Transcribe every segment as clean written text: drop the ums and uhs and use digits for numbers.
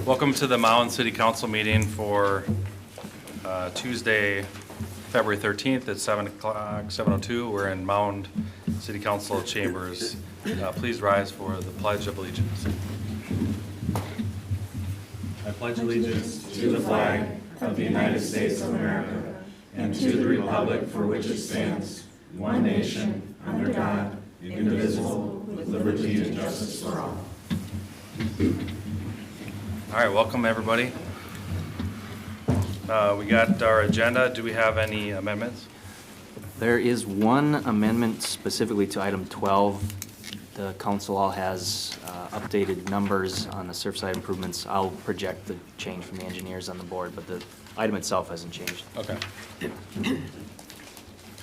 Welcome to the Mound City Council meeting for Tuesday, February 13th at 7 o'clock, 7:02. We're in Mound City Council chambers. Please rise for the Pledge of Allegiance. I pledge allegiance to the flag of the United States of America and to the republic for which it stands, one nation, under God, indivisible, with liberty and justice for all. All right, welcome everybody. We got our agenda. Do we have any amendments? There is one amendment specifically to item 12. The council all has updated numbers on the Surfside improvements. I'll project the change from the engineers on the board, but the item itself hasn't changed. Okay.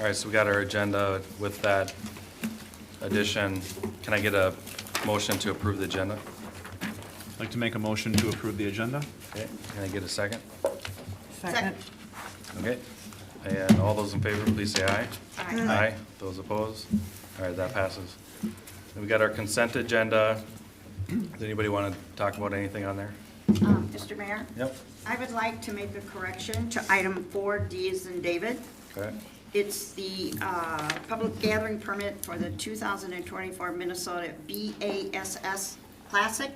All right, so we got our agenda with that addition. Can I get a motion to approve the agenda? I'd like to make a motion to approve the agenda. Okay, can I get a second? Second. Okay, and all those in favor, please say aye. Aye. Aye. Those opposed? All right, that passes. Then we got our consent agenda. Does anybody want to talk about anything on there? Mr. Mayor? Yep. I would like to make a correction to item 4D as in David. Okay, It's the public gathering permit for the 2024 Minnesota BASS Classic,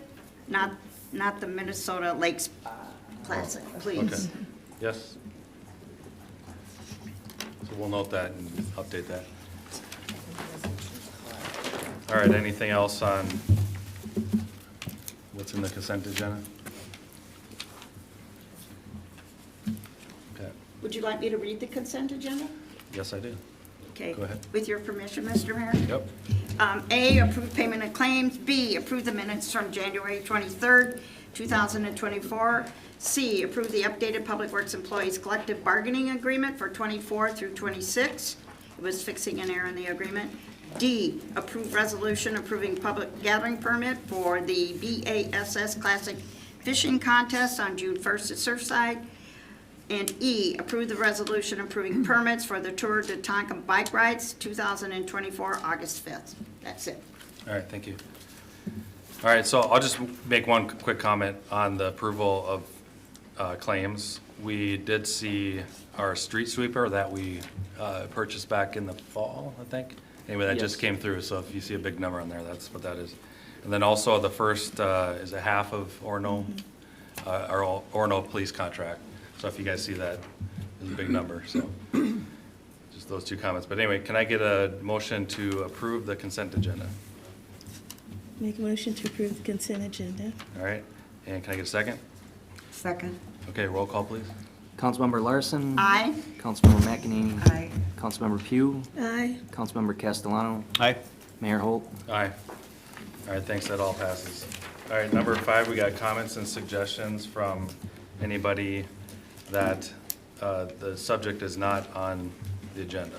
not the Minnesota Lakes Classic, please. okay. Yes? So we'll note that and update that. All right, anything else on what's in the consent agenda? Okay, Would you like me to read the consent agenda? yes, I do. Okay. Go ahead. With your permission, Mr. Mayor? Yep. A, approve payment of claims. B, approve the minutes from January 23rd, 2024. C, approve the updated Public Works Employees Collective Bargaining Agreement for 24 through 26. It was fixing an error in the agreement. D, approve resolution approving public gathering permit for the BASS Classic Fishing Contest on June 1st at Surfside. And E, approve the resolution approving permits for the Tour de Tonka Bike Rides 2024, August 5th. That's it. All right, thank you. All right, so I'll just make one quick comment on the approval of claims. We did see our street sweeper that we purchased back in the fall, I think. Anyway, that just Yes. came through, so if you see a big number on there, that's what that is. And then also the first is a half of Orono, our Orono police contract. So if you guys see that, it's a big number, so just those two comments. But anyway, can I get a motion to approve the consent agenda? Make a motion to approve the consent agenda. All right, and can I get a second? Second. Okay, roll call, please. Councilmember Larson. Aye. Councilmember McEnany. Aye. Councilmember Pugh. Aye. Councilmember Castellano. Aye. Mayor Holt. Aye. All right, thanks, that all passes. All right, number 5, we got comments and suggestions from anybody that the subject is not on the agenda.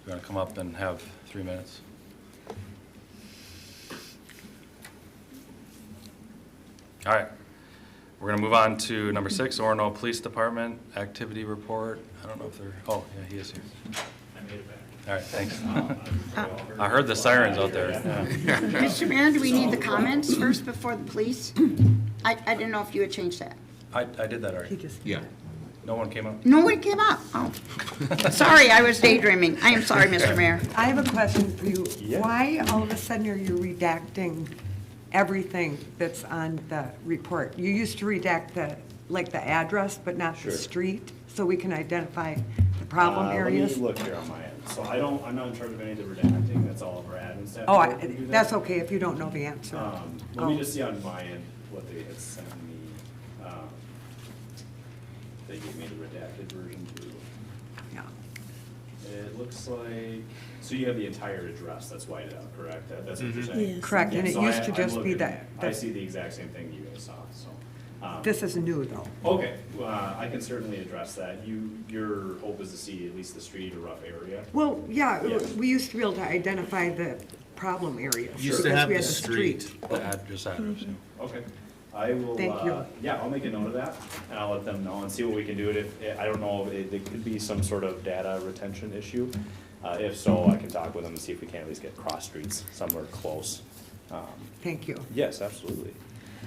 You're gonna come up and have 3 minutes. All right, we're gonna move on to number 6, Orono Police Department Activity Report. I don't know if they're, oh, yeah, he is here. I made it back. All right, thanks. I heard the sirens out there. Yeah. Mr. Mayor, do we need the comments first before the police? I didn't know if you had changed that. I did that already. Yeah. No one came up? No one came up. Oh. Sorry, I was daydreaming. I am sorry, Mr. Mayor. I have a question for you. Yeah. Why all of a sudden are you redacting everything that's on the report? You used to redact the address, but not the street, so we can identify the problem areas? Let me look here on my end. So I'm not in charge of any of the redacting, that's all of our admin staff. Oh, who do that. that's okay if you don't know the answer. Let me just see on my end what they had sent me. They gave me the redacted version too. Yeah. It looks like, so you have the entire address that's whited out, correct? That's what you're saying? Yes. Correct, and it So used to I'm just be looking that. at it. I see the exact same thing you guys saw, so. This is new, though. Okay, I can certainly address that. Your hope is to see at least the street or rough area? Well, yeah, Yeah. we used to be able to identify the problem areas. Used to because have we the had street. The address. Okay. I will, Thank you. yeah, I'll make a note of that, and I'll let them know and see what we can do. I don't know, it could be some sort of data retention issue. If so, I can talk with them and see if we can at least get cross streets somewhere close. Thank you. Yes, absolutely.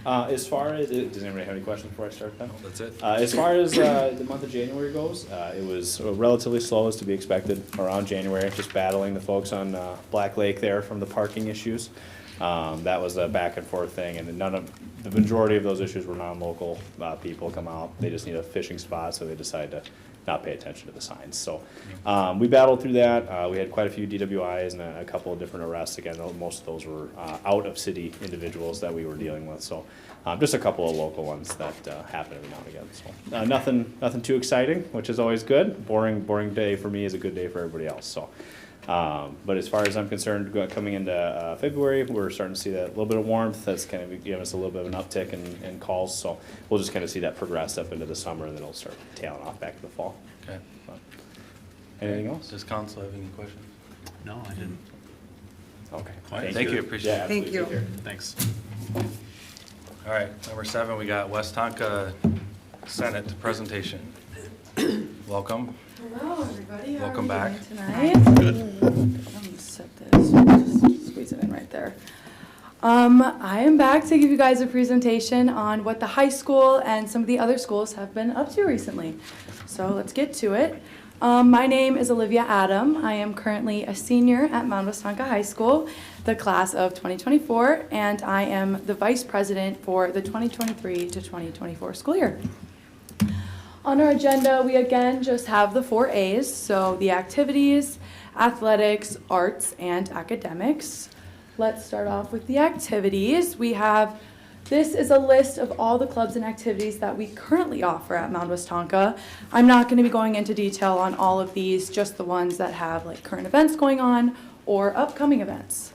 As far as, does anybody have any questions before I start then? That's it. As far as the month of January goes, it was relatively slow as to be expected around January, just battling the folks on Black Lake there from the parking issues. That was a back and forth thing, and the majority of those issues were non-local people come out. They just need a fishing spot, so they decide to not pay attention to the signs. So we battled through that. We had quite a few DWIs and a couple of different arrests. Again, most of those were out-of-city individuals that we were dealing with. So just a couple of local ones that happen every now and again. So nothing too exciting, which is always good. Boring day for me is a good day for everybody else. So. But as far as I'm concerned, coming into February, we're starting to see that little bit of warmth. That's kind of giving us a little bit of an uptick in calls. So we'll just kind of see that progress up into the summer, and then it'll start tailing off back to the fall. Okay. But anything else? Does council have any questions? No, I didn't. Okay. Thank you, appreciate it. Yeah, Thank absolutely. you. Take care. Thanks. All right, number 7, we got West Tonka Senate presentation. Welcome. Hello, everybody. How Welcome are back. you doing tonight? I'm gonna set this, just squeeze it in right there. I am back to give you guys a presentation on what the high school and some of the other schools have been up to recently. So let's get to it. My name is Olivia Adam. I am currently a senior at Mound High School, the class of 2024, and I am the vice president for the 2023 to 2024 school year. On our agenda, we again just have the 4 A's, so the activities, athletics, arts, and academics. Let's start off with the activities. This is a list of all the clubs and activities that we currently offer at Mound Westonka. I'm not going to be going into detail on all of these, just the ones that have like current events going on or upcoming events.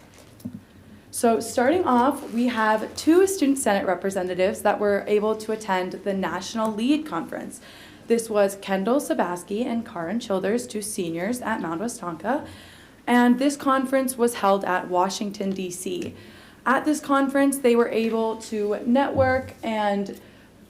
So starting off, we have 2 Student Senate representatives that were able to attend the National Lead Conference. This was Kendall Sabaski and Karin Childers, 2 seniors at Mound Westonka. And this conference was held at Washington, D.C. At this conference, they were able to network and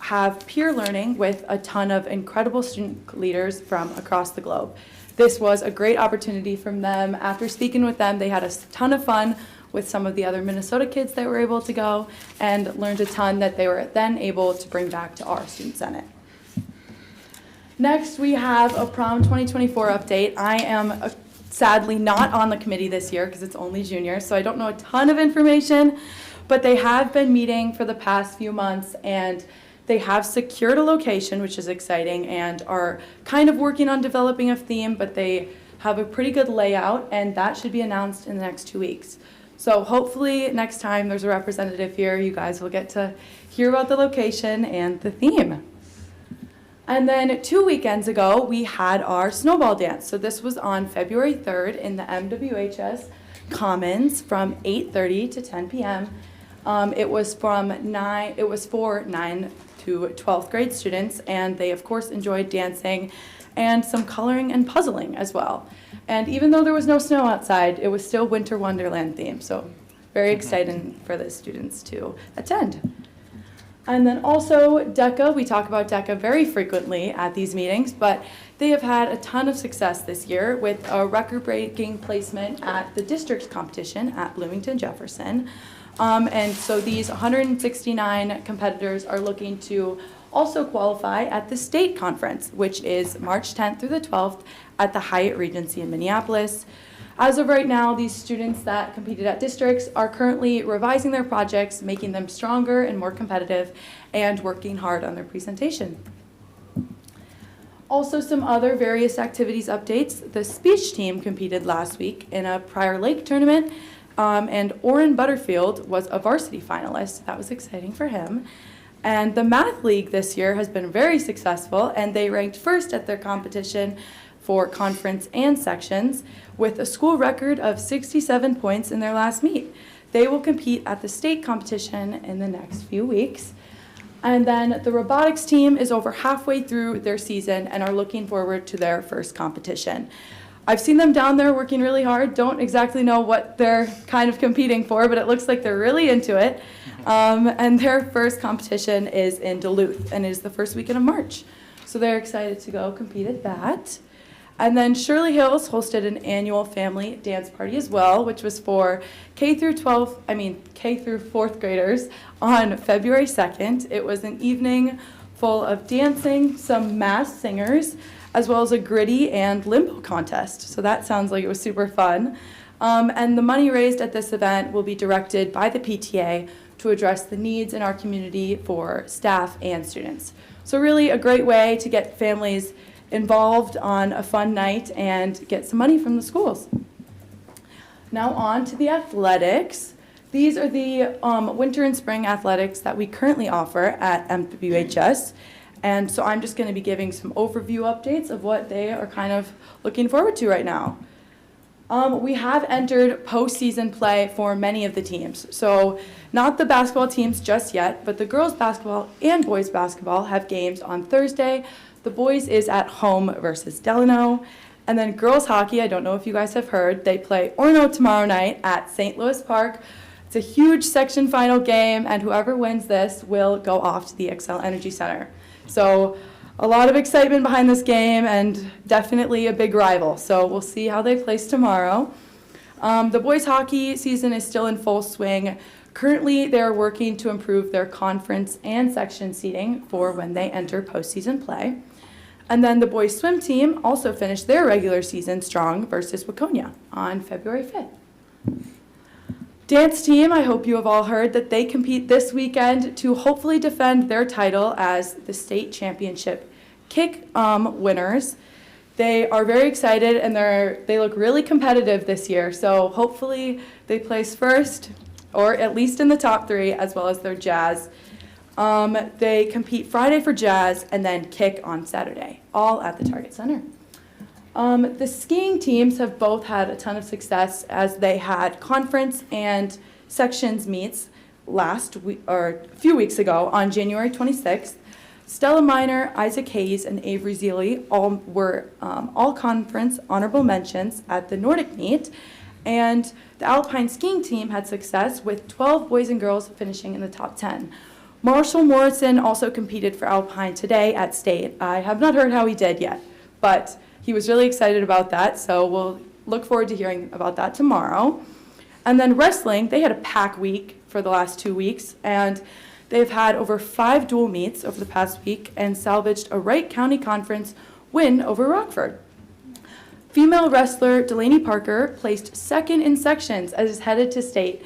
have peer learning with a ton of incredible student leaders from across the globe. This was a great opportunity from them. After speaking with them, they had a ton of fun with some of the other Minnesota kids that were able to go and learned a ton that they were then able to bring back to our Student Senate. Next, we have a Prom 2024 update. I am sadly not on the committee this year because it's only junior, so I don't know a ton of information, but they have been meeting for the past few months and they have secured a location, which is exciting, and are kind of working on developing a theme, but they have a pretty good layout, and that should be announced in the next 2 weeks. So hopefully next time there's a representative here, you guys will get to hear about the location and the theme. And then 2 weekends ago, we had our snowball dance. So this was on February 3rd in the MWHS Commons from 8:30 to 10 p.m. It was for 9 to 12th grade students, and they of course enjoyed dancing and some coloring and puzzling as well. And even though there was no snow outside, it was still Winter Wonderland themed. So very exciting for the students to attend. And then also DECA, we talk about DECA very frequently at these meetings, but they have had a ton of success this year with a record-breaking placement at the districts competition at Bloomington Jefferson. And so these 169 competitors are looking to also qualify at the state conference, which is March 10th through the 12th at the Hyatt Regency in Minneapolis. As of right now, these students that competed at districts are currently revising their projects, making them stronger and more competitive, and working hard on their presentation. Also, some other various activities updates. The speech team competed last week in a Prior Lake tournament, and Orrin Butterfield was a varsity finalist. That was exciting for him. And the Math League this year has been very successful, and they ranked first at their competition for conference and sections with a school record of 67 points in their last meet. They will compete at the state competition in the next few weeks. And then the robotics team is over halfway through their season and are looking forward to their first competition. I've seen them down there working really hard. Don't exactly know what they're kind of competing for, but it looks like they're really into it. And their first competition is in Duluth, and it is the first weekend of March. So they're excited to go compete at that. And then Shirley Hills hosted an annual family dance party as well, which was for K through 4th graders on February 2nd. It was an evening full of dancing, some masked singers, as well as a gritty and limbo contest. So that sounds like it was super fun. And the money raised at this event will be directed by the PTA to address the needs in our community for staff and students. So really a great way to get families involved on a fun night and get some money from the schools. Now on to the athletics. These are the winter and spring athletics that we currently offer at MWHS. And so I'm just going to be giving some overview updates of what they are kind of looking forward to right now. We have entered postseason play for many of the teams. So not the basketball teams just yet, but the girls basketball and boys basketball have games on Thursday. The boys is at home versus Delano. And then girls hockey, I don't know if you guys have heard, they play Orono tomorrow night at St. Louis Park. It's a huge section final game, and whoever wins this will go off to the Xcel Energy Center. So a lot of excitement behind this game and definitely a big rival. So we'll see how they place tomorrow. The boys hockey season is still in full swing. Currently, they're working to improve their conference and section seating for when they enter postseason play. And then the boys swim team also finished their regular season strong versus Waconia on February 5th. Dance team, I hope you have all heard that they compete this weekend to hopefully defend their title as the state championship kick winners. They are very excited and they look really competitive this year. So hopefully they place first or at least in the top 3 as well as their jazz. They compete Friday for jazz and then kick on Saturday, all at the Target Center. The skiing teams have both had a ton of success as they had conference and sections meets last week or a few weeks ago on January 26th. Stella Miner, Isaac Hayes, and Avery Zealy all were all conference honorable mentions at the Nordic meet. And the Alpine skiing team had success with 12 boys and girls finishing in the top 10. Marshall Morrison also competed for Alpine today at state. I have not heard how he did yet, but he was really excited about that, so we'll look forward to hearing about that tomorrow. And then wrestling, they had a pack week for the last 2 weeks, and they've had over 5 dual meets over the past week and salvaged a Wright County Conference win over Rockford. Female wrestler Delaney Parker placed 2nd in sections as is headed to state.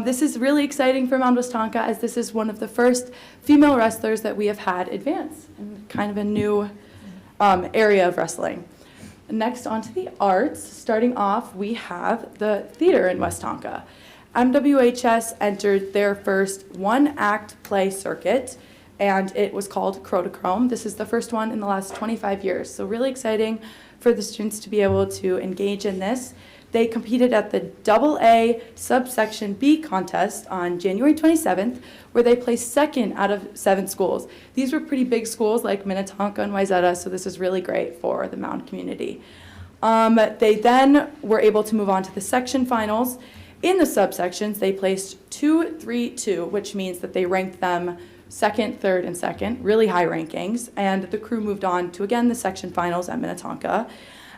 This is really exciting for Mound Westonka as this is one of the first female wrestlers that we have had advance in kind of a new area of wrestling. Next on to the arts. Starting off, we have the theater in Westonka. MWHS entered their first 1-act play circuit, and it was called Crotochrome. This is the first one in the last 25 years, so really exciting for the students to be able to engage in this. They competed at the AA subsection B contest on January 27th, where they placed 2nd out of 7 schools. These were pretty big schools like Minnetonka and Wayzata, so this is really great for the Mound community. They then were able to move on to the section finals. In the subsections, they placed 2, 3, 2, which means that they ranked them 2nd, 3rd, and 2nd, really high rankings. And the crew moved on to, again, the section finals at Minnetonka.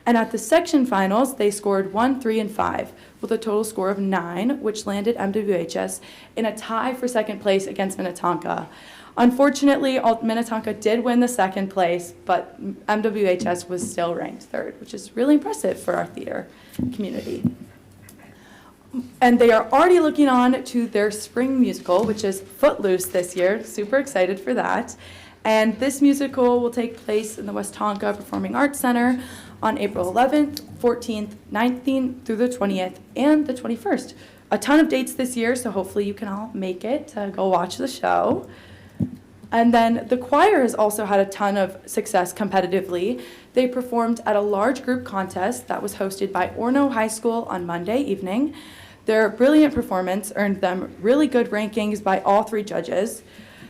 And at the section finals, they scored 1, 3, and 5, with a total score of 9, which landed MWHS in a tie for 2nd place against Minnetonka. Unfortunately, Minnetonka did win the 2nd place, but MWHS was still ranked 3rd, which is really impressive for our theater community. And they are already looking on to their spring musical, which is Footloose this year. Super excited for that. And this musical will take place in the Westonka Performing Arts Center on April 11th, 14th, 19th through the 20th, and the 21st. A ton of dates this year, so hopefully you can all make it to go watch the show. And then the choir has also had a ton of success competitively. They performed at a large group contest that was hosted by Orono High School on Monday evening. Their brilliant performance earned them really good rankings by all 3 judges.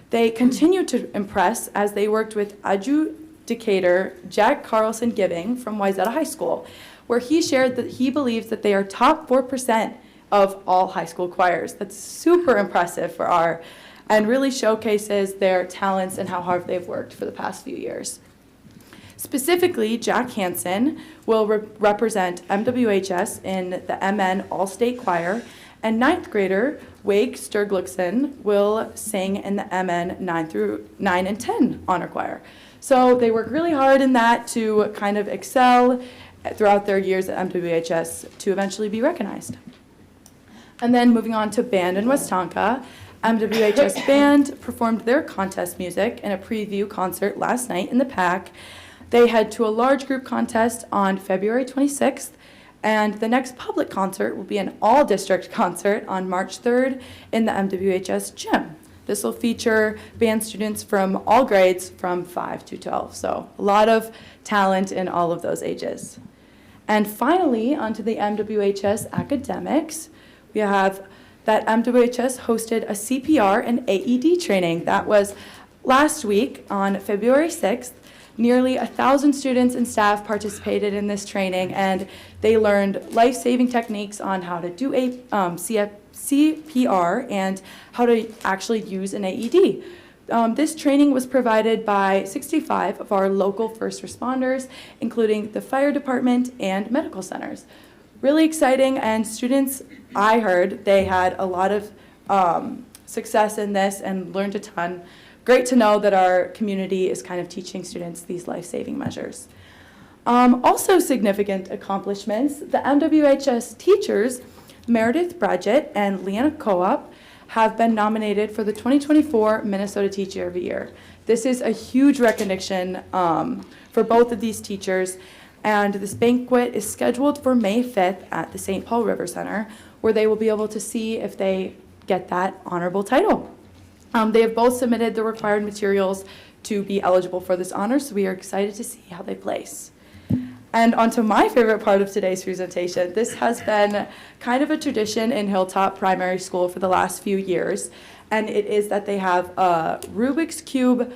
They continued to impress as they worked with adjudicator Jack Carlson Gibbing from Wayzata High School, where he shared that he believes that they are top 4% of all high school choirs. That's super impressive for our, and really showcases their talents and how hard they've worked for the past few years. Specifically, Jack Hansen will represent MWHS in the MN All-State Choir, and ninth grader Wake Sturgluckson will sing in the MN 9 and 10 honor choir. So they work really hard in that to kind of excel throughout their years at MWHS to eventually be recognized. And then moving on to band in Westonka, MWHS Band performed their contest music in a preview concert last night in the PAC. They head to a large group contest on February 26th, and the next public concert will be an all-district concert on March 3rd in the MWHS gym. This will feature band students from all grades from 5 to 12, so a lot of talent in all of those ages. And finally, onto the MWHS academics, we have that MWHS hosted a CPR and AED training. That was last week on February 6th. Nearly 1,000 students and staff participated in this training, and they learned life-saving techniques on how to do a CPR and how to actually use an AED. This training was provided by 65 of our local first responders, including the fire department and medical centers. Really exciting, and students, I heard, they had a lot of success in this and learned a ton. Great to know that our community is kind of teaching students these life-saving measures. Also significant accomplishments, the MWHS teachers, Meredith Bradgett and Leanna Co-op, have been nominated for the 2024 Minnesota Teacher of the Year. This is a huge recognition for both of these teachers, and this banquet is scheduled for May 5th at the St. Paul River Center, where they will be able to see if they get that honorable title. They have both submitted the required materials to be eligible for this honor, so we are excited to see how they place. And onto my favorite part of today's presentation. This has been kind of a tradition in Hilltop Primary School for the last few years, and it is that they have a Rubik's Cube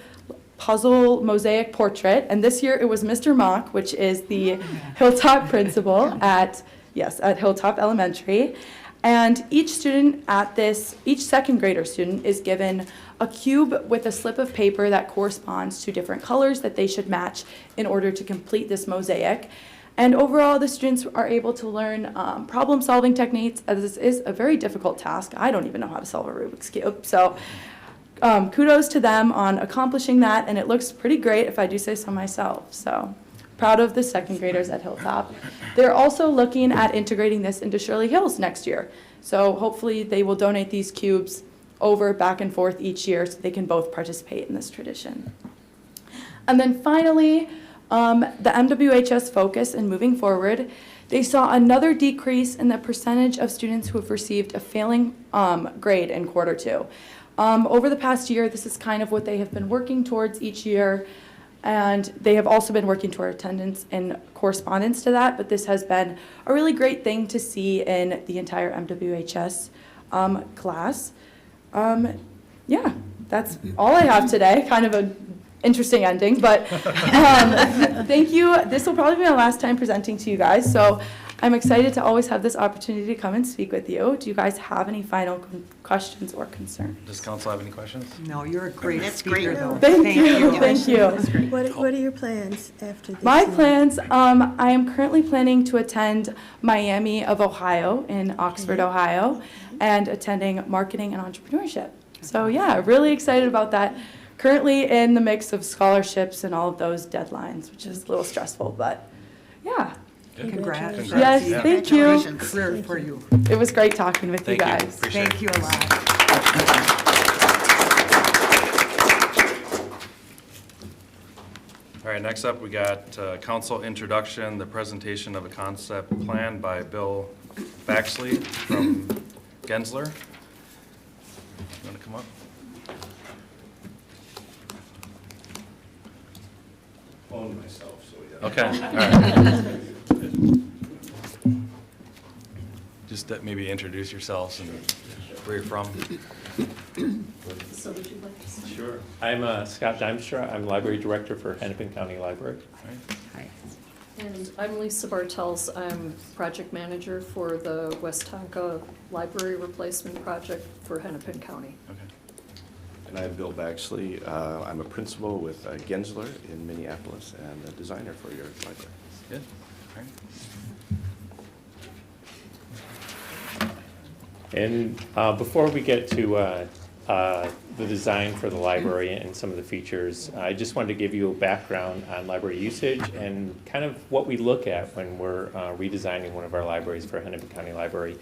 puzzle mosaic portrait, and this year it was Mr. Mock, which is the Hilltop principal at Hilltop Elementary. And each second grader student is given a cube with a slip of paper that corresponds to different colors that they should match in order to complete this mosaic. And overall, the students are able to learn problem-solving techniques, as this is a very difficult task. I don't even know how to solve a Rubik's Cube. So kudos to them on accomplishing that, and it looks pretty great if I do say so myself. So proud of the second graders at Hilltop. They're also looking at integrating this into Shirley Hills next year. So hopefully they will donate these cubes over back and forth each year so they can both participate in this tradition. And then finally, the MWHS focus in moving forward, they saw another decrease in the percentage of students who have received a failing grade in quarter 2. Over the past year, this is kind of what they have been working towards each year. And they have also been working toward attendance in correspondence to that, but this has been a really great thing to see in the entire MWHS class. Yeah, that's all I have today. Kind of an interesting ending, but thank you. This will probably be my last time presenting to you guys, so I'm excited to always have this opportunity to come and speak with you. Do you guys have any final questions or concerns? Does council have any questions? No, you're a great That's speaker, great. though. Thank you. Thank you. What are your plans after this? My plans, I am currently planning to attend Miami of Ohio in Oxford, Ohio, and attending marketing and entrepreneurship. So yeah, really excited about that. Currently in the mix of scholarships and all of those deadlines, which is a little stressful, but yeah. Congrats. Yes, Yeah. thank you. Congratulations. Career for you. It was great talking with you Thank you. guys. Appreciate it. Thank you a lot. All right, next up, we got council introduction, the presentation of a concept plan by Bill Baxley from Gensler. You want to come up? Own myself, so yeah. Okay, all right. Just maybe introduce yourselves and where you're from. Sure. I'm Scott Dimstra. I'm Library Director for Hennepin County Library. And I'm Lisa Bartels. I'm Project Manager for the West Tonka Library Replacement Project for Hennepin County. Okay. And I'm Bill Baxley. I'm a principal with Gensler in Minneapolis and a designer for your library. Good. All right. And before we get to the design for the library and some of the features, I just wanted to give you a background on library usage and kind of what we look at when we're redesigning one of our libraries for Hennepin County Library.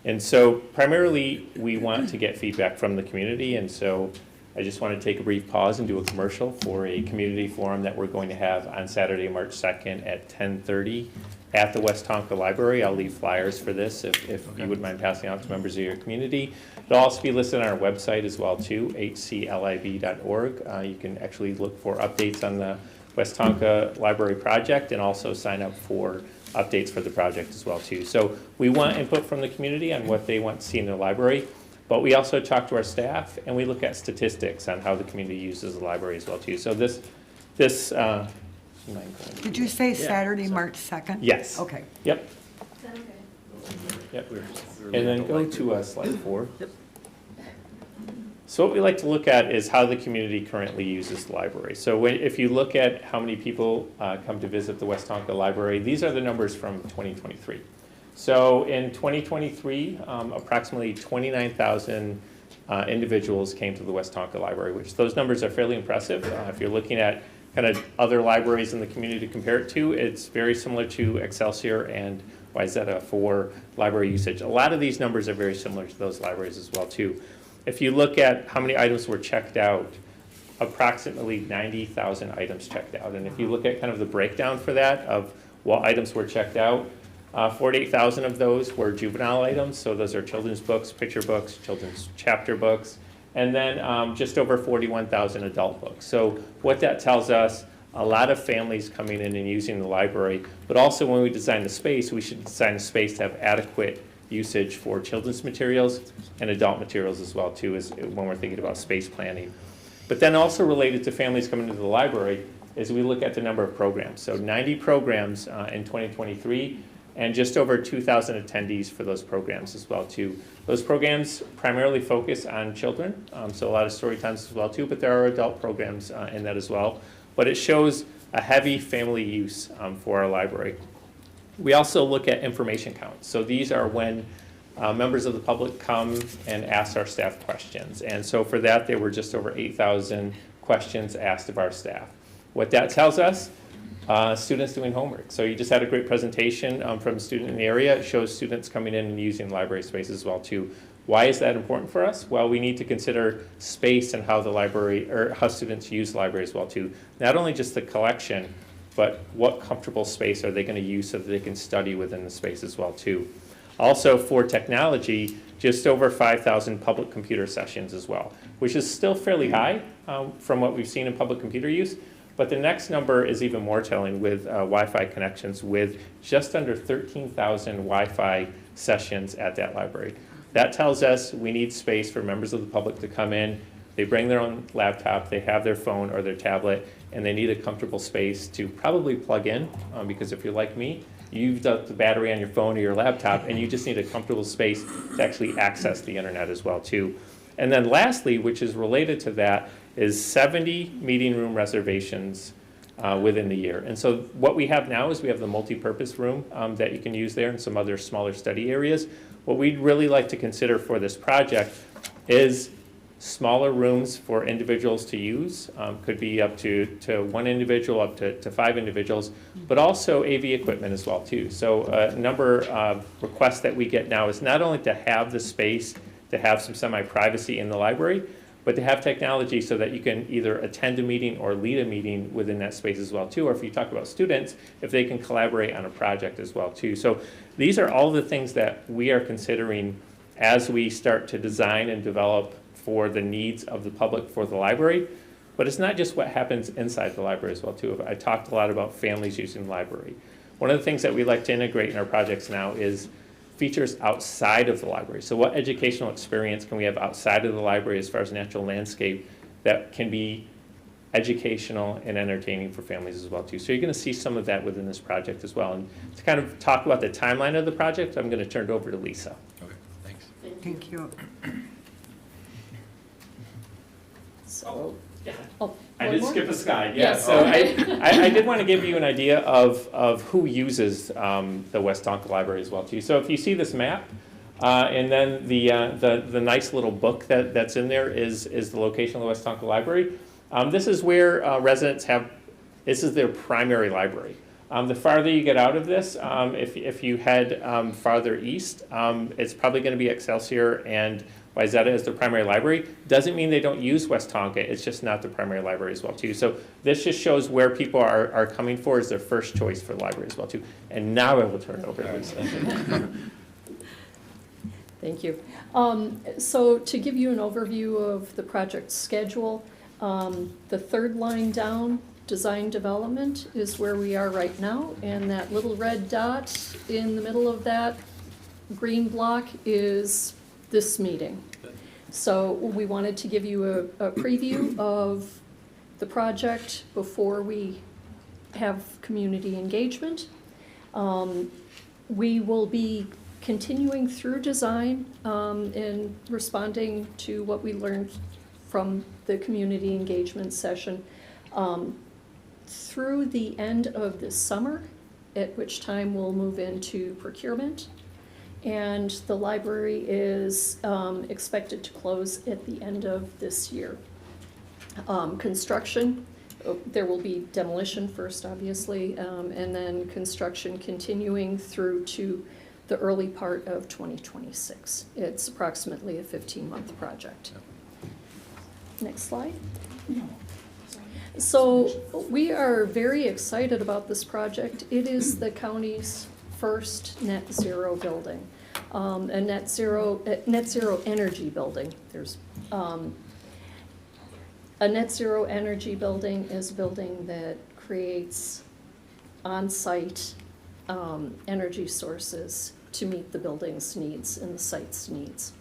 And so primarily, we want to get feedback from the community, and so I just want to take a brief pause and do a commercial for a community forum that we're going to have on Saturday, March 2nd at 10:30 at the West Tonka Library. I'll leave flyers for this if you wouldn't mind passing out to members of your community. It'll also be listed on our website as well too, hclib.org. You can actually look for updates on the West Tonka Library project and also sign up for updates for the project as well too. So we want input from the community on what they want to see in their library, but we also talk to our staff and we look at statistics on how the community uses the library as well too. So this Did you say Saturday, March 2nd? Yes. Okay. Yep. Yep. And then go to slide 4. So what we like to look at is how the community currently uses the library. So if you look at how many people come to visit the West Tonka Library, these are the numbers from 2023. So in 2023, approximately 29,000 individuals came to the West Tonka Library, which those numbers are fairly impressive. If you're looking at kind of other libraries in the community to compare it to, it's very similar to Excelsior and Wayzata for library usage. A lot of these numbers are very similar to those libraries as well too. If you look at how many items were checked out, approximately 90,000 items checked out. And if you look at kind of the breakdown for that of what items were checked out, 48,000 of those were juvenile items. So those are children's books, picture books, children's chapter books, and then just over 41,000 adult books. So what that tells us, a lot of families coming in and using the library, but also when we design the space, we should design a space to have adequate usage for children's materials and adult materials as well too, is when we're thinking about space planning. But then also related to families coming into the library is we look at the number of programs. So 90 programs in 2023 and just over 2,000 attendees for those programs as well too. Those programs primarily focus on children, so a lot of story times as well too, but there are adult programs in that as well. But it shows a heavy family use for our library. We also look at information counts. So these are when members of the public come and ask our staff questions. And so for that, there were just over 8,000 questions asked of our staff. What that tells us, students doing homework. So you just had a great presentation from a student in the area. It shows students coming in and using library space as well too. Why is that important for us? Well, we need to consider space and how the library, or how students use the library as well too. Not only just the collection, but what comfortable space are they going to use so that they can study within the space as well too. Also for technology, just over 5,000 public computer sessions as well, which is still fairly high from what we've seen in public computer use. But the next number is even more telling with Wi-Fi connections, with just under 13,000 Wi-Fi sessions at that library. That tells us we need space for members of the public to come in. They bring their own laptop, they have their phone or their tablet, and they need a comfortable space to probably plug in, because if you're like me, you've got the battery on your phone or your laptop, and you just need a comfortable space to actually access the internet as well too. And then lastly, which is related to that, is 70 meeting room reservations within the year. And so what we have now is we have the multi-purpose room that you can use there and some other smaller study areas. What we'd really like to consider for this project is smaller rooms for individuals to use. Could be up to one individual, up to 5 individuals, but also AV equipment as well too. So a number of requests that we get now is not only to have the space to have some semi-privacy in the library, but to have technology so that you can either attend a meeting or lead a meeting within that space as well too, or if you talk about students, if they can collaborate on a project as well too. So these are all the things that we are considering as we start to design and develop for the needs of the public for the library. But it's not just what happens inside the library as well too. I talked a lot about families using the library. One of the things that we like to integrate in our projects now is features outside of the library. So what educational experience can we have outside of the library as far as natural landscape that can be educational and entertaining for families as well too. So you're going to see some of that within this project as well. And to kind of talk about the timeline of the project, I'm going to turn it over to Lisa. Okay, thanks. Thank you. So, oh, I one did more? skip a slide, Yeah, yes. So okay. I did want to give you an idea of who uses the West Tonka Library as well too. So if you see this map, and then the nice little book that's in there is the location of the West Tonka Library. This is where residents this is their primary library. The farther you get out of this, if you head farther east, it's probably going to be Excelsior and Wayzata as their primary library. Doesn't mean they don't use West Tonka, it's just not the primary library as well too. So this just shows where people are coming for as their first choice for the library as well too. And now I will turn it over to Lisa. Thank you. So to give you an overview of the project schedule, the third line down, design development, is where we are right now. And that little red dot in the middle of that green block is this meeting. So we wanted to give you a preview of the project before we have community engagement. We will be continuing through design and responding to what we learned from the community engagement session through the end of this summer, at which time we'll move into procurement. And the library is expected to close at the end of this year. Construction, there will be demolition first, obviously, and then construction continuing through to the early part of 2026. It's approximately a 15-month project. Next slide. So we are very excited about this project. It is the county's first net zero building, a net zero energy building. There's a net zero energy building is a building that creates on-site energy sources to meet the building's needs and the site's needs.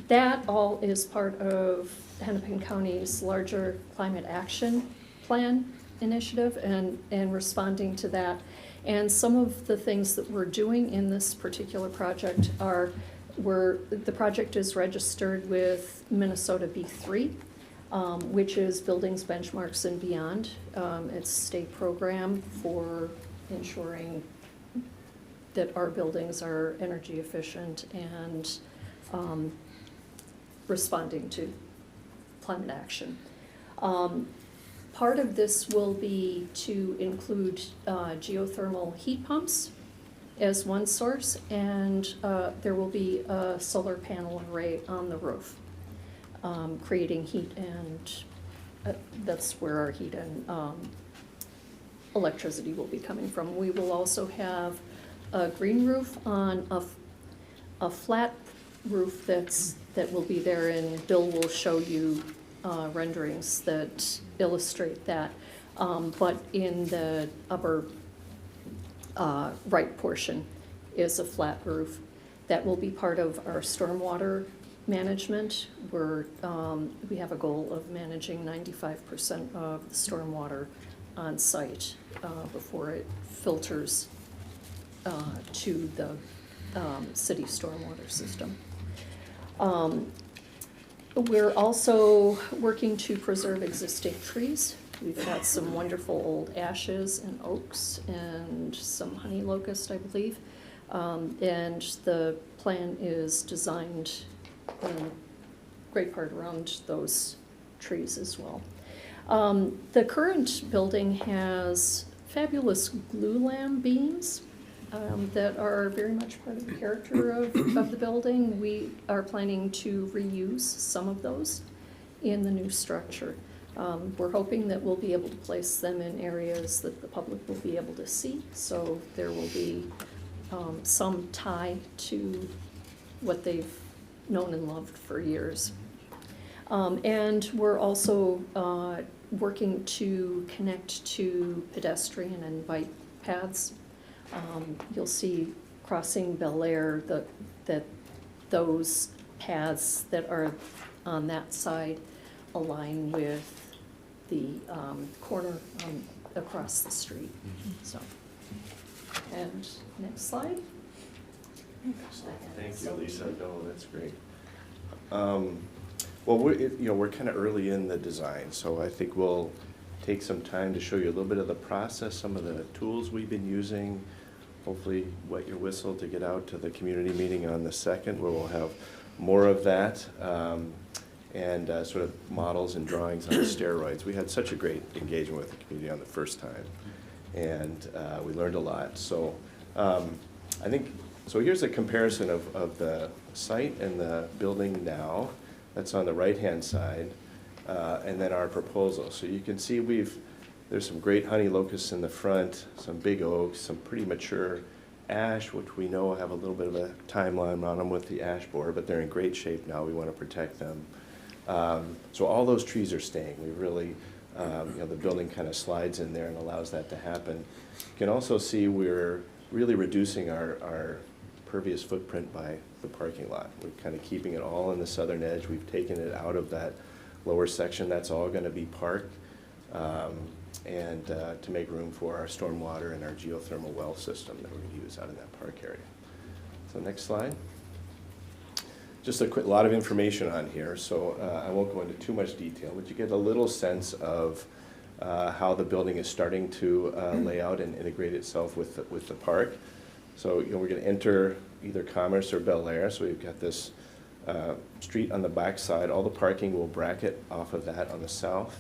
That all is part of Hennepin County's larger climate action plan initiative and responding to that. And some of the things that we're doing in this particular project are, the project is registered with Minnesota B3, which is Buildings, Benchmarks, and Beyond. It's a state program for ensuring that our buildings are energy efficient and responding to climate action. Part of this will be to include geothermal heat pumps as one source, and there will be a solar panel array on the roof, creating heat, and that's where our heat and electricity will be coming from. We will also have a green roof on a flat roof that will be there, and Bill will show you renderings that illustrate that. But in the upper right portion is a flat roof. That will be part of our stormwater management. We have a goal of managing 95% of the stormwater on site before it filters to the city stormwater system. We're also working to preserve existing trees. We've got some wonderful old ashes and oaks and some honey locust, I believe. And the plan is designed in great part around those trees as well. The current building has fabulous glulam beams that are very much part of the character of the building. We are planning to reuse some of those in the new structure. We're hoping that we'll be able to place them in areas that the public will be able to see, so there will be some tie to what they've known and loved for years. And we're also working to connect to pedestrian and bike paths. You'll see crossing Bel Air that those paths that are on that side align with the corner across the street. So, and next slide. Thank you, Lisa. No, that's great. Well, we're kind of early in the design, so I think we'll take some time to show you a little bit of the process, some of the tools we've been using. Hopefully wet your whistle to get out to the community meeting on the 2nd, where we'll have more of that, and sort of models and drawings on steroids. We had such a great engagement with the community on the first time, and we learned a lot. So I think, so here's a comparison of the site and the building now. That's on the right-hand side, and then our proposal. So you can see there's some great honey locusts in the front, some big oaks, some pretty mature ash, which we know have a little bit of a timeline on them with the ash borer, but they're in great shape now. We want to protect them. So all those trees are staying. We really, the building kind of slides in there and allows that to happen. You can also see we're really reducing our pervious footprint by the parking lot. We're kind of keeping it all on the southern edge. We've taken it out of that lower section. That's all going to be park, and to make room for our stormwater and our geothermal well system that we're going to use out in that park area. So next slide. Just a quick lot of information on here, so I won't go into too much detail, but you get a little sense of how the building is starting to lay out and integrate itself with the park. So we're going to enter either Commerce or Bel Air. So we've got this street on the back side. All the parking will bracket off of that on the south.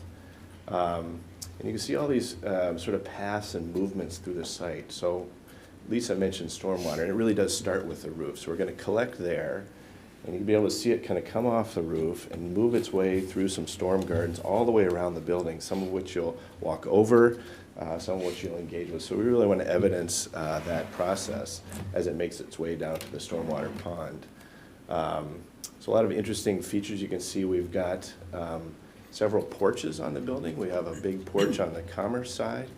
And you can see all these sort of paths and movements through the site. So Lisa mentioned stormwater, and it really does start with the roof. So we're going to collect there, and you'll be able to see it kind of come off the roof and move its way through some storm gardens all the way around the building, some of which you'll walk over, some of which you'll engage with. So we really want to evidence that process as it makes its way down to the stormwater pond. So a lot of interesting features. You can see we've got several porches on the building. We have a big porch on the Commerce side,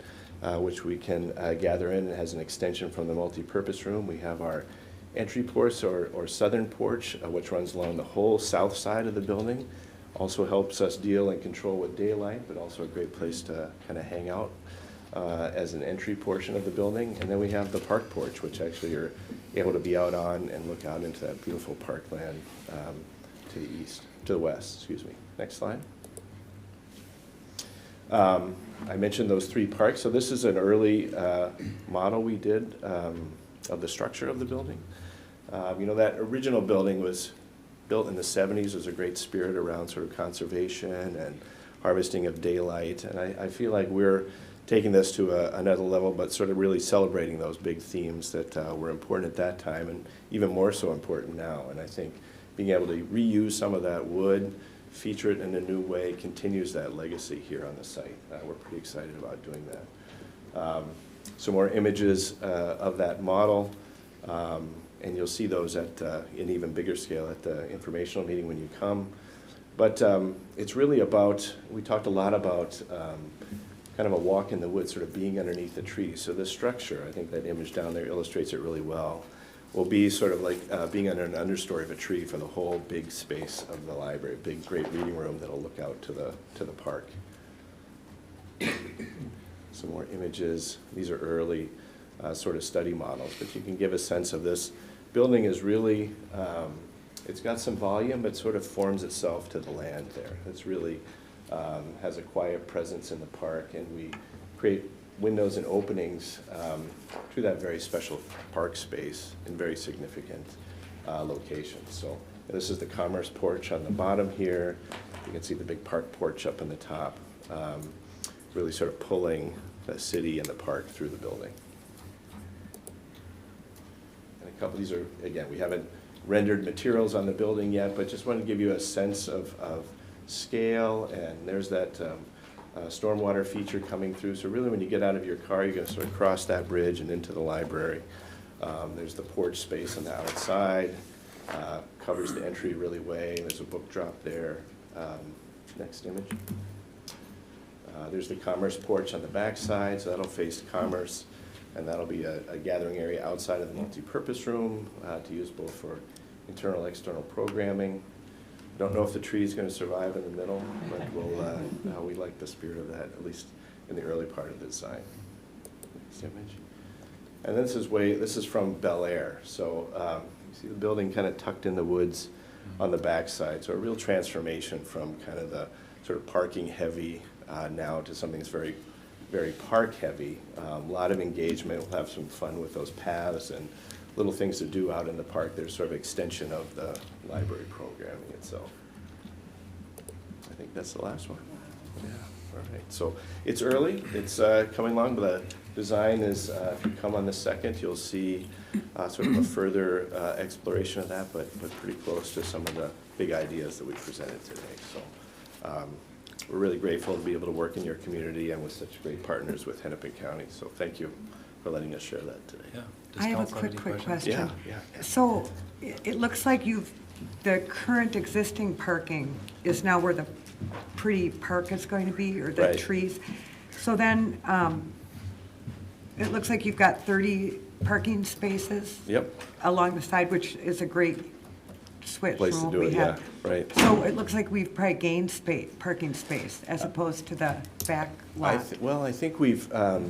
which we can gather in. It has an extension from the multi-purpose room. We have our entry porch or southern porch, which runs along the whole south side of the building. Also helps us deal and control with daylight, but also a great place to kind of hang out as an entry portion of the building. And then we have the park porch, which actually you're able to be out on and look out into that beautiful parkland to the west, excuse me. Next slide. I mentioned those 3 parks. So this is an early model we did of the structure of the building. That original building was built in the 70s. There's a great spirit around sort of conservation and harvesting of daylight. And I feel like we're taking this to another level, but sort of really celebrating those big themes that were important at that time and even more so important now. And I think being able to reuse some of that wood, feature it in a new way, continues that legacy here on the site. We're pretty excited about doing that. Some more images of that model, and you'll see those at an even bigger scale at the informational meeting when you come. But it's really about, we talked a lot about kind of a walk in the woods, sort of being underneath the trees. So this structure, I think that image down there illustrates it really well, will be sort of like being under an understory of a tree for the whole big space of the library, big, great reading room that'll look out to the park. Some more images. These are early sort of study models, but you can give a sense of this. Building is really, it's got some volume, but sort of forms itself to the land there. It's really has a quiet presence in the park, and we create windows and openings to that very special park space in very significant locations. So this is the Commerce porch on the bottom here. You can see the big park porch up in the top, really sort of pulling the city and the park through the building. And a couple, these are, again, we haven't rendered materials on the building yet, but just want to give you a sense of scale, and there's that stormwater feature coming through. So really when you get out of your car, you're going to sort of cross that bridge and into the library. There's the porch space on the outside, covers the entry really way. There's a book drop there. Next image. There's the Commerce porch on the back side, so that'll face Commerce, and that'll be a gathering area outside of the multi-purpose room to use both for internal and external programming. Don't know if the tree is going to survive in the middle, but we'll, we like the spirit of that, at least in the early part of the design. Next image. And this is from Bel Air. So you see the building kind of tucked in the woods on the backside. So a real transformation from kind of the sort of parking heavy now to something that's very, very park heavy. A lot of engagement. We'll have some fun with those paths and little things to do out in the park. There's sort of extension of the library programming itself. I think that's the last one. Yeah, all right. So it's early, it's coming along, but the design is, if you come on the 2nd, you'll see sort of a further exploration of that, but pretty close to some of the big ideas that we presented today. So we're really grateful to be able to work in your community and with such great partners with Hennepin County. So thank you for letting us share that today. Yeah. Does I have a council any quick questions? question. Yeah. So it looks like the current existing parking is now where the pretty park is going to be, or the Right. trees. So then, it looks like you've got 30 parking spaces Yep, along the side, which is a great switch place from to what do we it, yeah, had. right. So it looks like we've probably gained parking space as opposed to the back lot. Well, I think we've, I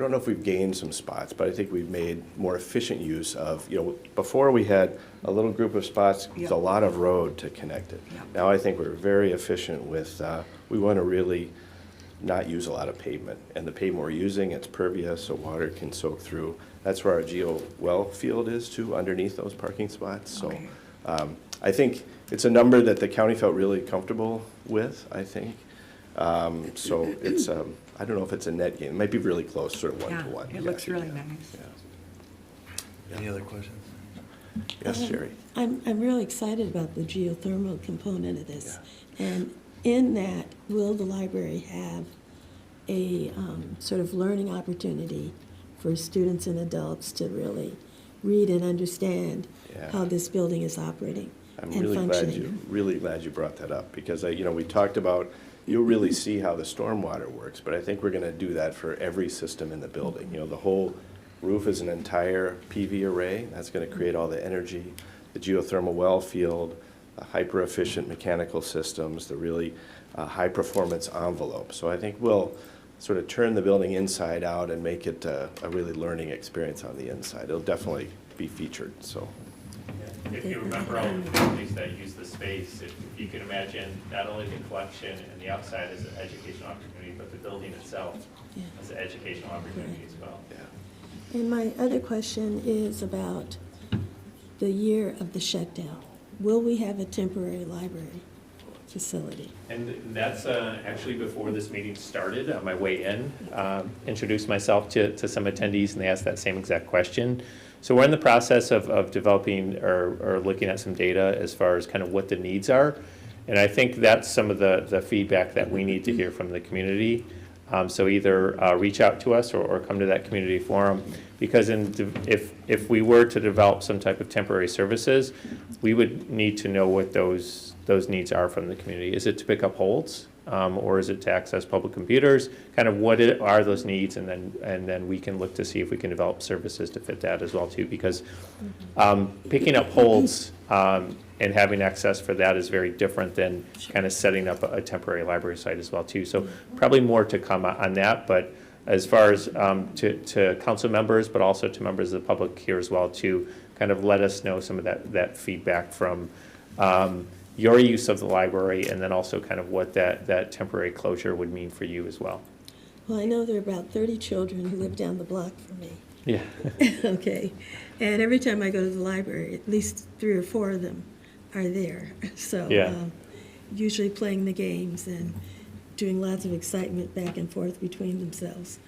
don't know if we've gained some spots, but I think we've made more efficient use of, before we had a little group of spots, it's a Yep. lot of road to connect it. Yep. Now I think we're very efficient with, we want to really not use a lot of pavement. And the pavement we're using, it's pervious, so water can soak through. That's where our geo well field is too, underneath those parking spots. So Okay. I think it's a number that the county felt really comfortable with, I think. So it's, I don't know if it's a net gain. It might be really close, sort of Yeah, 1-to-1. it looks really nice. Yeah. Any other questions? Yes, Jerry? I'm really excited about the geothermal component of this. And in that, will the library have a sort of learning opportunity for students and adults to really read and understand Yeah. how this building is operating I'm and really functioning? glad you brought that up, because we talked about, you'll really see how the stormwater works, but I think we're gonna do that for every system in the building. The whole roof is an entire PV array. That's gonna create all the energy, the geothermal well field, the hyper-efficient mechanical systems, the really high-performance envelope. So I think we'll sort of turn the building inside out and make it a really learning experience on the inside. It'll definitely be featured, so. If you remember all the communities that use the space, if you can imagine not only the collection and the outside as an educational opportunity, but the building itself Yeah. as an educational opportunity as well. Yeah. And my other question is about the year of the shutdown. Will we have a temporary library facility? And that's actually before this meeting started, on my way in, introduced myself to some attendees, and they asked that same exact question. So we're in the process of developing or looking at some data as far as kind of what the needs are. And I think that's some of the feedback that we need to hear from the community. So either reach out to us or come to that community forum, because if we were to develop some type of temporary services, we would need to know what those needs are from the community. Is it to pick up holds, or is it to access public computers? Kind of what are those needs, and then we can look to see if we can develop services to fit that as well too. Because picking up holds and having access for that is very different than kind of setting up a temporary library site as well too. So probably more to come on that, but as far as to council members, but also to members of the public here as well, to kind of let us know some of that feedback from your use of the library, and then also kind of what that temporary closure would mean for you as well. Well, I know there are about 30 children who live down the block from me. Yeah. Okay, and every time I go to the library, at least 3 or 4 of them are there. So Yeah. usually playing the games and doing lots of excitement back and forth between themselves.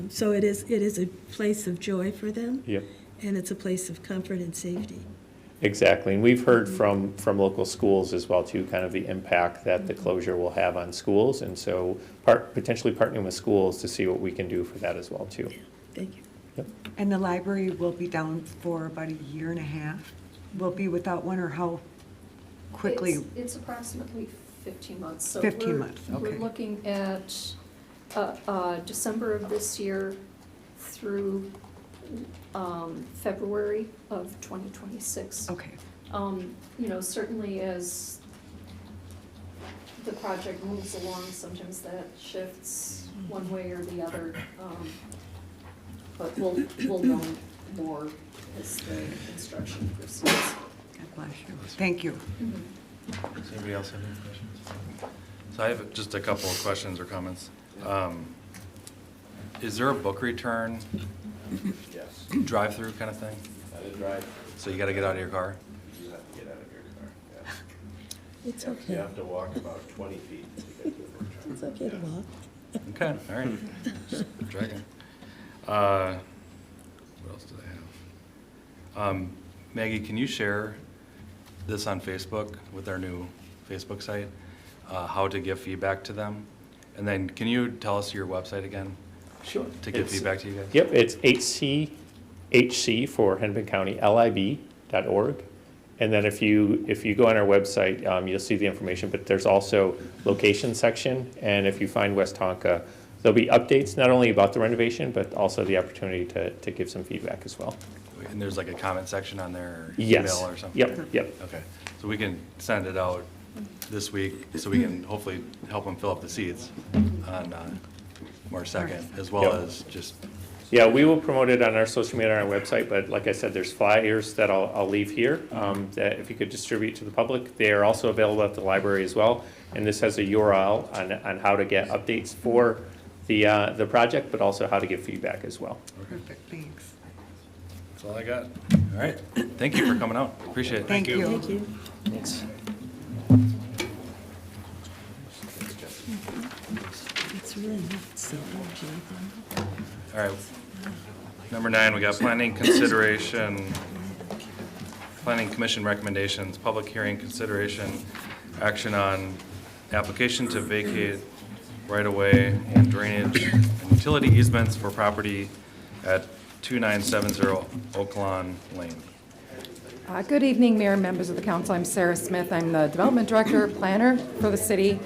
So it is a place of joy for them. Yep. And it's a place of comfort and safety. Exactly, and we've heard from local schools as well too, kind of the impact that the closure will have on schools, and so potentially partnering with schools to see what we can do for that as well too. Thank you. Yep. And the library will be down for about a year and a half? Will be without one, or how quickly? It's approximately 15 months. So 15 months, okay. We're looking at December of this year through February of 2026. Okay. Certainly as the project moves along, sometimes that shifts one way or the other. But we'll know more as the construction proceeds. Bless you. Thank you. Does anybody else have any questions? So I have just a couple of questions or comments. Is there a book return Yes. drive-through kind of thing? Not a drive, So you got to get out of your car? you have to get out of your car, yeah. It's You okay. have to walk about 20 feet to get to the work truck. It's okay to walk. Okay, all right. Just checking. What else do they have? Maggie, can you share this on Facebook with our new Facebook site? How to give feedback to them? And then can you tell us your website again? Sure. To give It's- feedback to you guys? Yep, it's HC for Hennepin County, LIB.org. And then if you go on our website, you'll see the information, but there's also location section. And if you find West Tonka, there'll be updates, not only about the renovation, but also the opportunity to give some feedback as well. And there's like a comment section on there or Yes. email or something? Yep. Okay, so we can send it out this week, so we can hopefully help them fill up the seats on March 2nd, as well Yep. as just, Yeah, we will promote it on our social media, on our website, but like I said, there's flyers that I'll leave here, that if you could distribute to the public. They are also available at the library as well, and this has a URL on how to get updates for the project, but also how to give feedback as well. Perfect, thanks. that's all I got. All right, thank you for coming out, appreciate it. Thank you. Thank you. Thanks. It's really not so geothermal. All right, number 9, we got planning consideration, planning commission recommendations, public hearing consideration, action on application to vacate right-of-way and drainage and utility easements for property at 2970 Oak Lawn Lane. Good evening, Mayor and members of the council. I'm Sarah Smith. I'm the Development Director, Planner for the city.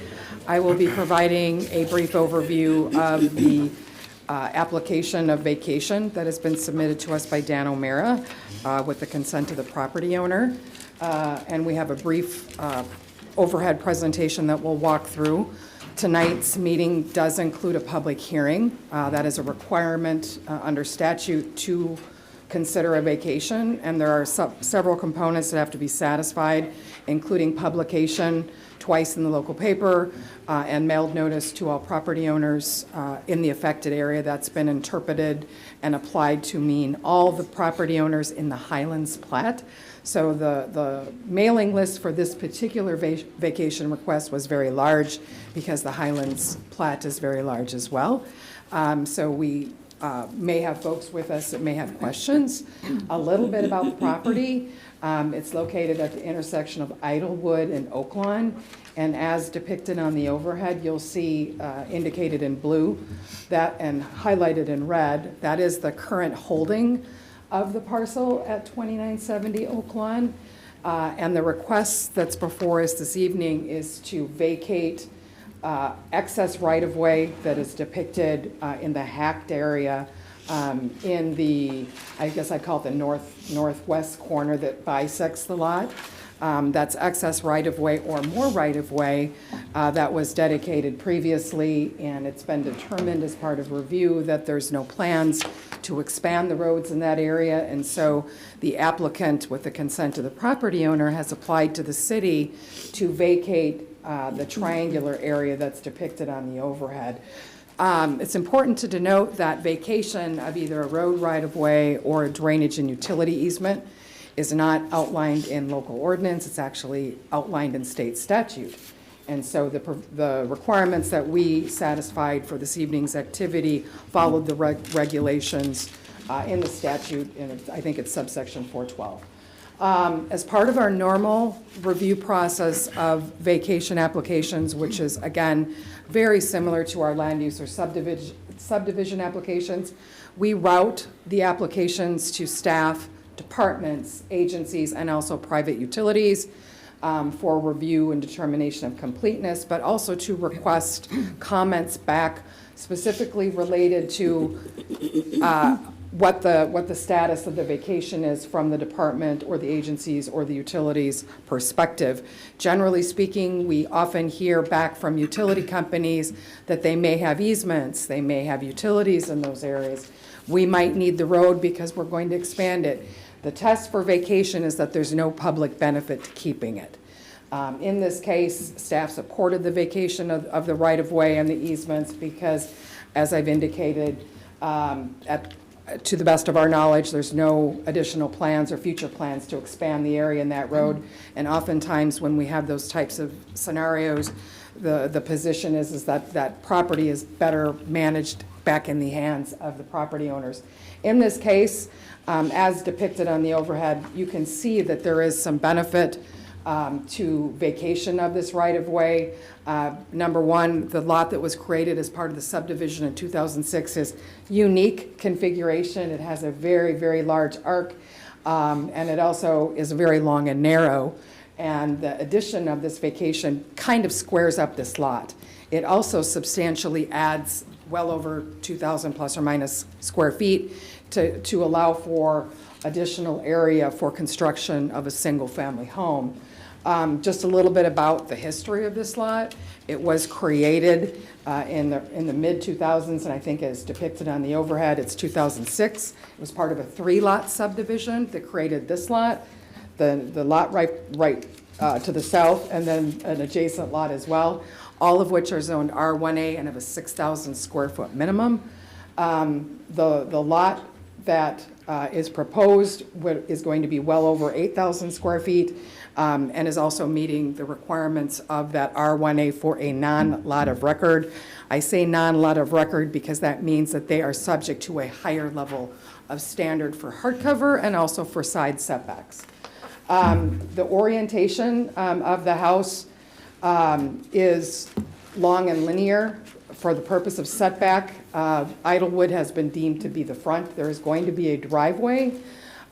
I will be providing a brief overview of the application of vacation that has been submitted to us by Dan O'Mara with the consent of the property owner. And we have a brief overhead presentation that we'll walk through. Tonight's meeting does include a public hearing. That is a requirement under statute to consider a vacation, and there are several components that have to be satisfied, including publication twice in the local paper and mailed notice to all property owners in the affected area. That's been interpreted and applied to mean all the property owners in the Highlands Plat. So the mailing list for this particular vacation request was very large because the Highlands Plat is very large as well. So we may have folks with us that may have questions. A little bit about the property. It's located at the intersection of Idlewood and Oak Lawn. And as depicted on the overhead, you'll see indicated in blue that and highlighted in red, that is the current holding of the parcel at 2970 Oak Lawn. And the request that's before us this evening is to vacate excess right-of-way that is depicted in the hacked area in the, I guess I call it the northwest corner that bisects the lot. That's excess right-of-way or more right-of-way that was dedicated previously, and it's been determined as part of review that there's no plans to expand the roads in that area, and so the applicant, with the consent of the property owner, has applied to the city to vacate the triangular area that's depicted on the overhead. It's important to denote that vacation of either a road right-of-way or a drainage and utility easement is not outlined in local ordinance. It's actually outlined in state statute. And so the requirements that we satisfied for this evening's activity followed the regulations in the statute, and I think it's subsection 412. As part of our normal review process of vacation applications, which is, again, very similar to our land use or subdivision applications, we route the applications to staff, departments, agencies, and also private utilities for review and determination of completeness, but also to request comments back specifically related to what the status of the vacation is from the department or the agencies or the utilities perspective. Generally speaking, we often hear back from utility companies that they may have easements, they may have utilities in those areas. We might need the road because we're going to expand it. The test for vacation is that there's no public benefit to keeping it. In this case, staff supported the vacation of the right-of-way and the easements because, as I've indicated, to the best of our knowledge, there's no additional plans or future plans to expand the area in that road. And oftentimes, when we have those types of scenarios, the position is that that property is better managed back in the hands of the property owners. In this case, as depicted on the overhead, you can see that there is some benefit to vacation of this right-of-way. Number one, the lot that was created as part of the subdivision in 2006 is unique configuration. It has a very, very large arc, and it also is very long and narrow. And the addition of this vacation kind of squares up this lot. It also substantially adds well over 2,000 plus or minus square feet to allow for additional area for construction of a single-family home. Just a little bit about the history of this lot. It was created in the mid-2000s, and I think as depicted on the overhead, it's 2006. It was part of a 3-lot subdivision that created this lot, the lot right to the south, and then an adjacent lot as well, all of which are zoned R1A and have a 6,000 square foot minimum. The lot that is proposed is going to be well over 8,000 square feet and is also meeting the requirements of that R1A for a non-lot of record. I say non-lot of record because that means that they are subject to a higher level of standard for hardcover and also for side setbacks. The orientation of the house is long and linear for the purpose of setback. Idlewood has been deemed to be the front. There is going to be a driveway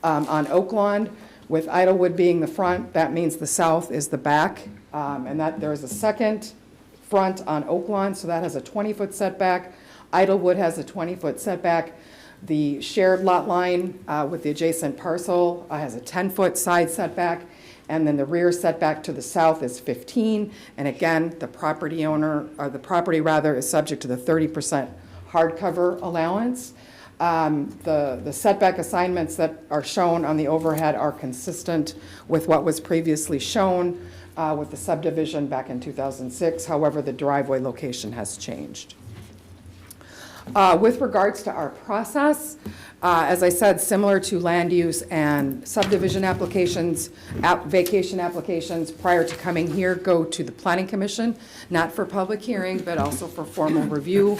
on Oaklawn. With Idlewood being the front, that means the south is the back, and that there is a second front on Oaklawn, so that has a 20-foot setback. Idlewood has a 20-foot setback. The shared lot line with the adjacent parcel has a 10-foot side setback, and then the rear setback to the south is 15. And again, the property owner, or the property rather, is subject to the 30% hardcover allowance. The setback assignments that are shown on the overhead are consistent with what was previously shown with the subdivision back in 2006. However, the driveway location has changed. With regards to our process, as I said, similar to land use and subdivision applications, vacation applications prior to coming here go to the Planning Commission, not for public hearing, but also for formal review.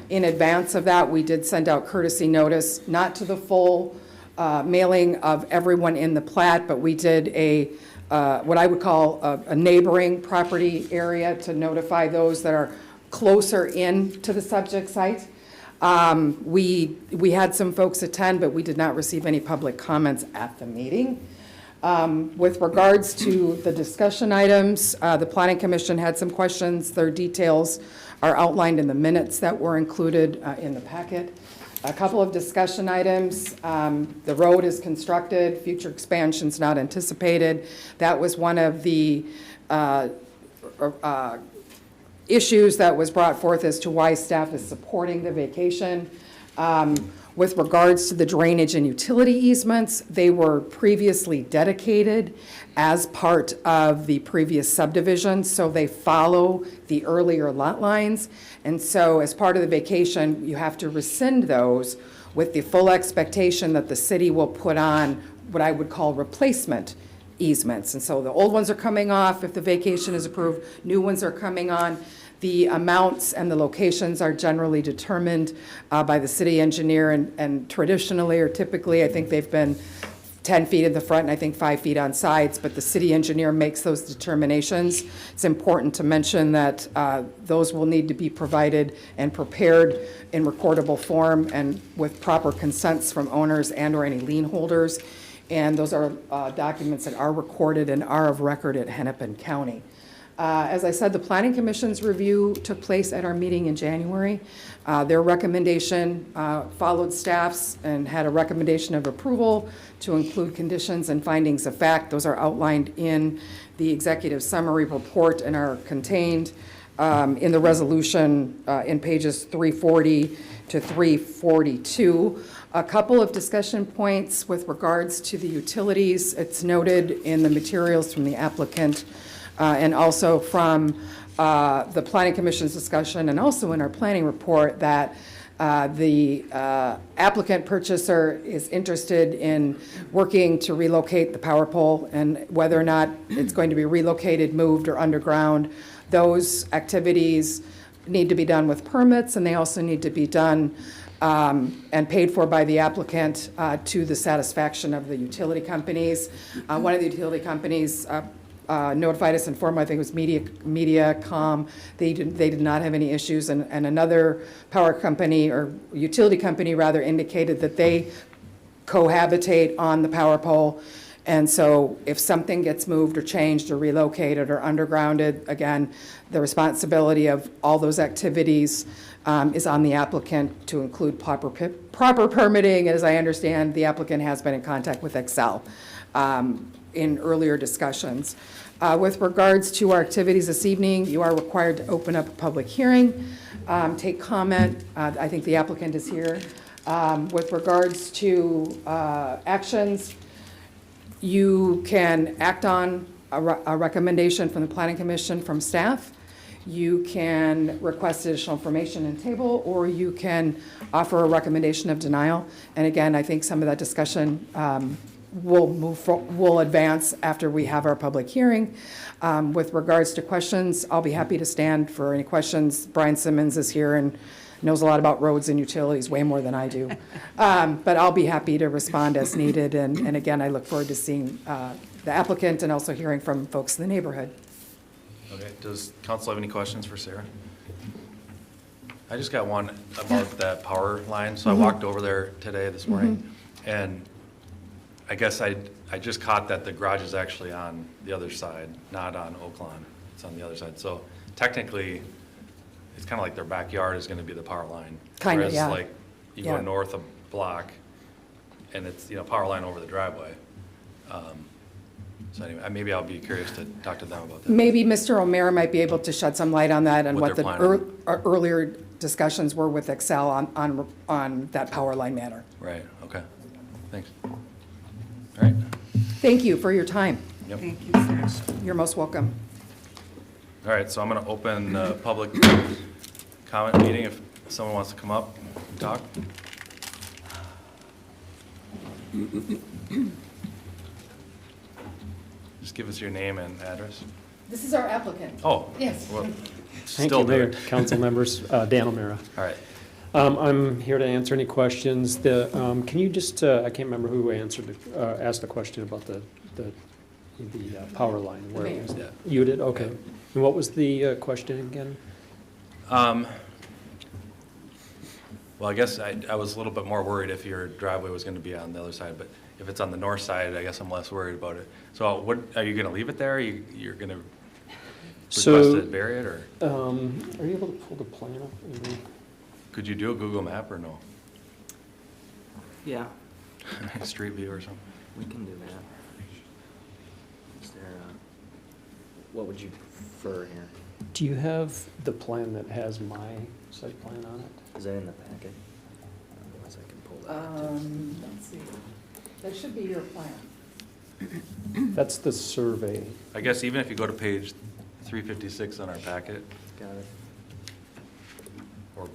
In advance of that, we did send out courtesy notice, not to the full mailing of everyone in the plat, but we did what I would call a neighboring property area to notify those that are closer in to the subject site. We had some folks attend, but we did not receive any public comments at the meeting. With regards to the discussion items, the Planning Commission had some questions. Their details are outlined in the minutes that were included in the packet. A couple of discussion items. The road is constructed, future expansions not anticipated. That was one of the issues that was brought forth as to why staff is supporting the vacation. With regards to the drainage and utility easements, they were previously dedicated as part of the previous subdivision, so they follow the earlier lot lines. And so as part of the vacation, you have to rescind those with the full expectation that the city will put on what I would call replacement easements. And so the old ones are coming off if the vacation is approved, new ones are coming on. The amounts and the locations are generally determined by the city engineer, and traditionally or typically, I think they've been 10 feet in the front and I think 5 feet on sides, but the city engineer makes those determinations. It's important to mention that those will need to be provided and prepared in recordable form and with proper consents from owners and or any lien holders. And those are documents that are recorded and are of record at Hennepin County. As I said, the Planning Commission's review took place at our meeting in January. Their recommendation followed staff's and had a recommendation of approval to include conditions and findings of fact. Those are outlined in the executive summary report and are contained in the resolution in pages 340 to 342. A couple of discussion points with regards to the utilities. It's noted in the materials from the applicant and also from the Planning Commission's discussion and also in our planning report that the applicant purchaser is interested in working to relocate the power pole, and whether or not it's going to be relocated, moved, or underground. Those activities need to be done with permits, and they also need to be done and paid for by the applicant to the satisfaction of the utility companies. One of the utility companies notified us, informed, I think it was MediaCom, they did not have any issues, and another power company, or utility company rather, indicated that they cohabitate on the power pole. And so if something gets moved or changed or relocated or undergrounded, again, the responsibility of all those activities is on the applicant to include proper permitting. As I understand, the applicant has been in contact with Excel in earlier discussions. With regards to our activities this evening, you are required to open up a public hearing, take comment. I think the applicant is here. With regards to actions, you can act on a recommendation from the Planning Commission from staff. You can request additional information and table, or you can offer a recommendation of denial. And again, I think some of that discussion will advance after we have our public hearing. With regards to questions, I'll be happy to stand for any questions. Brian Simmons is here and knows a lot about roads and utilities, way more than I do. But I'll be happy to respond as needed. And again, I look forward to seeing the applicant and also hearing from folks in the neighborhood. Okay, does council have any questions for Sarah? I just got one about that power line. So I walked over there today, this morning, and I guess I just caught that the garage is actually on the other side, not on Oak Lawn. It's on the other side. So technically, it's kind of like their backyard is going to be the power line. Kind of, yeah. Whereas like you go Yeah. north a block, and it's, power line over the driveway. So anyway, maybe I'll be curious to talk to them about that. Maybe Mr. O'Meara might be able to shed some light on that and What what they're the planning. earlier discussions were with Excel on that power line matter. Right, okay. Thanks. All right. Thank you for your time. Yep. Thank you, sir. You're most welcome. All right, so I'm going to open the public comment meeting if someone wants to come up and talk. Just give us your name and address. This is our applicant. Oh. Yes. Well, Thank still you, do Mayor, it. council members, Dan O'Meara. All right. I'm here to answer any questions. Can you just, I can't remember who asked the question about the power line. Where Me. was that? Yeah. You did, okay. And what was the question again? Well, I guess I was a little bit more worried if your driveway was going to be on the other side, but if it's on the north side, I guess I'm less worried about it. So what, are you going to leave it there? You're going to request So, to bury it, or are you able to pull the plan up? could you do a Google map or no? Yeah, Street view or something? we can do that. Is there, what would you prefer here? Do you have the plan that has my site plan on it? Is that in the packet? Otherwise I can pull that up too. Let's see. That should be your plan. That's the survey. I guess even if you go to page 356 on our packet, Got it. or,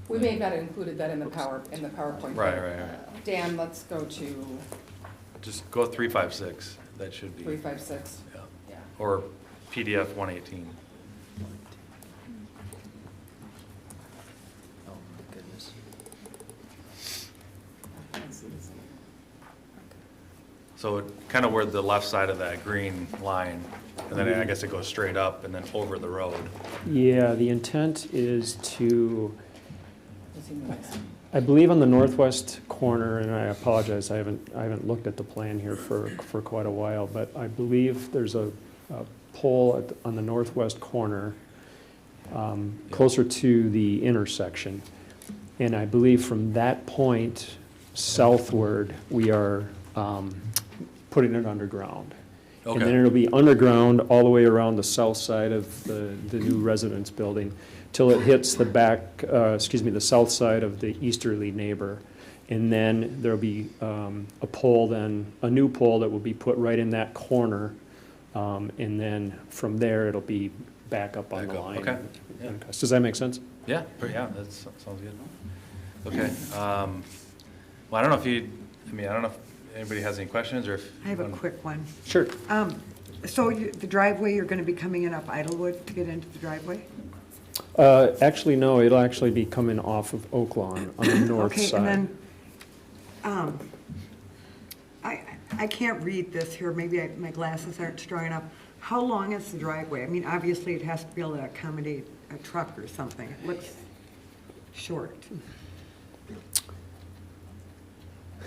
We may have got included that in the PowerPoint. right. Dan, let's go to Just go 356, that should be. 356. Yeah. Yeah. Or PDF 118. Oh, my goodness. So kind of where the left side of that green line, and then I guess it goes straight up and then over the road. Yeah, the intent is to, I believe on the northwest corner, and I apologize, I haven't looked at the plan here for quite a while, but I believe there's a pole on the northwest corner, closer to the intersection. And I believe from that point southward, we are putting it underground. And then Okay, it'll be underground all the way around the south side of the new residence building till it hits the the south side of the easterly neighbor. And then there'll be a pole then, a new pole that will be put right in that corner. And then from there, it'll be back up on the Back up, line. okay, yeah. Does that make sense? Yeah, yeah, that sounds good. Okay, well, I don't know if I don't know if anybody has any questions, or if. I have a quick one. Sure. So the driveway, you're going to be coming in up Idlewood to get into the driveway? Actually, no, it'll actually be coming off of Oak Lawn on the north side. Okay, and then, I can't read this here, maybe my glasses aren't strong enough. How long is the driveway? I mean, obviously, it has to be able to accommodate a truck or something. It looks short.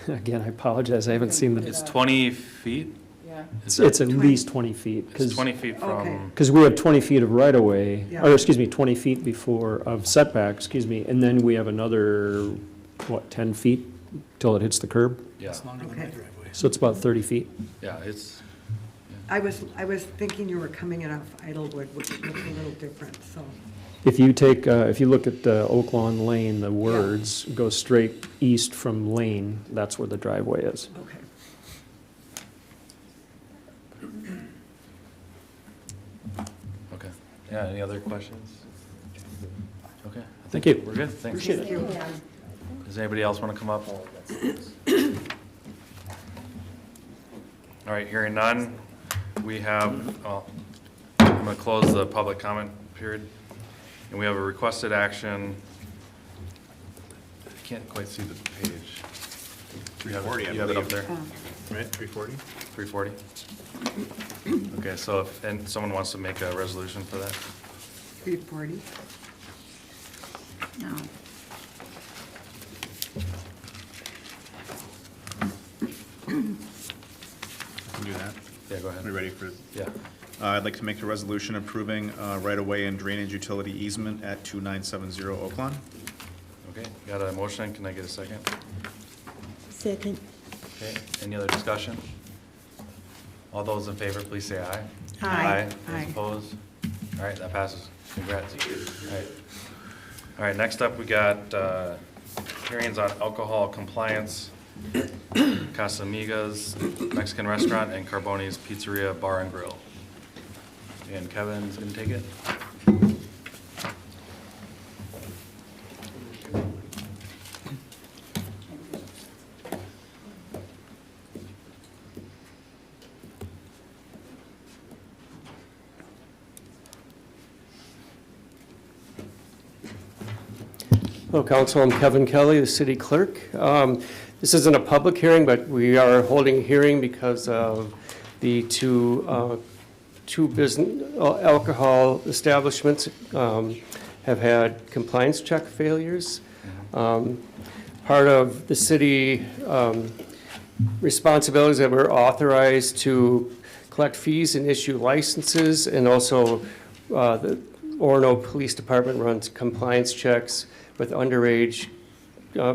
Again, I apologize, I haven't seen the. It's 20 feet? Yeah. It's at least 20 feet. It's 20 feet Okay. from, Because we have 20 feet of right-of-way, Yeah. or excuse me, 20 feet of setback, excuse me, and then we have another, 10 feet till it hits the curb? yeah, Okay. So it's about 30 feet. yeah, it's, I was thinking you were coming in off Idlewood, which looks a little different, so. If you take, if you look at Oak Lawn Lane, the words go straight east from Lane, that's where the driveway is. Okay. okay. Yeah, any other questions? Okay. Thank you. We're good, thanks. Thank you. Does anybody else want to come up? All right, hearing none, we have, I'm going to close the public comment period. And we have a requested action. I can't quite see the page. 340, I You have it up believe. there? Right, 340? 340? Okay, so and someone wants to make a resolution for that? 340. No. I can do that. Yeah, go ahead. Are we ready for? Yeah. I'd like to make a resolution approving right-of-way and drainage utility easement at 2970 Oak Lawn. Okay, got a motion, can I get a second? Second. Okay, any other discussion? All those in favor, please say aye. Aye. Aye. Those opposed? All right, that passes. Congrats. All right. All right, next up, we got hearings on alcohol compliance, Casamigas Mexican Restaurant, and Carboni's Pizzeria Bar and Grill. And Kevin's gonna take it. Hello, Council. I'm Kevin Kelly, the city clerk. This isn't a public hearing, but we are holding a hearing because of the two business alcohol establishments have had compliance check failures. Part of the city responsibilities that we're authorized to collect fees and issue licenses, and also the Orono Police Department runs compliance checks with underage,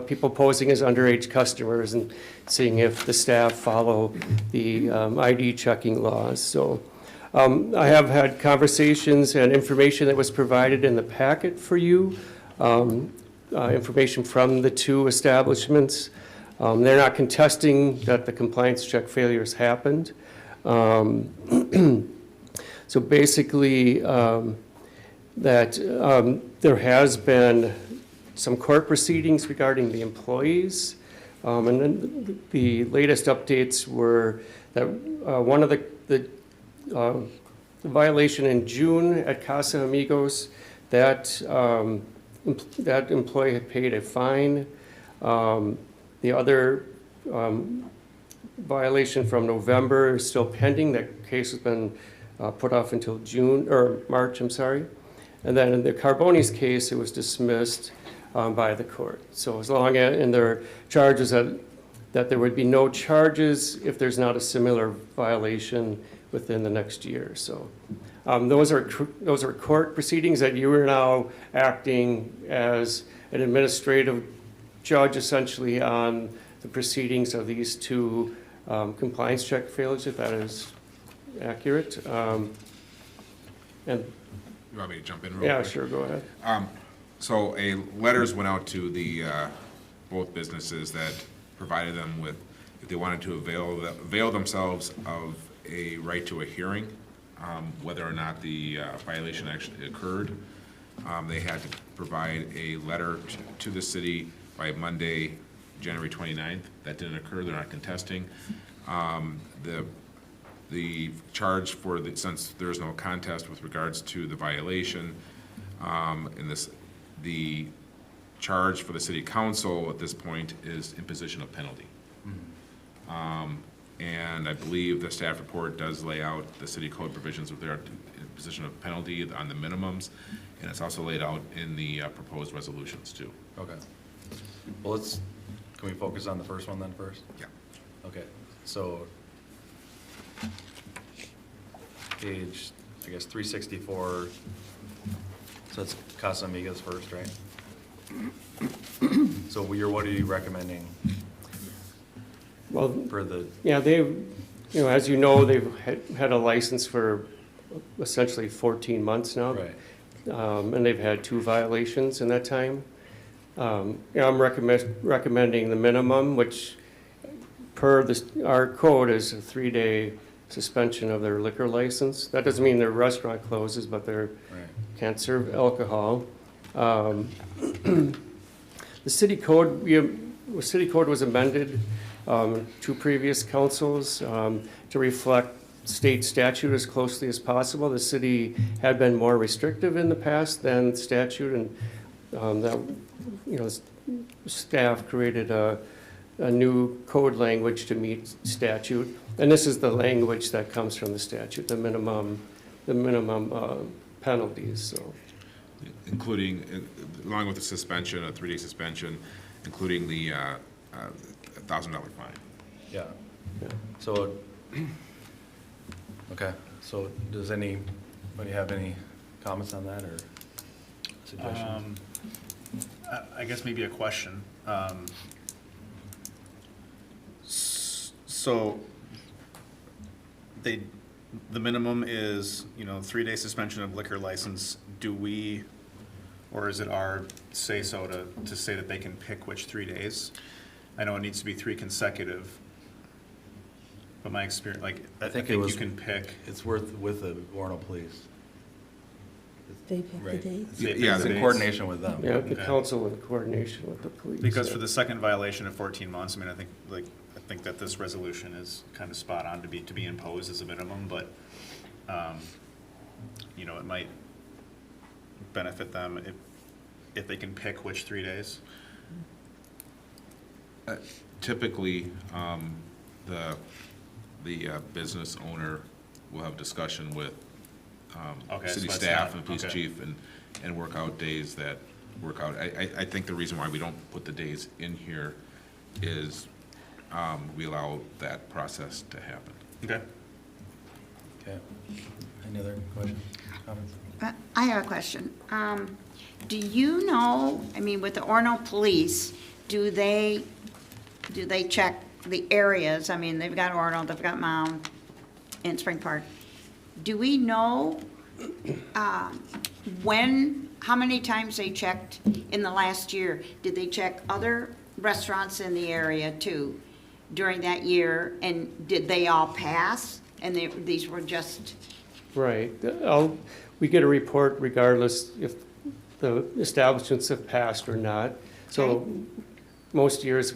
people posing as underage customers and seeing if the staff follow the ID checking laws. So I have had conversations and information that was provided in the packet for you, information from the two establishments. They're not contesting that the compliance check failures happened. So basically, that there has been some court proceedings regarding the employees. And then the latest updates were that one of the violation in June at Casa Amigos, that employee had paid a fine. The other violation from November is still pending. That case has been put off until March, I'm sorry. And then in the Carboni's case, it was dismissed by the court. So as long as, and there are charges that there would be no charges if there's not a similar violation within the next year. So those are court proceedings that you are now acting as an administrative judge essentially on the proceedings of these two compliance check failures, if that is accurate. And you want me to jump in real quick? Yeah, sure, go ahead. So letters went out to both businesses that provided them with, if they wanted to avail themselves of a right to a hearing, whether or not the violation actually occurred. They had to provide a letter to the city by Monday, January 29th. That didn't occur, they're not contesting. The charge for the, since there's no contest with regards to the violation, the charge for the city council at this point is imposition of penalty. And I believe the staff report does lay out the city code provisions of their imposition of penalty on the minimums, and it's also laid out in the proposed resolutions too. Okay. Well, can we focus on the first one then first? Yeah. Okay, so page, I guess, 364, so it's Casa Amigas first, right? So what are you recommending Well, for the? yeah, as you know, they've had a license for essentially 14 months now. Right. And they've had 2 violations in that time. I'm recommending the minimum, which per our code is a 3-day suspension of their liquor license. That doesn't mean their restaurant closes, but they can't serve alcohol. The city code was amended 2 previous councils to reflect state statute as closely as possible. The city had been more restrictive in the past than statute, and that, staff created a new code language to meet statute. And this is the language that comes from the statute, the minimum penalties, so. Including, along with the suspension, a 3-day suspension, including the $1,000 fine. Yeah. So, okay, so does anybody have any comments on that or suggestions? I guess maybe a question. So the minimum is, 3-day suspension of liquor license. Do we, or is it our say-so to say that they can pick which 3 days? I know it needs to be 3 consecutive, but my experience, I think you can pick. It's with the Orono Police. They pick the Right. dates? Yeah, It's in coordination with them. Yeah, the council in coordination with the police. Because for the second violation of 14 months, I think that this resolution is kind of spot on to be imposed as a minimum, but, it might benefit them if they can pick which 3 days. Typically, the business owner will have discussion with city so that's staff not- and police okay. chief and work out days that work out. I think the reason why we don't put the days in here is we allow that process to happen. Okay. Okay. Any other questions, comments? I have a question. Do you know, with the Orono Police, do they check the areas? They've got Orono, they've got Mound, and Spring Park. Do we know how many times they checked in the last year? Did they check other restaurants in the area too during that year? And did they all pass? And these were just... Right. We get a report regardless if the establishments have passed or not. So most years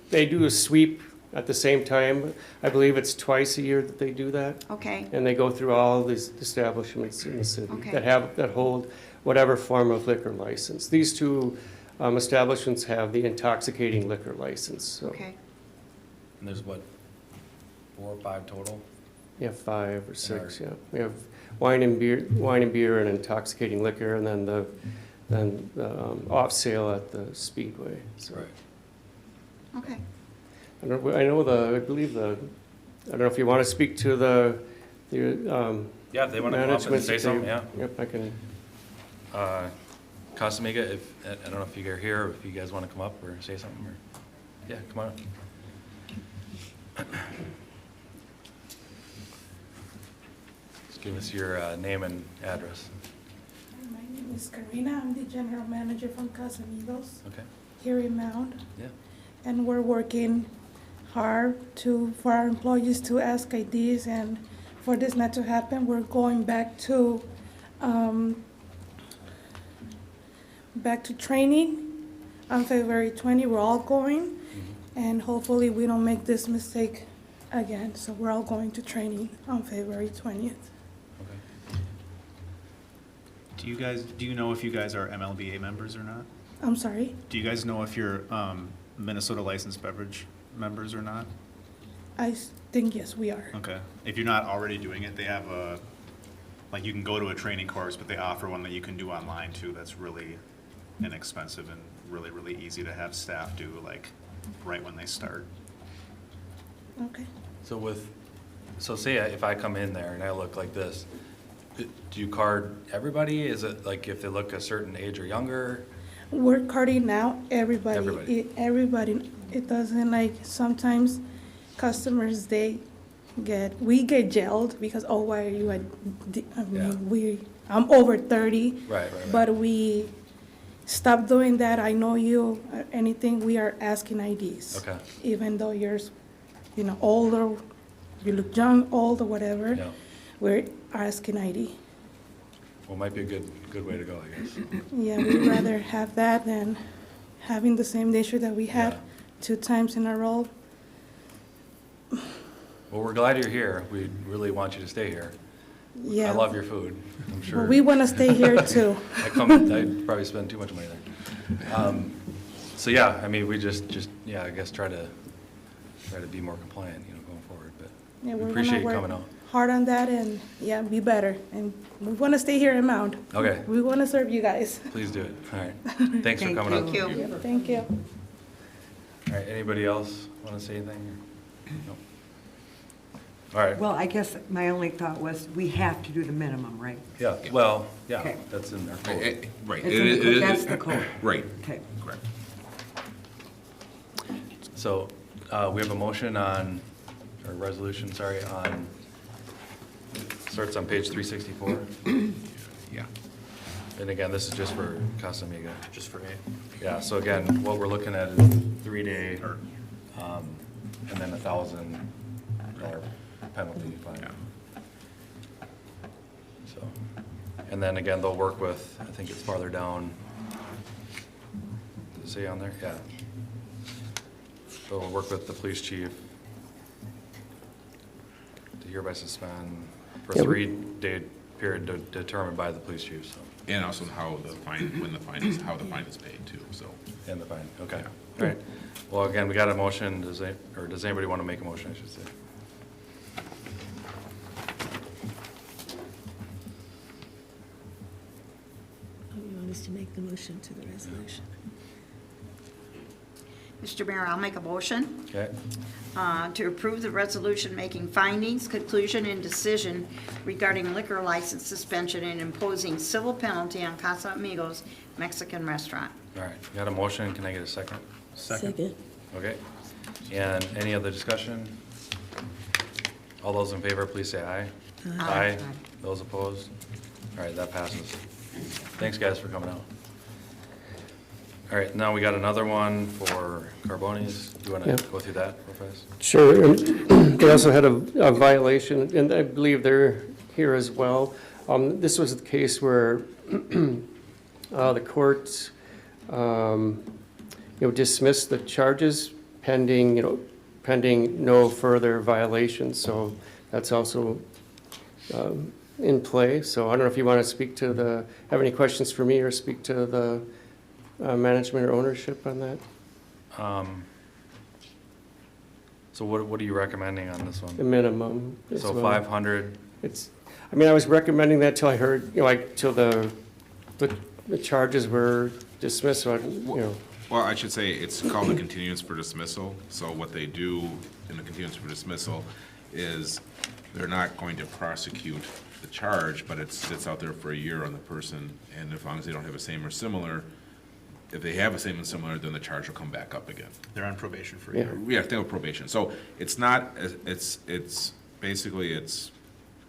they do a sweep at the same time. I believe it's twice a year that they do that. Okay. And they go through all these establishments in the city Okay. that hold whatever form of liquor license. These 2 establishments have the intoxicating liquor license, so. Okay. And there's 4 or 5 total? Yeah, 5 or 6, yeah. We have wine and beer and intoxicating liquor, and then the off sale at the Speedway. So. Right. Okay. I don't know if you want to speak to the Yeah, if they want to come up and management, say something, yeah. Yep, I can. Casa Amiga, I don't know if you're here, or if you guys want to come up or say something, or, yeah, come on up. Just give us your name and address. My name is Karina. I'm the general manager from Casamigos. Okay. here in Mound. Yeah. And we're working hard for our employees to ask IDs, and for this not to happen, we're going back to training on February 20. We're all going, and hopefully we don't make this mistake again. So we're all going to training on February 20th. Do you know if you guys are MLBA members or not? I'm sorry? Do you guys know if you're Minnesota licensed beverage members or not? I think yes, we are. Okay. If you're not already doing it, they have like you can go to a training course, but they offer one that you can do online too. That's really inexpensive and really, really easy to have staff do, like right when they start. Okay. So say if I come in there and I look like this, do you card everybody? Is it like if they look a certain age or younger? We're carding now everybody. Everybody. Everybody. It doesn't, like, sometimes customers, we get jailed because, oh, why are you I'm over 30. Right. But we stop doing that. I know you, anything, we are asking IDs. Okay. Even though you're, older, you look young, old, or whatever, Yeah. we're asking ID. Well, might be a good way to go, I guess. Yeah, we'd rather have that than having the same issue that we had 2 times in a row. Well, we're glad you're here. We really want you to stay here. Yeah. I love your food, I'm sure. Well, we want to stay here too. I probably spend too much money there. So yeah, I mean, we just I guess try to be more compliant, going forward, but Yeah, we we're appreciate gonna you work coming out. hard on that and, be better. And we want to stay here in Mound. Okay. We want to serve you guys. Please do it. All right. Thanks for coming out. Thank you. Thank you. All right, anybody else want to say anything? No. All right. Well, I guess my only thought was, we have to do the minimum, right? Yeah, well, yeah, Okay. that's in our code. Right. It's in the code. That's the code. Right. Okay. Correct. So, we have a motion on, or resolution, sorry, starts on page 364. Yeah. And again, this is just for Casa Amiga. Just for Yeah, so again, what we're looking at is 3-day, and then $1,000 penalty fine. Yeah. So, and then again, they'll work with, I think it's farther down. Does it say on there? Yeah. They'll work with the police chief to hereby suspend for a 3-day period determined by the police chief, so. And also how the fine is paid too, so. And the fine, okay. All right. Well, again, we got a motion. Does anybody want to make a motion, I should say? You want us to make the motion to the resolution? Mr. Mayor, I'll make a motion Okay. to approve the resolution making findings, conclusion, and decision regarding liquor license suspension and imposing civil penalty on Casa Amigos Mexican Restaurant. All right. Got a motion. Can I get a second? Second. Okay. And any other discussion? All those in favor, please say aye. Aye. Those opposed? All right, that passes. Thanks, guys, for coming out. All right, now we got another one for Carbonis. Do you want to Yeah. go through that real fast? Sure. They also had a violation, and I believe they're here as well. This was the case where the court, dismissed the charges pending no further violations. So that's also in play. So I don't know if you want to speak to have any questions for me or speak to the management or ownership on that? So what are you recommending on this The one? minimum. as So well. 500, I was recommending that till I heard, till the charges were dismissed, so Well, I should say it's called a continuance for dismissal. So what they do in the continuance for dismissal is they're not going to prosecute the charge, but it sits out there for a year on the person. And as long as they don't have a same or similar, if they have a same and similar, then the charge will come back up again. They're on probation for a year. Yeah, they have probation. So it's not, it's basically, it's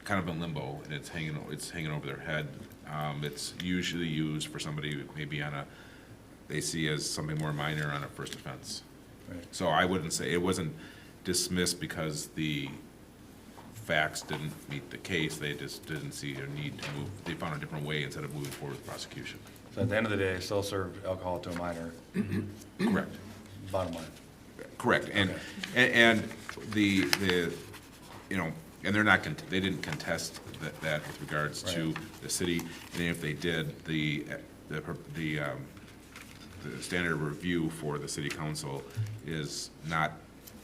kind of in limbo, and it's hanging over their head. It's usually used for somebody maybe on they see as something more minor on a first offense. Right. So I wouldn't say, it wasn't dismissed because the facts didn't meet the case, they just didn't see a need to move, they found a different way instead of moving forward with prosecution. So at the end of the day, still serve alcohol to a minor, Correct. bottom line. Correct, and the, you know, and they're not, they didn't contest that with regards to the city, and if they did, the standard of review for the city council is not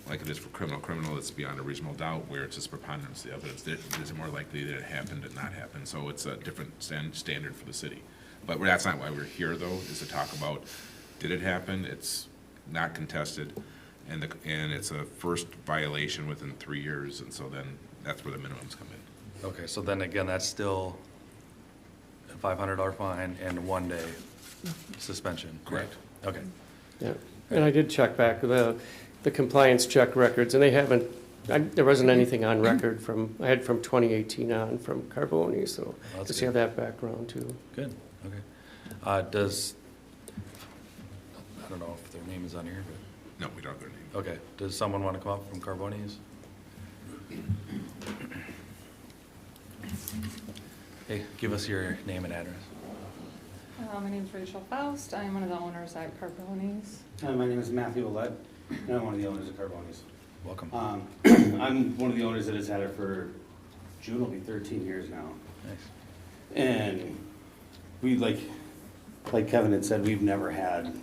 like it is for criminal, it's beyond a reasonable doubt, where it's just preponderance of the evidence. It's more likely that it happened than not happen, so it's a different standard for the city. But that's not why we're here, though, is to talk about, did it happen? It's not contested, and it's a first violation within 3 years, and so then that's where the minimums come in. Okay, so then again, that's still a $500 fine and 1 day suspension, correct? Okay. Yeah, and I did check back the compliance check records, and they haven't, there wasn't anything on record from, I had from 2018 on from Carboni, so Well, just good. have that background too. Good, okay. I don't know if their name is on here, but. No, we don't have their name. Okay, does someone want to come up from Carboni's? Hey, give us your name and address. My name is Rachel Faust. I'm one of the owners at Carboni's. My name is Matthew Ouellette, and I'm one of the owners of Carboni's. Welcome. I'm one of the owners that has had it for, June will be 13 years now. Nice. And we, like Kevin had said, we've never had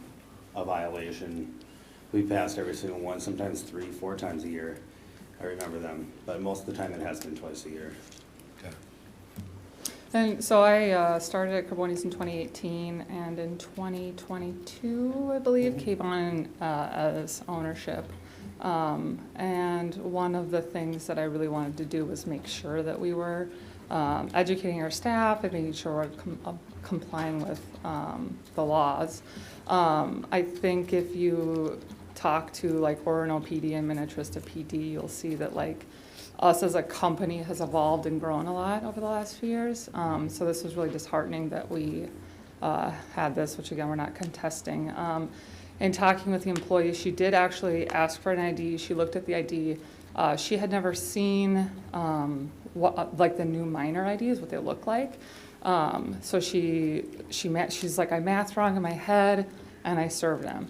a violation. We passed every single one, sometimes 3-4 times a year. I remember them, but most of the time it has been twice a year. Okay. And so I started at Carboni's in 2018, and in 2022, I believe, came on as ownership. And one of the things that I really wanted to do was make sure that we were educating our staff and making sure we're complying with the laws. I think if you talk to like Orono PD and Minnetrista PD, you'll see that like us as a company has evolved and grown a lot over the last few years. So this was really disheartening that we had this, which again, we're not contesting. In talking with the employee, she did actually ask for an ID. She looked at the ID. She had never seen what like the new minor IDs, what they look like. So she's like, I mathed wrong in my head, and I served them,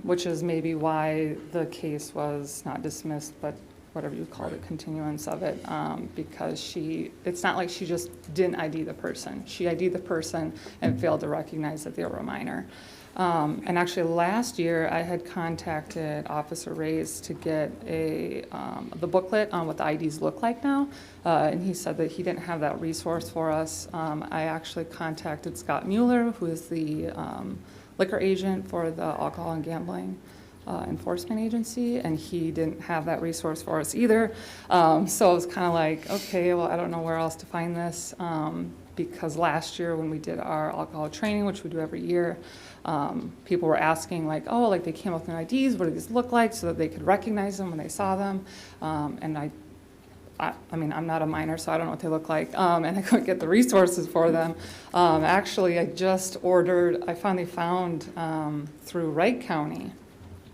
which is maybe why the case was not dismissed, but whatever you call it, continuance of it, because it's not like she just didn't ID the person. She ID'd the person and failed to recognize that they were a minor. And actually last year I had contacted Officer Reyes to get the booklet on what the IDs look like now, and he said that he didn't have that resource for us. I actually contacted Scott Mueller, who is the liquor agent for the Alcohol and Gambling Enforcement Agency, and he didn't have that resource for us either. So it was kind of like, okay, well, I don't know where else to find this, because last year when we did our alcohol training, which we do every year, people were asking like, oh, like they came up with new IDs, what do these look like, so that they could recognize them when they saw them. And I mean, I'm not a minor, so I don't know what they look like, and I couldn't get the resources for them. Actually, I finally found through Wright County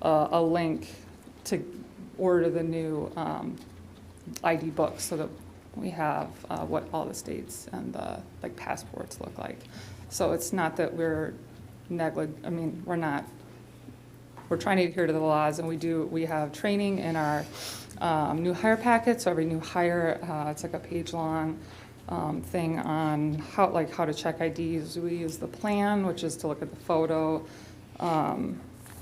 a link to order the new ID books so that we have what all the states and the like passports look like. So it's not that we're I mean, we're not. We're trying to adhere to the laws, and we have training in our new hire packet. So every new hire, it's like a page-long thing on how to check IDs. We use the plan, which is to look at the photo.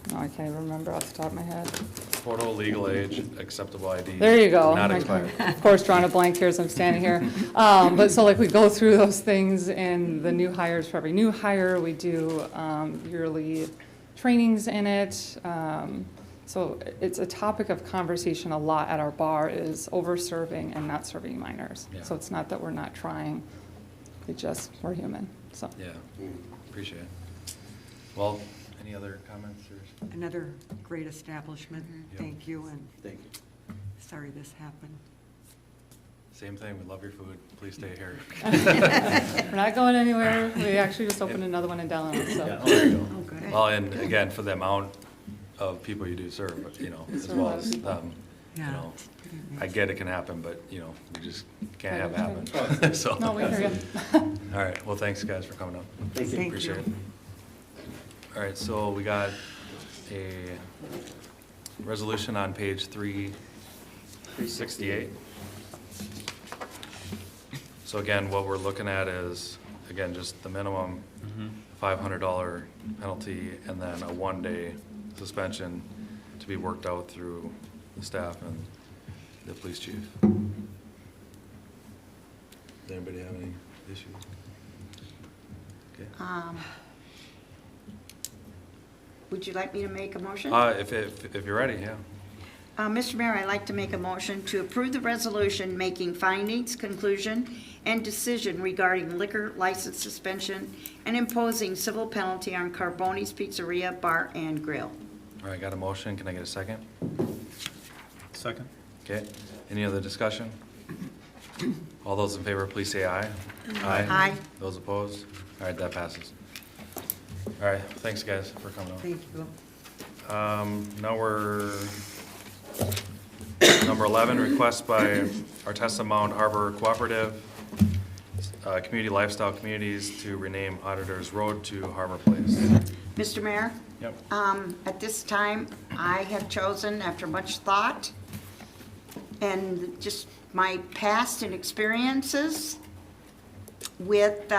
No, I can't even remember off the top of my head. Photo, legal age, acceptable ID. There you go. Not expired. Of course, drawing a blank here as I'm standing here. But so like we go through those things in the new hires. For every new hire, we do yearly trainings in it. So it's a topic of conversation a lot at our bar is over-serving and not serving minors. Yeah. So it's not that we're not trying. We're human, so. Yeah, appreciate it. Well, any other comments or? Another great establishment. Yep. Thank you, and Thank you. sorry this happened. Same thing, we love your food, please stay here. We're not going anywhere. We actually just opened another one in Delano, so. Yeah, oh, there you go. Oh, good. Well, and again, for the amount of people you do serve, but, you know, as Serve a well lot of as, people. you Yeah. know, I get it can happen, but, you know, we just can't have it happen. So. No, we hear you. All right, well, thanks, guys, for coming up. Thank you. Appreciate it. All right, so we got a resolution on page 368. So again, what we're looking at is, again, just the minimum $500 penalty and then a 1-day suspension to be worked out through the staff and the police chief. Does anybody have any issues? Okay. Would you like me to make a motion? If you're ready, yeah. Mr. Mayor, I'd like to make a motion to approve the resolution making findings, conclusion, and decision regarding liquor license suspension and imposing civil penalty on Carboni's Pizzeria, Bar, and Grill. All right, got a motion. Can I get a second? Second. Okay. Any other discussion? All those in favor, please say aye. Aye. Those opposed? All right, that passes. All right, thanks, guys, for coming out. Thank you. Now we're, number 11, request by Artesa Mound Harbor Cooperative, Community Lifestyle Communities to rename Auditor's Road to Harbor Place. Mr. Mayor? Yep. At this time, I have chosen, after much thought and just my past and experiences with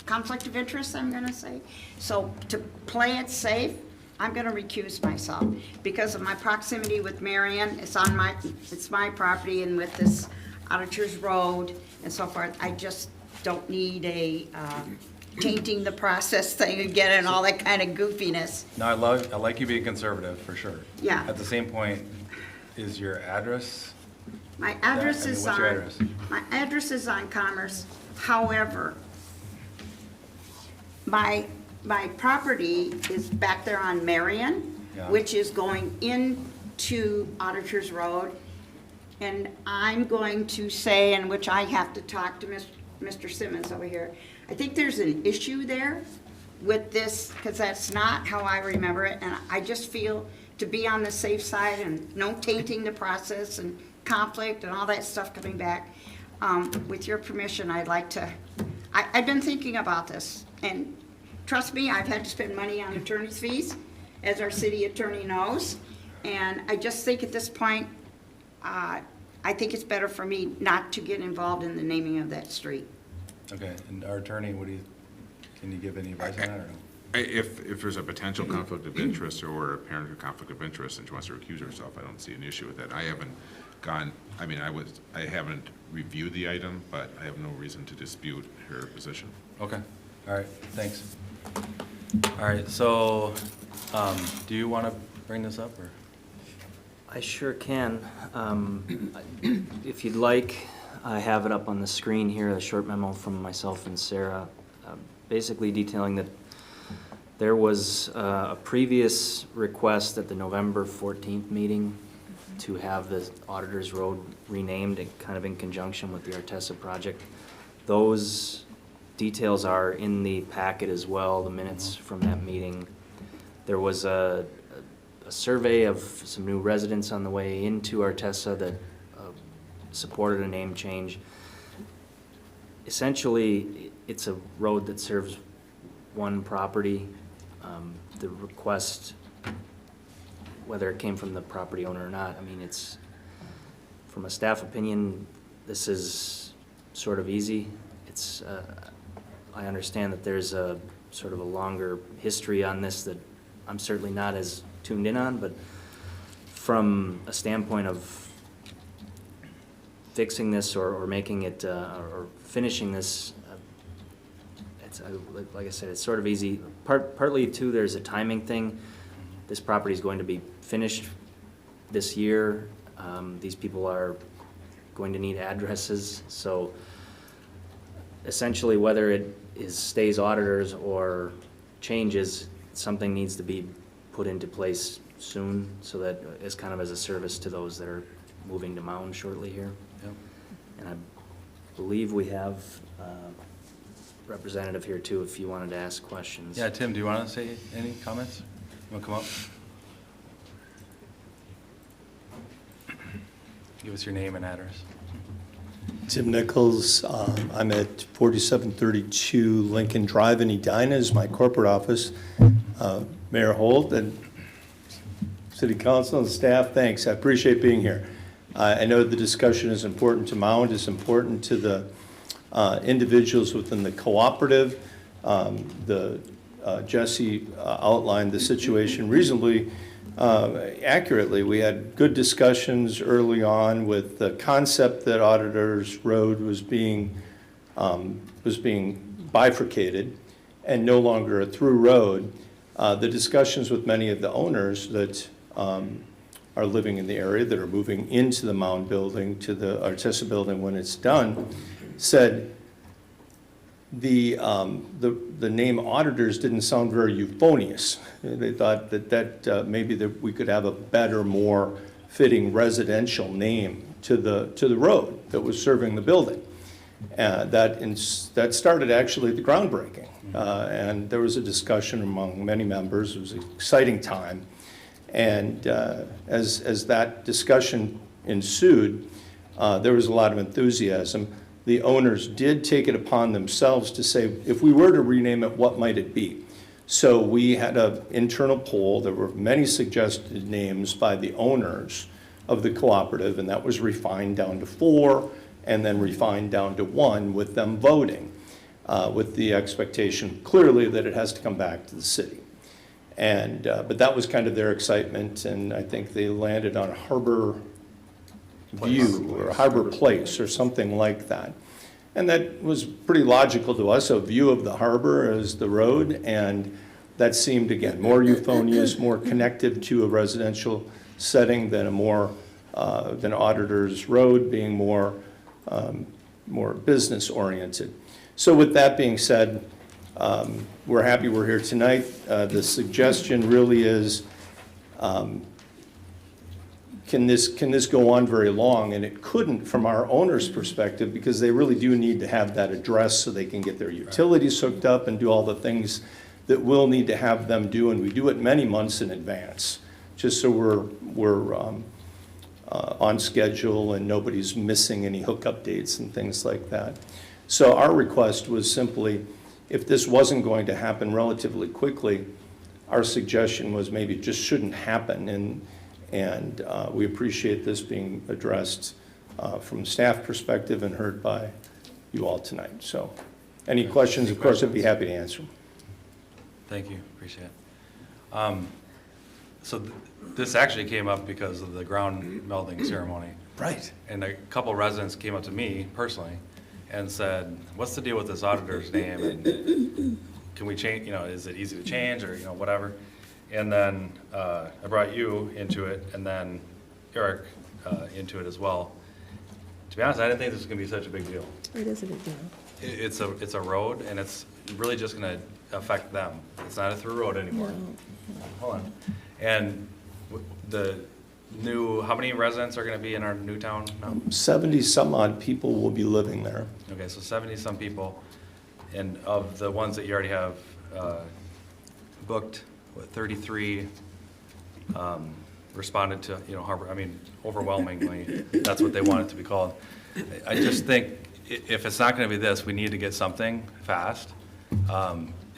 conflict of interest, I'm going to say. So to play it safe, I'm going to recuse myself because of my proximity with Marion. It's my property, and with this Auditor's Road and so forth, I just don't need a tainting the process thing again and all that kind of goofiness. No, I like you being conservative, for sure. Yeah. At the same point, is your address? My address I mean, is what's your address? My address is on Commerce. However, my property is back there on Marion, Yeah. which is going into Auditor's Road. And I'm going to say, and which I have to talk to Mr. Simmons over here, I think there's an issue there with this, because that's not how I remember it. And I just feel to be on the safe side and no tainting the process and conflict and all that stuff coming back. With your permission, I'd like to, I've been thinking about this, and trust me, I've had to spend money on attorney's fees, as our city attorney knows, and I just think at this point, I think it's better for me not to get involved in the naming of that street. Okay, and our attorney, can you give any advice on that or no? If there's a potential conflict of interest or apparent conflict of interest and she wants to recuse herself, I don't see an issue with that. I haven't gone, I haven't reviewed the item, but I have no reason to dispute her position. Okay, all right, thanks. All right, so, do you want to bring this up, or? I sure can. If you'd like, I have it up on the screen here, a short memo from myself and Sarah, basically detailing that there was a previous request at the November 14th meeting to have the Auditor's Road renamed, kind of in conjunction with the Artesa project. Those details are in the packet as well, the minutes from that meeting. There was a survey of some new residents on the way into Artesa that supported a name change. Essentially, it's a road that serves one property. The request, whether it came from the property owner or not, I mean, it's, from a staff opinion, this is sort of easy. It's, I understand that there's a sort of a longer history on this that I'm certainly not as tuned in on, but from a standpoint of fixing this or making it, or finishing this, it's, like I said, it's sort of easy. Partly too, there's a timing thing. This property is going to be finished this year. These people are going to need addresses, so essentially whether it stays auditors or changes, something needs to be put into place soon, so that it's kind of as a service to those that are moving to Mound shortly here. Yep. And I believe we have representative here too, if you wanted to ask questions. Yeah, Tim, do you want to say any comments? You want to come up? Give us your name and address. Tim Nichols, I'm at 4732 Lincoln Drive in Edina is my corporate office. Mayor Holt and City Council and staff, thanks. I appreciate being here. I know the discussion is important to Mound, it's important to the individuals within the cooperative. Jesse outlined the situation reasonably accurately. We had good discussions early on with the concept that Auditor's Road was being bifurcated and no longer a through road. The discussions with many of the owners that are living in the area that are moving into the Mound building to the Artesa building when it's done said the name auditors didn't sound very euphonious. They thought that maybe that we could have a better, more fitting residential name to the road that was serving the building. That started actually the groundbreaking, and there was a discussion among many members. It was an exciting time, and as that discussion ensued, there was a lot of enthusiasm. The owners did take it upon themselves to say, if we were to rename it, what might it be? So we had an internal poll. There were many suggested names by the owners of the cooperative, and that was refined down to 4, and then refined down to 1 with them voting, with the expectation clearly that it has to come back to the city. And but that was kind of their excitement, and I think they landed on Harbor View or Harbor Place or something like that. And that was pretty logical to us, a view of the harbor as the road, and that seemed, again, more euphonious, more connected to a residential setting than than Auditor's Road being more business oriented. So with that being said, we're happy we're here tonight. The suggestion really is, can this go on very long? And it couldn't from our owner's perspective, because they really do need to have that address so they can get their utilities hooked up and do all the things that we'll need to have them do. And we do it many months in advance, just so we're on schedule and nobody's missing any hookup dates and things like that. So our request was simply, if this wasn't going to happen relatively quickly, our suggestion was maybe it just shouldn't happen. And we appreciate this being addressed from a staff perspective and heard by you all tonight. So any questions, of course, I'd be happy to answer them. Thank you, appreciate it. So this actually came up because of the ground melding ceremony. Right. And a couple residents came up to me personally and said, what's the deal with this auditor's name? And can we change, is it easy to change or, whatever? And then I brought you into it, and then Eric into it as well. To be honest, I didn't think this was going to be such a big deal. It is a big deal. It's a road, and it's really just going to affect them. It's not a through road anymore. No. Hold on. And the new, how many residents are going to be in our new town now? 70 some odd people will be living there. Okay, so 70 some people, and of the ones that you already have booked, 33 responded to, Harbor. I mean, overwhelmingly, that's what they want it to be called. I just think if it's not going to be this, we need to get something fast.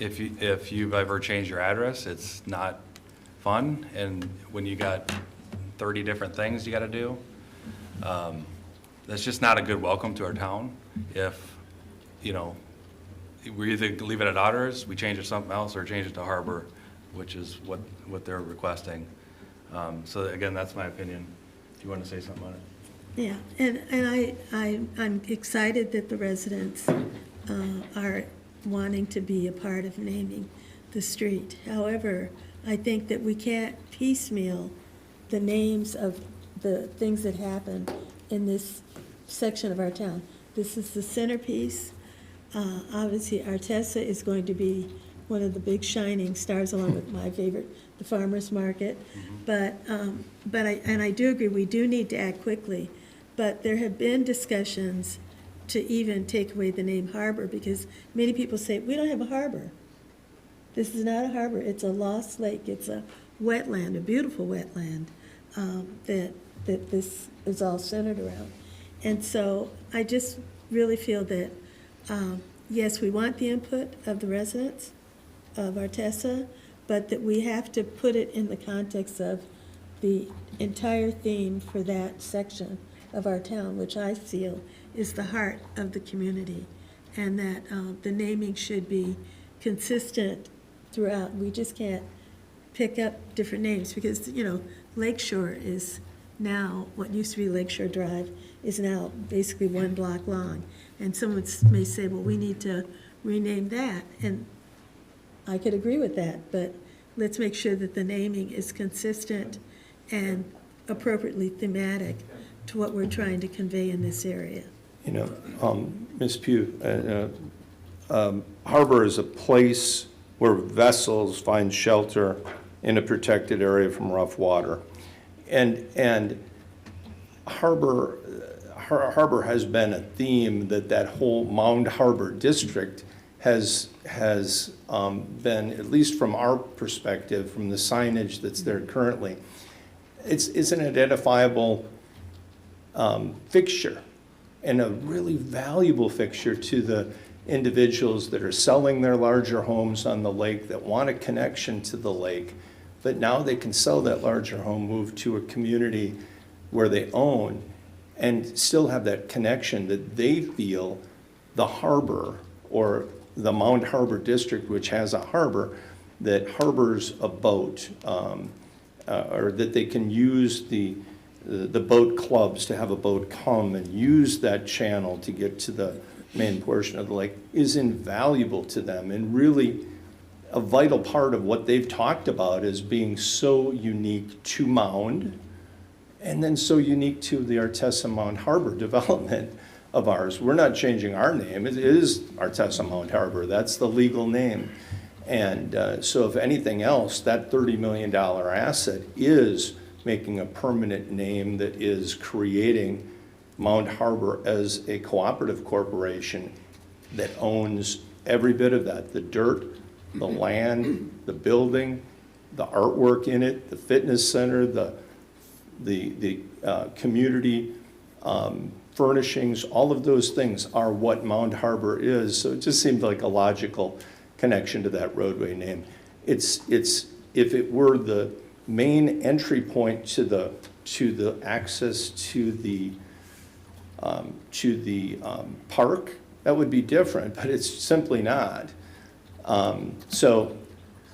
If you've ever changed your address, it's not fun, and when you got 30 different things you got to do, that's just not a good welcome to our town. If we either leave it at Otters, we change it to something else, or change it to Harbor, which is what they're requesting. So again, that's my opinion. Do you want to say something on it? Yeah, and I'm excited that the residents are wanting to be a part of naming the street. However, I think that we can't piecemeal the names of the things that happen in this section of our town. This is the centerpiece. Obviously, Artesa is going to be one of the big shining stars, along with my favorite, the farmers market. But I do agree, we do need to act quickly. But there have been discussions to even take away the name harbor, because many people say, we don't have a harbor. This is not a harbor, it's a lost lake, it's a wetland, a beautiful wetland, that this is all centered around. And so I just really feel that, yes, we want the input of the residents of Artesa, but that we have to put it in the context of the entire theme for that section of our town, which I feel is the heart of the community, and that the naming should be consistent throughout. We just can't pick up different names, because, you know, Lakeshore is now, what used to be Lakeshore Drive is now basically one block long. And someone may say, well, we need to rename that, and I could agree with that, but let's make sure that the naming is consistent and appropriately thematic to what we're trying to convey in this area. You know, Ms. Pugh, harbor is a place where vessels find shelter in a protected area from rough water. And harbor has been a theme that whole Mound Harbor district has been, at least from our perspective, from the signage that's there currently, it's an identifiable fixture, and a really valuable fixture to the individuals that are selling their larger homes on the lake, that want a connection to the lake, but now they can sell that larger home, move to a community where they own, and still have that connection that they feel the harbor, or the Mound Harbor District, which has a harbor, that harbors a boat, or that they can use the boat clubs to have a boat come and use that channel to get to the main portion of the lake, is invaluable to them, and really a vital part of what they've talked about as being so unique to Mound, and then so unique to the Artesa Mound Harbor development of ours. We're not changing our name. It is Artesa Mound Harbor. That's the legal name. And so if anything else, that $30 million asset is making a permanent name that is creating Mound Harbor as a cooperative corporation that owns every bit of that, the dirt, the land, the building, the artwork in it, the fitness center, the community furnishings. All of those things are what Mound Harbor is. So it just seemed like a logical connection to that roadway name. It's if it were the main entry point to the access to the park, that would be different, but it's simply not. So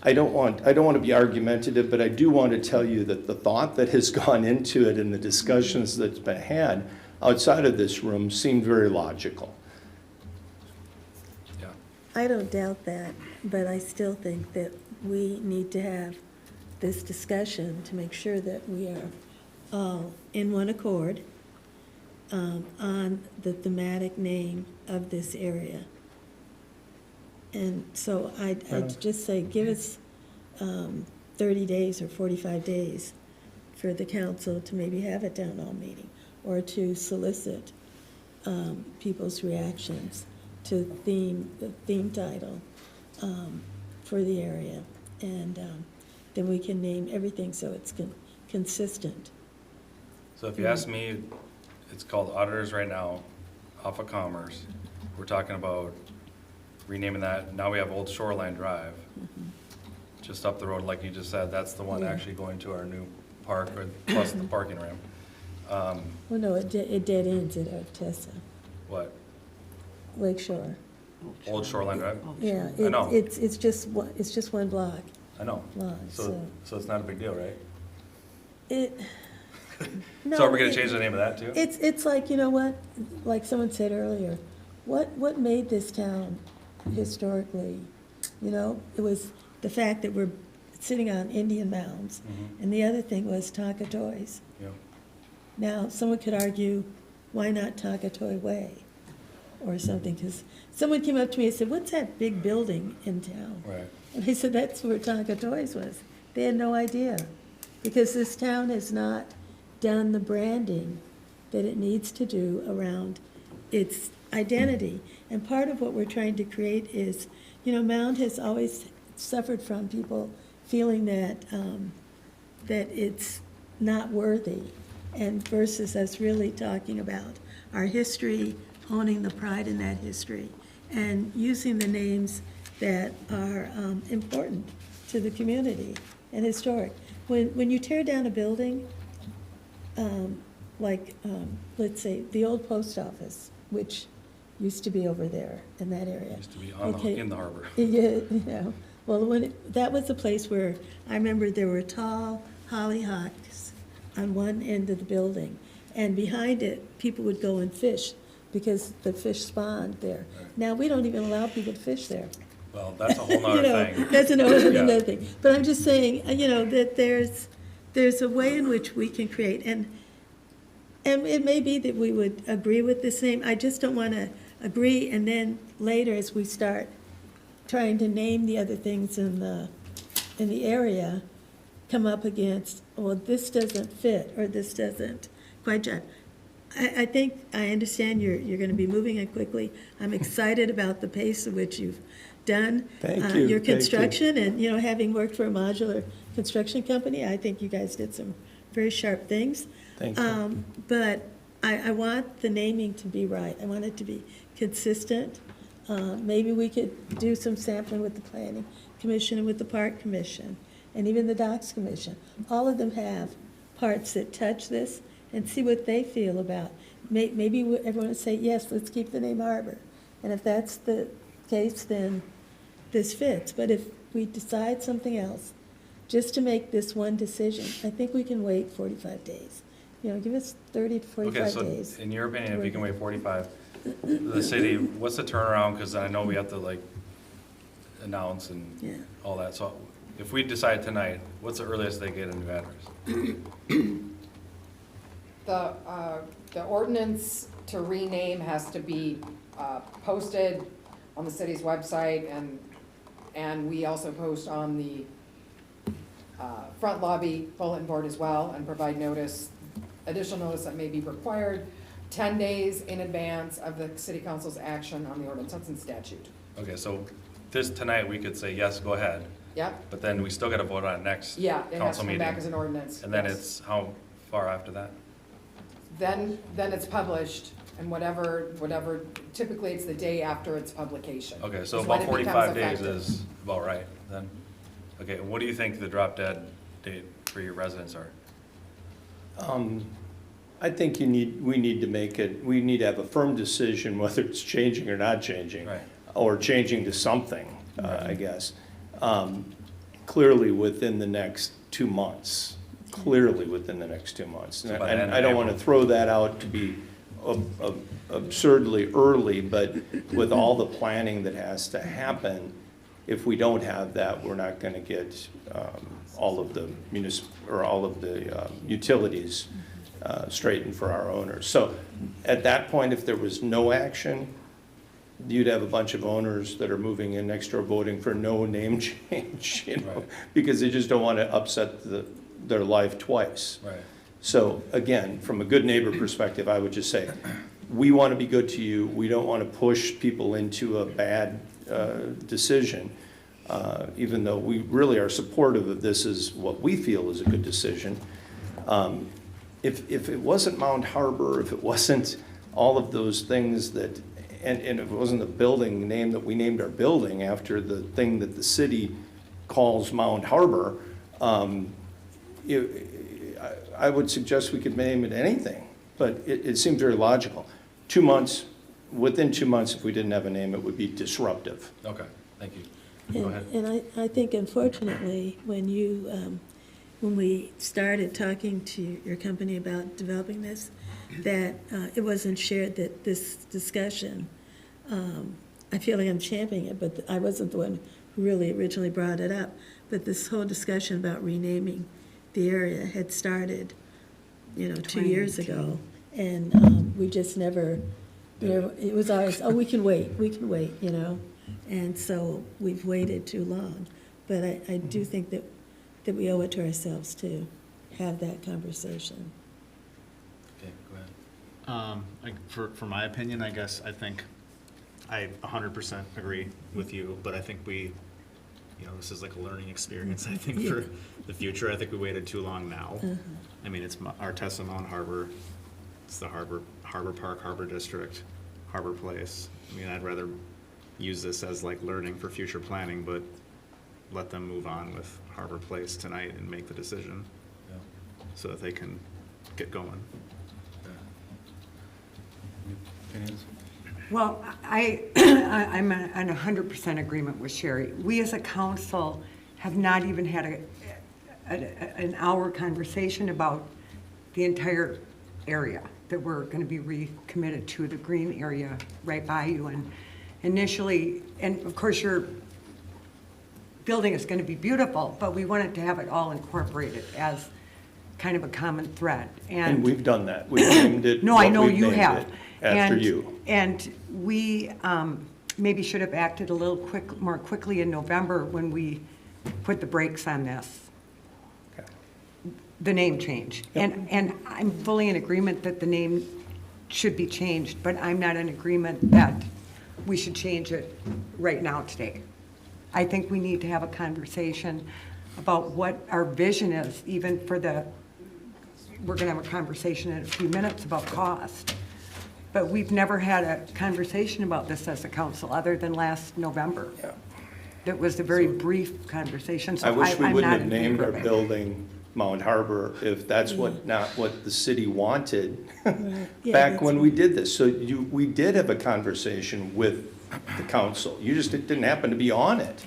I don't want to be argumentative, but I do want to tell you that the thought that has gone into it and the discussions that's been had outside of this room seem very logical. Yeah. I don't doubt that, but I still think that we need to have this discussion to make sure that we are all in one accord on the thematic name of this area. And so I'd just say, give us 30 days or 45 days for the council to maybe have a town hall meeting, or to solicit people's reactions to the theme title for the area. And then we can name everything so it's consistent. So if you ask me, it's called Auditors right now, off of Commerce. We're talking about renaming that. Now we have Old Shoreline Drive, just up the road, like you just said. That's the one actually going to our new park, plus the parking ramp. Well, no, it dead ends at Artesa. What? Lakeshore. Old Shoreline Drive? Yeah, I know. it's just one block I know. long, So it's not a big deal, right? No, So are we gonna change the name of that too? It's like, you know what, like someone said earlier, what made this town historically, you know, it was the fact that we're sitting on Indian mounds, and the other thing was Tonka Toys. Yeah. Now, someone could argue, why not Tonka Toy Way or something? Because someone came up to me and said, what's that big building in town? Right. And I said, that's where Tonka Toys was. They had no idea, because this town has not done the branding that it needs to do around its identity. And part of what we're trying to create is, Mound has always suffered from people feeling that, that it's not worthy, and versus us really talking about our history, owning the pride in that history, and using the names that are important to the community and historic. When you tear down a building, let's say, the old post office, which used to be over there in that area. Used to be in the harbor. Yeah, well, that was a place where I remember there were tall hollyhocks on one end of the building, and behind it, people would go and fish because the fish spawned there. Now, we don't even allow people to fish there. Well, that's a whole nother thing. That's another Yeah. thing. But I'm just saying, that there's a way in which we can create, and it may be that we would agree with this name. I just don't want to agree, and then later, as we start trying to name the other things in the area, come up against, well, this doesn't fit, or this doesn't quite jive. I think I understand you're going to be moving it quickly. I'm excited about the pace at which you've done Thank you. your Thank you. construction, and, having worked for a modular construction company, I think you guys did some very sharp things. Thank you. But I want the naming to be right. I want it to be consistent. Maybe we could do some sampling with the Planning Commission and with the Park Commission, and even the Docks Commission. All of them have parts that touch this, and see what they feel about. Maybe everyone would say, yes, let's keep the name Harbor. And if that's the case, then this fits. But if we decide something else, just to make this one decision, I think we can wait 45 days. Give us 30 to 45 Okay, so days. in your opinion, if you can wait 45, the city, what's the turnaround? Because I know we have to announce and all that. So if we decide tonight, what's the earliest they get a new address? The ordinance to rename has to be posted on the city's website, and we also post on the front lobby bulletin board as well, and provide additional notice that may be required 10 days in advance of the city council's action on the ordinance. That's in statute. Okay, so tonight, we could say, yes, go ahead. Yep. But then we still got to vote on it next Yeah, it has to council come meeting. back as an ordinance. And then yes. it's how far after that? Then it's published, and whatever, typically it's the day after its publication. Okay, so is when about it becomes 45 days effective. is about right, then? Okay, what do you think the drop dead date for your residents are? I think we need to have a firm decision whether it's changing or not changing. Right. Or changing to something, I guess. Clearly within the next 2 months. Clearly within the next 2 months. So by the end And of I don't want to April. throw that out to be absurdly early, but with all the planning that has to happen, if we don't have that, we're not going to get all of the utilities straightened for our owners. So at that point, if there was no action, you'd have a bunch of owners that are moving in next door voting for no name change, Right. because they just don't want to upset their life twice. Right. So again, from a good neighbor perspective, I would just say, we want to be good to you. We don't want to push people into a bad decision, even though we really are supportive of this is what we feel is a good decision. If it wasn't Mound Harbor, if it wasn't all of those things that, and if it wasn't the building name that we named our building after the thing that the city calls Mound Harbor, I would suggest we could name it anything, but it seems very logical. 2 months, within 2 months, if we didn't have a name, it would be disruptive. Okay, thank you. Go ahead. And I think unfortunately, when we started talking to your company about developing this, that it wasn't shared that this discussion, I feel like I'm championing it, but I wasn't the one who really originally brought it up, but this whole discussion about renaming the area had started, 2 years ago, and we just never, it was always, oh, we can wait, and so we've waited too long. But I do think that we owe it to ourselves to have that conversation. Okay, go ahead. For my opinion, I guess, I think I 100% agree with you, but I think this is like a learning experience, I think, for the future. I think we waited too long now. I mean, it's our test of Mound Harbor, it's the Harbor Park, Harbor District, Harbor Place. I mean, I'd rather use this as like learning for future planning, but let them move on with Harbor Place tonight and make the decision so that they can get going. Opinions? Well, I'm in 100% agreement with Sherry. We as a council have not even had an hour conversation about the entire area that we're going to be recommitted to, the green area right by you. And initially, and of course your building is going to be beautiful, but we wanted to have it all incorporated as kind of a common thread. And we've done that. We've named it. No, I know you have. After you. And we maybe should have acted a little more quickly in November when we put the brakes on this. The name change. And I'm fully in agreement that the name should be changed, but I'm not in agreement that we should change it right now today. I think we need to have a conversation about what our vision is, even for we're gonna have a conversation in a few minutes about cost. But we've never had a conversation about this as a council, other than last November. Yeah. It was a very brief conversation, so I wish we I'm wouldn't not have in named favor our of it. building Mound Harbor if that's not what the city wanted Yeah, back when we did this. So we did have a conversation with the council. You just didn't happen to be on it.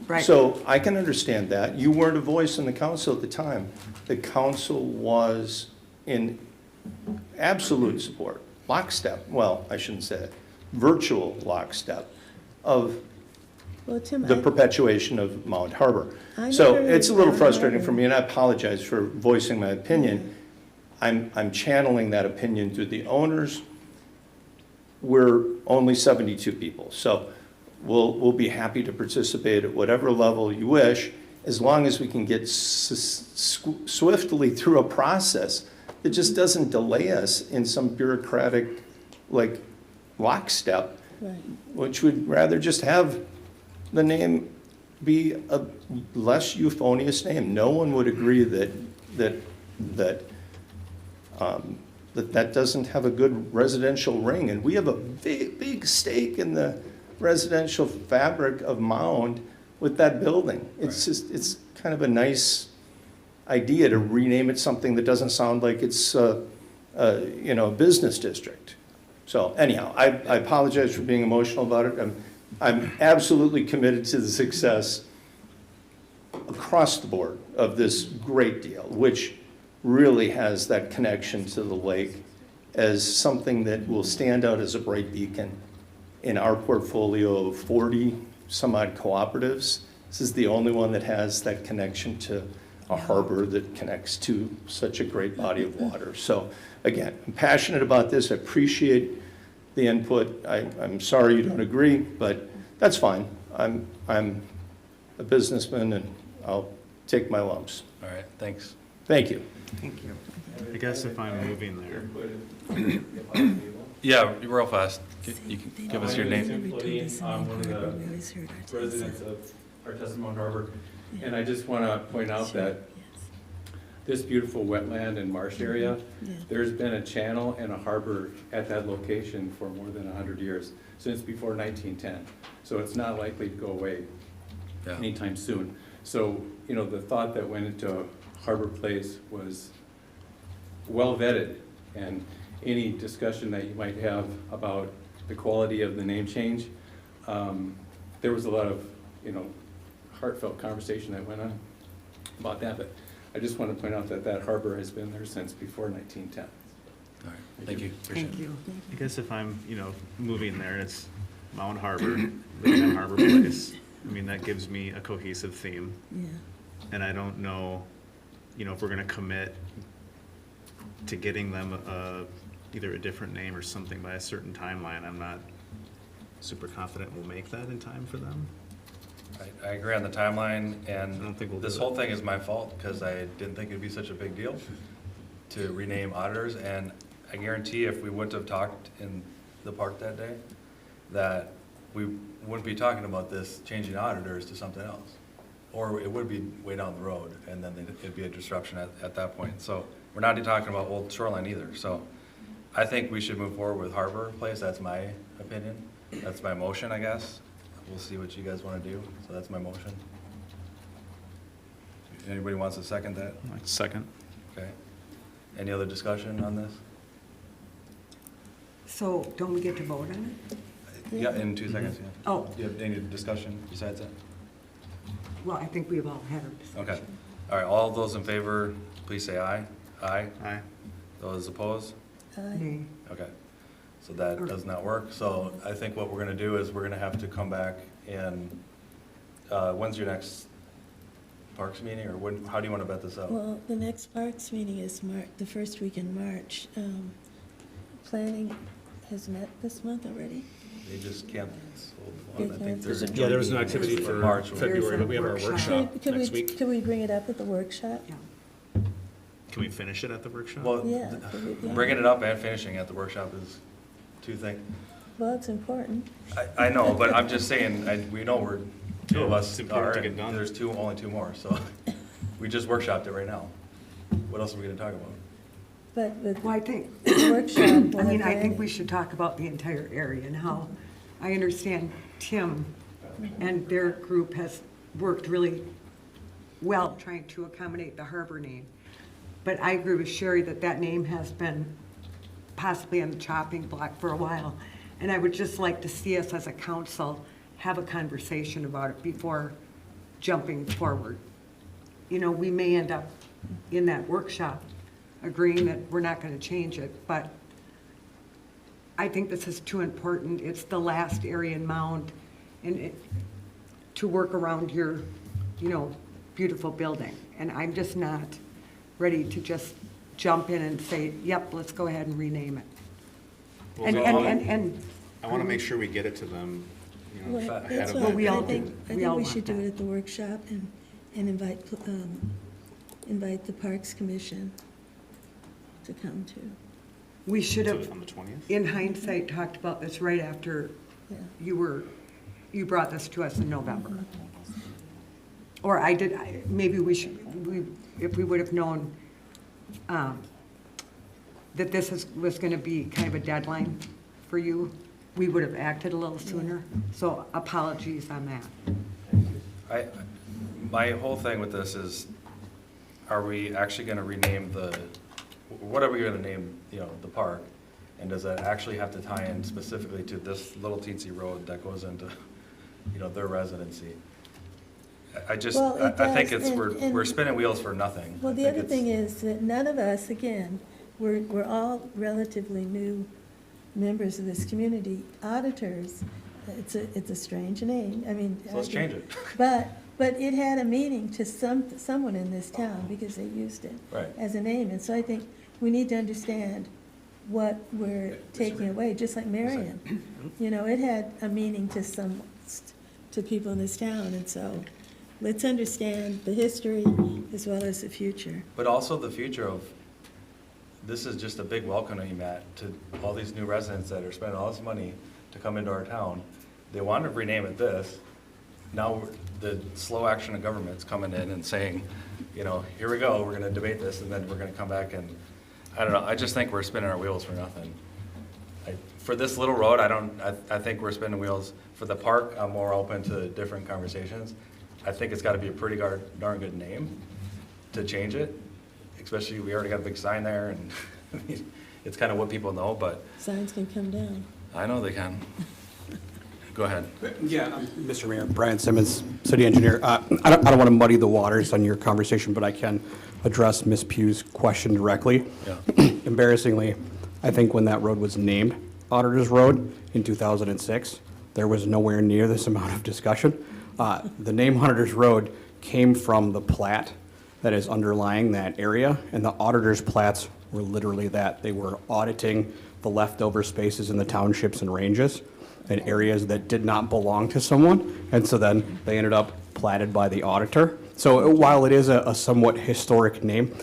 Right. So I can understand that. You weren't a voice in the council at the time. The council was in absolute support, lockstep, well, I shouldn't say it, virtual lockstep of Well, Tim, the perpetuation of Mound Harbor. I So never it's a little heard frustrating Harbor. for me, and I apologize for voicing my opinion. I'm channeling that opinion through the owners. We're only 72 people, so we'll be happy to participate at whatever level you wish, as long as we can get swiftly through a process that just doesn't delay us in some bureaucratic, like, lockstep, Right. which would rather just have the name be a less euphonious name. No one would agree that doesn't have a good residential ring. And we have a big stake in the residential fabric of Mound with that building. It's just, it's kind of a nice idea to rename it something that doesn't sound like it's, a business district. So anyhow, I apologize for being emotional about it. I'm absolutely committed to the success across the board of this great deal, which really has that connection to the lake as something that will stand out as a bright beacon in our portfolio of 40 some odd cooperatives. This is the only one that has that connection to a harbor that connects to such a great body of water. So again, I'm passionate about this. I appreciate the input. I'm sorry you don't agree, but that's fine. I'm a businessman and I'll take my lumps. All right, thanks. Thank you. Thank you. I guess if I'm moving there. Yeah, real fast. You can give us your name. I'm one of the residents of Artesa Mound Harbor, and I just want to point out that this beautiful wetland and marsh area, there's been a channel and a harbor at that location for more than 100 years, since before 1910. So it's not likely to go away anytime soon. So, the thought that went into Harbor Place was well vetted, and any discussion that you might have about the quality of the name change, there was a lot of, heartfelt conversation that went on about that, but I just want to point out that harbor has been there since before 1910. All right, thank you. Appreciate Thank you. I guess if I'm, moving there, it's Mound Harbor, living in Harbor Place. I mean, that gives me a cohesive theme. Yeah. And I don't know, if we're gonna commit to getting them either a different name or something by a certain timeline. I'm not super confident we'll make that in time for them. I agree on the timeline, and I don't think we'll this do whole it. thing is my fault because I didn't think it'd be such a big deal to rename auditors, and I guarantee if we wouldn't have talked in the park that day, that we wouldn't be talking about this, changing auditors to something else. Or it would be way down the road, and then it'd be a disruption at that point. So we're not talking about Old Shoreline either. So I think we should move forward with Harbor Place. That's my opinion. That's my motion, I guess. We'll see what you guys want to do. So that's my motion. Anybody wants to second that? Second. Okay. Any other discussion on this? So don't we get to vote on it? Yeah, in 2 seconds, yeah. Oh. Do you have any discussion besides that? Well, I think we've all had our discussion. Okay. All right, all those in favor, please say aye. Aye. Aye. Those opposed? Nay. Okay. So that does not work. So I think what we're gonna do is we're gonna have to come back and, when's your next Parks meeting, or when, how do you wanna bet this out? Well, the next Parks meeting is the first week in March. Planning has met this month already. They just canceled one, I think there's. Yeah, there was an activity for March. February, but we have our workshop next week. Could we bring it up at the workshop? Yeah. Can we finish it at the workshop? Well, Yeah. bringing it up and finishing at the workshop is two things. Well, it's important. I know, but I'm just saying, we know we're, two of us It's important are, to get and done. there's only two more, so we just workshopped it right now. What else are we gonna talk about? But the Well, I think, workshop I will mean, have I think planning. we should talk about the entire area and how, I understand Tim and their group has worked really well trying to accommodate the harbor name. But I agree with Sherry that that name has been possibly on the chopping block for a while. And I would just like to see us as a council have a conversation about it before jumping forward. You know, we may end up in that workshop agreeing that we're not going to change it, but I think this is too important. It's the last area in Mound, and to work around your, you know, beautiful building. And I'm just not ready to just jump in and say, yep, let's go ahead and rename it. Well, And I want to make sure we get it to them, you know, Well, ahead that's of why Well, we all I think, do. I We think all we want should do that. it at the workshop and invite the Parks Commission to come to. we should have, on the 20th. in hindsight, talked about this right after Yeah. you brought this to us in November. Or maybe if we would have known that this was going to be kind of a deadline for you, we would have acted a little sooner. So apologies on that. My whole thing with this is, are we actually gonna rename what are we gonna name, the park? And does that actually have to tie in specifically to this little teensy road that goes into, their residency? I think does, we're spinning wheels for nothing. Well, I the think other it's- thing is that none of us, again, we're all relatively new members of this community. Auditors, it's a strange name. I mean. So let's change it. But it had a meaning to someone in this town because they used it Right. as a name. And so I think we need to understand what we're taking away, just like Marion. It had a meaning to people in this town. And so let's understand the history as well as the future. But also the future of, this is just a big welcoming mat to all these new residents that are spending all this money to come into our town. They want to rename it this. Now, the slow action of government's coming in and saying, here we go, we're gonna debate this, and then we're gonna come back and, I don't know, I just think we're spinning our wheels for nothing. For this little road, I think we're spinning wheels. For the park, I'm more open to different conversations. I think it's gotta be a pretty darn good name to change it, especially, we already got a big sign there, and I mean, it's kind of what people know, but Signs can come down. I know they can. Go ahead. Yeah, Mr. Mayor, Brian Simmons, city engineer. I don't want to muddy the waters on your conversation, but I can address Ms. Pugh's question directly. Yeah. Embarrassingly, I think when that road was named Auditor's Road in 2006, there was nowhere near this amount of discussion. The name Auditor's Road came from the plat that is underlying that area, and the auditor's plats were literally that. They were auditing the leftover spaces in the townships and ranges and areas that did not belong to someone, and so then they ended up platted by the auditor. So while it is a somewhat historic name,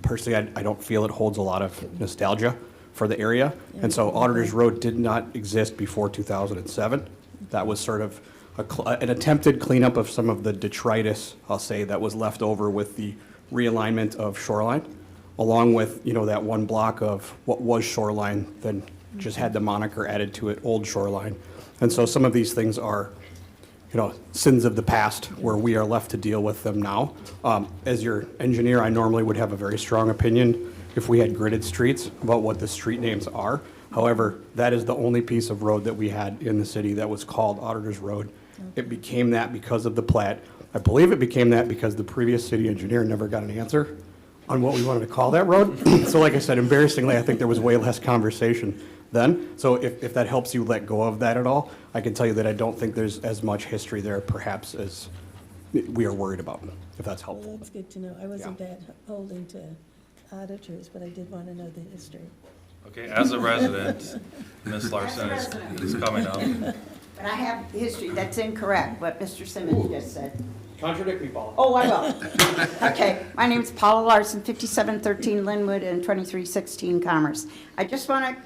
personally, I don't feel it holds a lot of nostalgia for the area. And so Auditor's Road did not exist before 2007. That was sort of an attempted cleanup of some of the detritus, I'll say, that was left over with the realignment of Shoreline, along with, that one block of what was Shoreline, then just had the moniker added to it, Old Shoreline. And so some of these things are, sins of the past where we are left to deal with them now. As your engineer, I normally would have a very strong opinion if we had gridded streets about what the street names are. However, that is the only piece of road that we had in the city that was called Auditor's Road. It became that because of the plat. I believe it became that because the previous city engineer never got an answer on what we wanted to call that road. So like I said, embarrassingly, I think there was way less conversation then. So if that helps you let go of that at all, I can tell you that I don't think there's as much history there perhaps as we are worried about, if that's helpful. Well, that's good to know. I wasn't that holding to auditors, but I did want to know the history. Okay, as a resident, Ms. Larson is coming up. But I have history, that's incorrect, what Mr. Simmons just said. Contradict me, Paula. Oh, I will. Okay, my name's Paula Larson, 5713 Linwood and 2316 Commerce. I just want to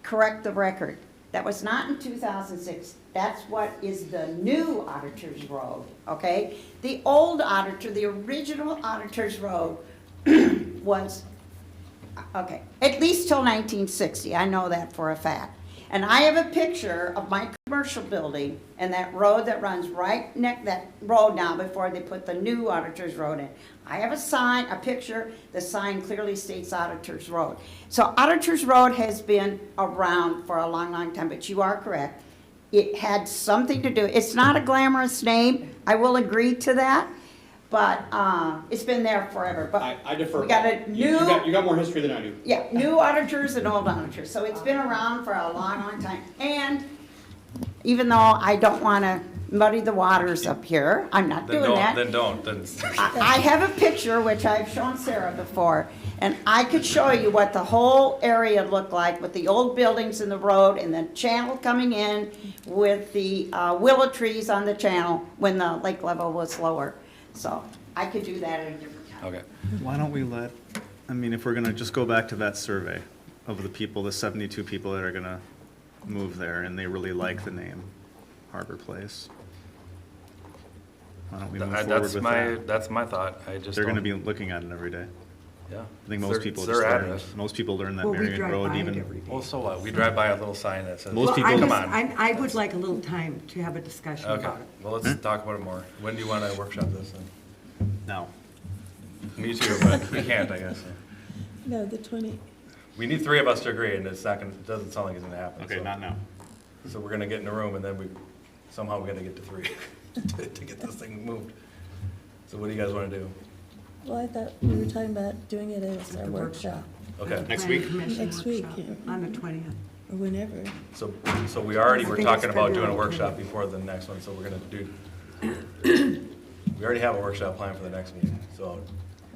correct the record. That was not in 2006. That's what is the new Auditor's Road, okay? The old auditor, the original Auditor's Road was, okay, at least till 1960. I know that for a fact. And I have a picture of my commercial building and that road that runs right next, that road now before they put the new Auditor's Road in. I have a sign, a picture, the sign clearly states Auditor's Road. So Auditor's Road has been around for a long, long time, but you are correct. It had something to do, it's not a glamorous name, I will agree to that, but it's been there forever. But I defer. We got a new. You got more history than I do. Yeah, new auditors and old auditors. So it's been around for a long, long time. And even though I don't want to muddy the waters up here, I'm not doing that. Then don't. I have a picture, which I've shown Sarah before, and I could show you what the whole area looked like with the old buildings in the road and the channel coming in with the willow trees on the channel when the lake level was lower. So I could do that at a different time. Okay. Why don't we if we're gonna just go back to that survey of the people, the 72 people that are gonna move there and they really like the name Harbor Place. Why don't we move forward with that? That's my thought. They're gonna be looking at it every day. Yeah. I think most people It's their just learn, address. most people learn that Well, we Marion drive Road by it even. every day. Well, so what? We drive by a little sign that says. Most people- Come on. I would like a little time to have a discussion Okay, about it. well, let's talk about it more. When do you want to workshop this then? Now. Me too, but we can't, I guess. No, the 20, We need three of us to agree, and it doesn't sound like it's gonna happen. Okay, so- not now. So we're gonna get in a room, and then somehow we gotta get to three to get this thing moved. So what do you guys wanna do? well, I thought we were talking about doing it as a workshop. Okay, Next week? Next week, yeah, On the 20th. or whenever. so we already were I think talking it's about doing a February workshop before the next one, so we're gonna do, we already have a workshop planned for the next meeting, so.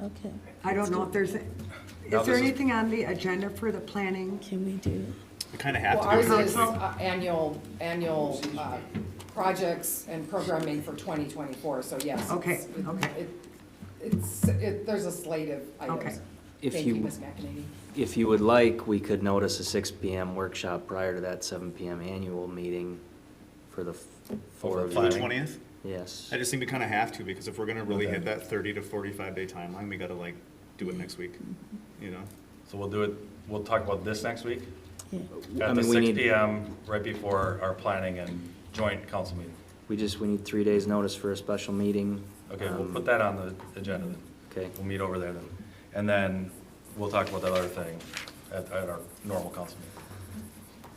Okay. I don't know if there's, Now is this there is- anything on the agenda for the planning? Can we do it? We kinda have Well, to do it ours next is week. annual projects and programming for 2024, so yes. Okay, There's a slate of Okay. items. If Thank you, you- Ms. McEnany. If you would like, we could notice a 6 PM workshop prior to that 7 PM annual meeting for the four of For you. the 20th? Yes. I just think we kinda have to, because if we're gonna really hit that 30 to 45 day timeline, we gotta do it next week, you know? So we'll talk about this next week? Yeah. I At the mean, we 6 need- PM, right before our planning and joint council meeting. We need 3 days' notice for a special meeting. Okay, we'll put that on the agenda then. Okay. We'll meet over there then. And then we'll talk about that other thing at our normal council meeting.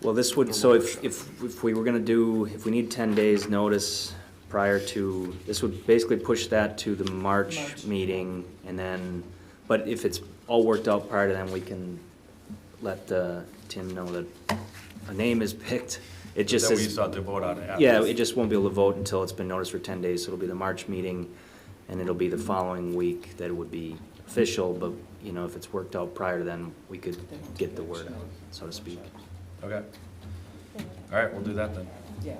Well, this would, so if we were gonna do, if we need 10 days' notice prior to, this would basically push that to the March meeting, and then, but if it's all worked out prior to then, we can let Tim know that a name is picked. It just Then we says, still have to vote on it after. yeah, it just won't be able to vote until it's been noticed for 10 days, so it'll be the March meeting, and it'll be the following week that it would be official, but, if it's worked out prior to then, we could get the word out, so to speak. Okay. All right, we'll do that then. Yeah.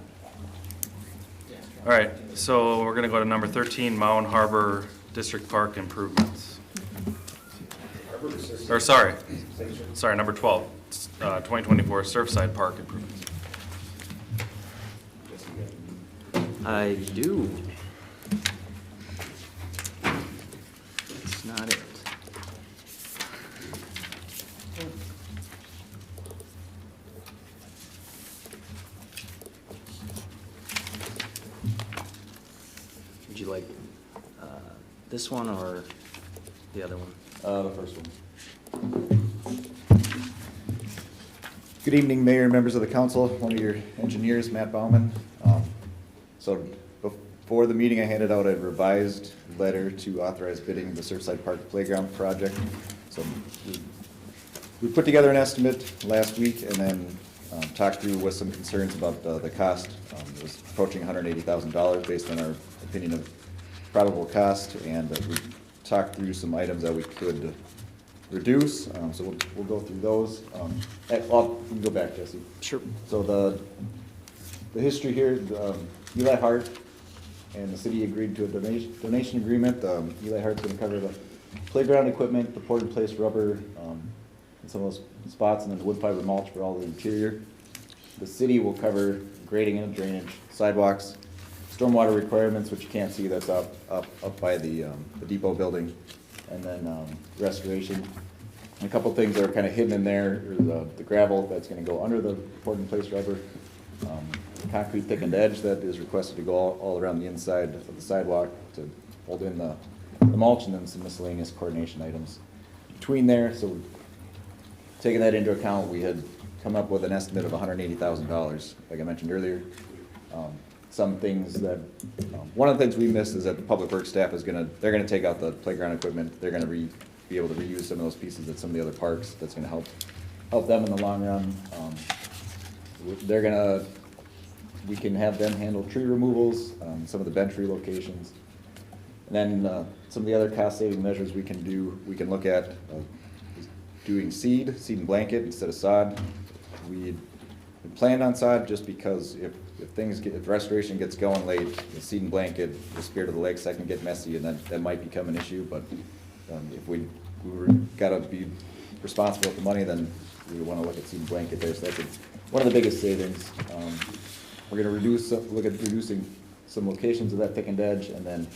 All right, so we're gonna go to number 13, Mound Harbor District Park improvements. sorry, number 12, 2024 Surfside Park improvements. I do. That's not it. Would you like this one or the other one? The first one. Good evening, Mayor and members of the council. One of your engineers, Matt Bauman. So before the meeting, I handed out a revised letter to authorize bidding the Surfside Park Playground project. So we put together an estimate last week and then talked through with some concerns about the cost. It was approaching $180,000 based on our opinion of probable cost, and we talked through some items that we could reduce. So we'll go through those. You can go back, Jesse. Sure. So the history here, Eli Hart and the city agreed to a donation agreement. Eli Hart's going to cover the playground equipment, the poured-in-place rubber, in some of those spots, and then the wood fiber mulch for all the interior. The city will cover grading and drainage, sidewalks, stormwater requirements, which you can't see, that's up by the depot building, and then restoration. And a couple things that are kind of hidden in there are the gravel that's going to go under the poured-in-place rubber, concrete thickened edge that is requested to go all around the inside of the sidewalk to hold in the mulch, and then some miscellaneous coordination items between there. So taking that into account, we had come up with an estimate of $180,000, like I mentioned earlier. Some things that, one of the things we missed is that the public works staff is they're gonna take out the playground equipment. They're gonna be able to reuse some of those pieces at some of the other parks. That's gonna help them in the long run. We can have them handle tree removals, some of the bench relocations. And then some of the other cost saving measures we can do, we can look at doing seed and blanket instead of sod. We planned on sod just because if restoration gets going late, the seed and blanket, the spirit of the lakes, that can get messy, and that might become an issue. But if we gotta be responsible with the money, then we want to look at seed and blanket there. So that's one of the biggest savings. We're going to look at reducing some locations of that thickened edge, and then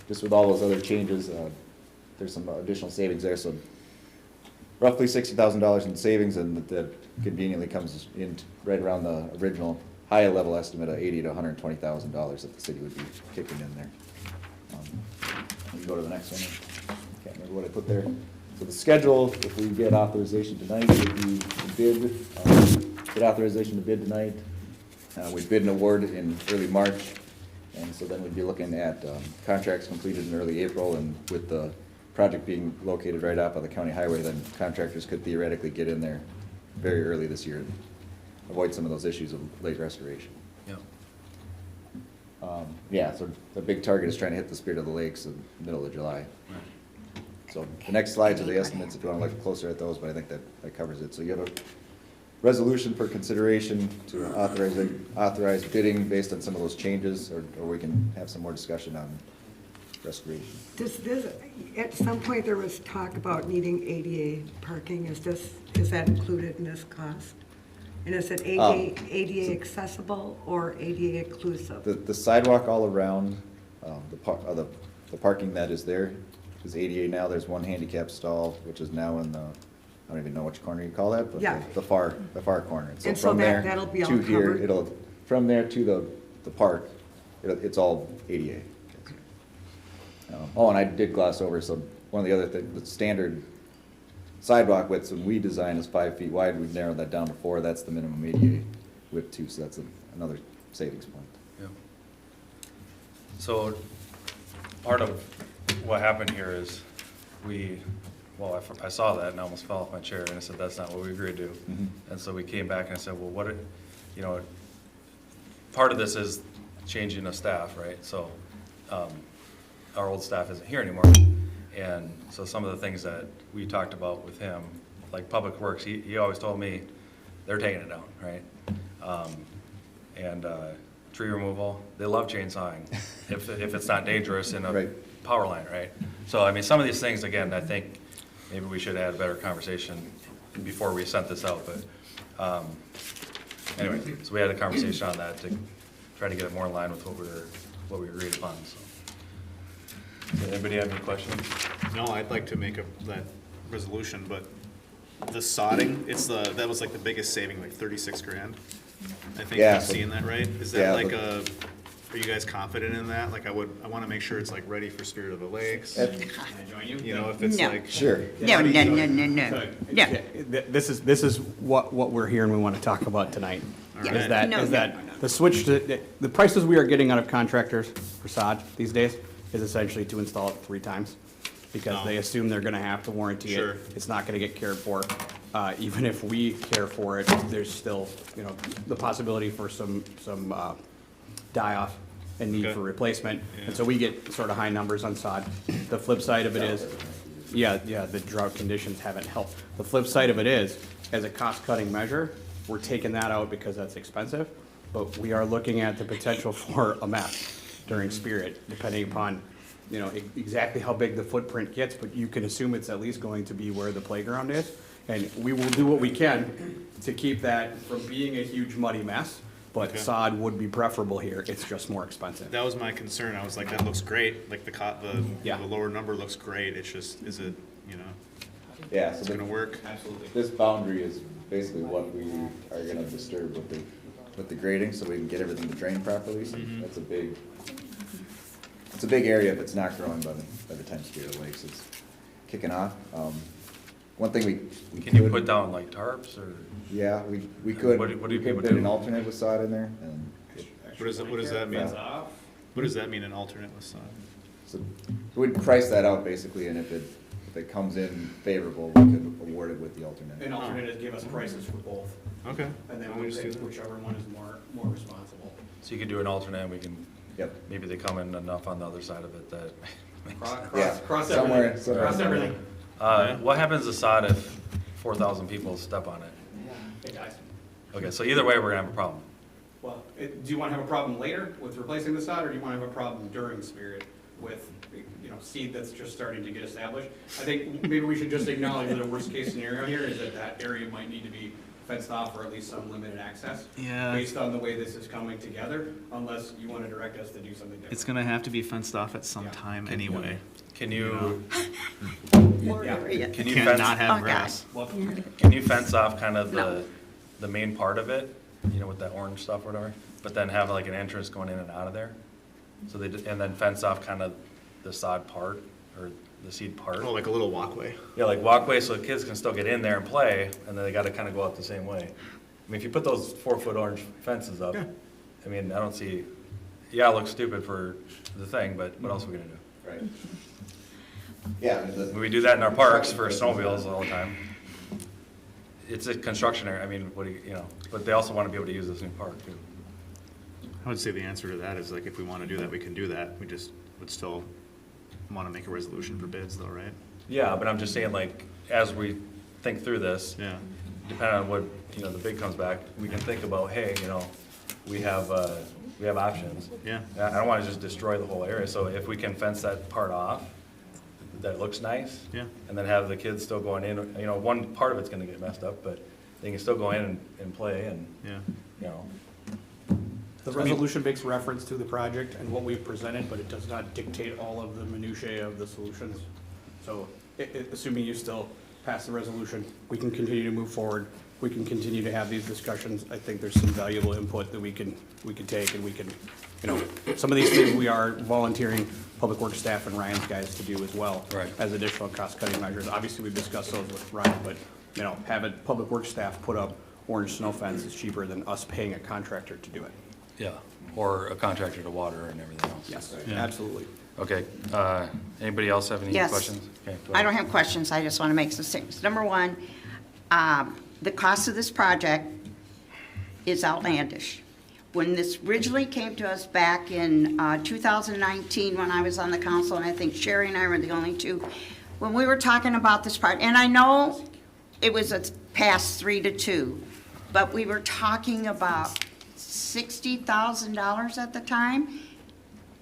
just with all those other changes, there's some additional savings there. So roughly $60,000 in savings, and that conveniently comes in right around the original high level estimate of $80,000 to $120,000 that the city would be kicking in there. You can go to the next one. Can't remember what I put there. So the schedule, if we get authorization tonight, would be to bid. Get authorization to bid tonight. We'd bid an award in early March, and so then we'd be looking at contracts completed in early April, and with the project being located right off of the county highway, then contractors could theoretically get in there very early this year and avoid some of those issues of late restoration. Yeah, so the big target is trying to hit the spirit of the lakes in the middle of July. So the next slides are the estimates if you want to look closer at those, but I think that covers it. So you have a resolution for consideration to authorize bidding based on some of those changes, or we can have some more discussion on restoration. At some point, there was talk about needing ADA parking. Is that included in this cost? And is it ADA accessible or ADA inclusive? The sidewalk all around the parking that is there is ADA now. There's one handicap stall, which is now in the, I don't even know which corner you call that, but Yeah. the far corner. And so from there that'll be all to here, covered? from there to the park, it's all ADA. And I did gloss over some, one of the other things, the standard sidewalk width when we design is 5 feet wide. We've narrowed that down to 4. That's the minimum ADA width too, so that's another savings point. Yeah. So part of what happened here is I saw that and I almost fell off my chair, and I said, that's not what we agreed to. Mm-hmm. And so we came back and I said, well, part of this is changing of staff, right? So our old staff isn't here anymore. And so some of the things that we talked about with him, like Public Works, he always told me they're taking it down, right? And tree removal, they love chainsawing if it's not dangerous in a power line, right? So, I mean, some of these things, again, I think maybe we should have had a better conversation before we sent this out, but, anyway, so we had a conversation on that to try to get it more in line with what we agreed upon, so. Does anybody have any questions? No, I'd like to make that resolution, but the sodding, that was like the biggest saving, like 36 grand. I think Yeah, I'm so- seeing that right. Is yeah, that like but- are you guys confident in that? Like I want to make sure it's like ready for Spirit of the Lakes. You know, if it's No. like. Sure. No, no, no, no, no. Yeah, this is what we're here and we want to talk about tonight. All Is right. that the switch to, the prices we are getting out of contractors for sod these days is essentially to install it 3 times. Because they assume they're gonna have to warranty Sure. it. It's not gonna get cared for. Even if we care for it, there's still, the possibility for some die-off and need Okay. for replacement. Yeah. And so we get sort of high numbers on sod. The flip side of it is, the drought conditions haven't helped. The flip side of it is, as a cost-cutting measure, we're taking that out because that's expensive, but we are looking at the potential for a mess during Spirit, depending upon, exactly how big the footprint gets, but you can assume it's at least going to be where the playground is. And we will do what we can to keep that from being a huge muddy mess, but Okay. sod would be preferable here. It's just more expensive. That was my concern. I was like, that looks great. Like Yeah. the lower number looks great. It's just, is it, Yeah, so it's gonna work? Absolutely. this boundary is basically what we are gonna disturb with the grading, so we can get everything to drain properly, so that's it's a big area if it's not growing by the time Spirit Lakes is kicking off. One thing we Can you could- put down like tarps or? Yeah, we could, What do we people could put do? an alternate with sod in there, and What does that mean? Yeah. What does that mean, an alternate with sod? so we'd price that out basically, and if it comes in favorable, we could award it with the alternate. An alternate is give us prices for both, Okay. and then Why don't we we just pick do that? whichever one is more responsible. So you could do an alternate, and we can, Yep. maybe they come in enough on the other side of it that. Yeah, Cross somewhere- everything, somewhere cross in there. everything. What happens to sod if 4,000 people step on it? It dies. Okay, so either way, we're gonna have a problem. Well, do you want to have a problem later with replacing the sod, or do you want to have a problem during Spirit with, seed that's just starting to get established? I think maybe we should just acknowledge that a worst-case scenario here is that area might need to be fenced off or at least some limited access. Yeah. Based on the way this is coming together, unless you want to direct us to do something different. It's gonna have to be fenced off at some Yeah. time anyway. Can you, More Yeah. area. can you Can't fence, not Oh, have God. grass. Well, can you fence off kind of No. the main part of it, with that orange stuff or whatever? But then have like an entrance going in and out of there? So and then fence off kind of the sod part or the seed part? Oh, like a little walkway. Yeah, like walkway so the kids can still get in there and play, and then they gotta kind of go out the same way. I mean, if you put those 4-foot orange fences up, Yeah. I mean, I don't see, yeah, it looks stupid for the thing, but what else are we gonna do? Right. Yeah. We do that in our parks for snowmobiles all the time. It's a construction area, I mean, what do you, but they also wanna be able to use this new park too. I would say the answer to that is like, if we wanna do that, we can do that. We just would still wanna make a resolution for bids though, right? Yeah, but I'm just saying, like, as we think through this, Yeah. depending on what, the bid comes back, we can think about, hey, we have options. Yeah. I don't wanna just destroy the whole area, so if we can fence that part off, that looks nice. Yeah. And then have the kids still going in, one part of it's gonna get messed up, but they can still go in and play and, Yeah. The resolution makes reference to the project and what we've presented, but it does not dictate all of the minutiae of the solutions. So, assuming you still pass the resolution, we can continue to move forward. We can continue to have these discussions. I think there's some valuable input that we can take, and we can, some of these things we are volunteering Public Works staff and Ryan's guys to do as well. Right. As additional cost-cutting measures. Obviously, we've discussed those with Ryan, but, having Public Works staff put up orange snow fence is cheaper than us paying a contractor to do it. Yeah, or a contractor to water and everything else. Yes, Yeah. absolutely. Okay, anybody else have any Yes. questions? Okay, go I ahead. don't have questions, I just want to make some things. Number one, the cost of this project is outlandish. When this originally came to us back in 2019, when I was on the council, and I think Sherry and I were the only two, when we were talking about this project, and I know it was a past 3-2, but we were talking about $60,000 at the time.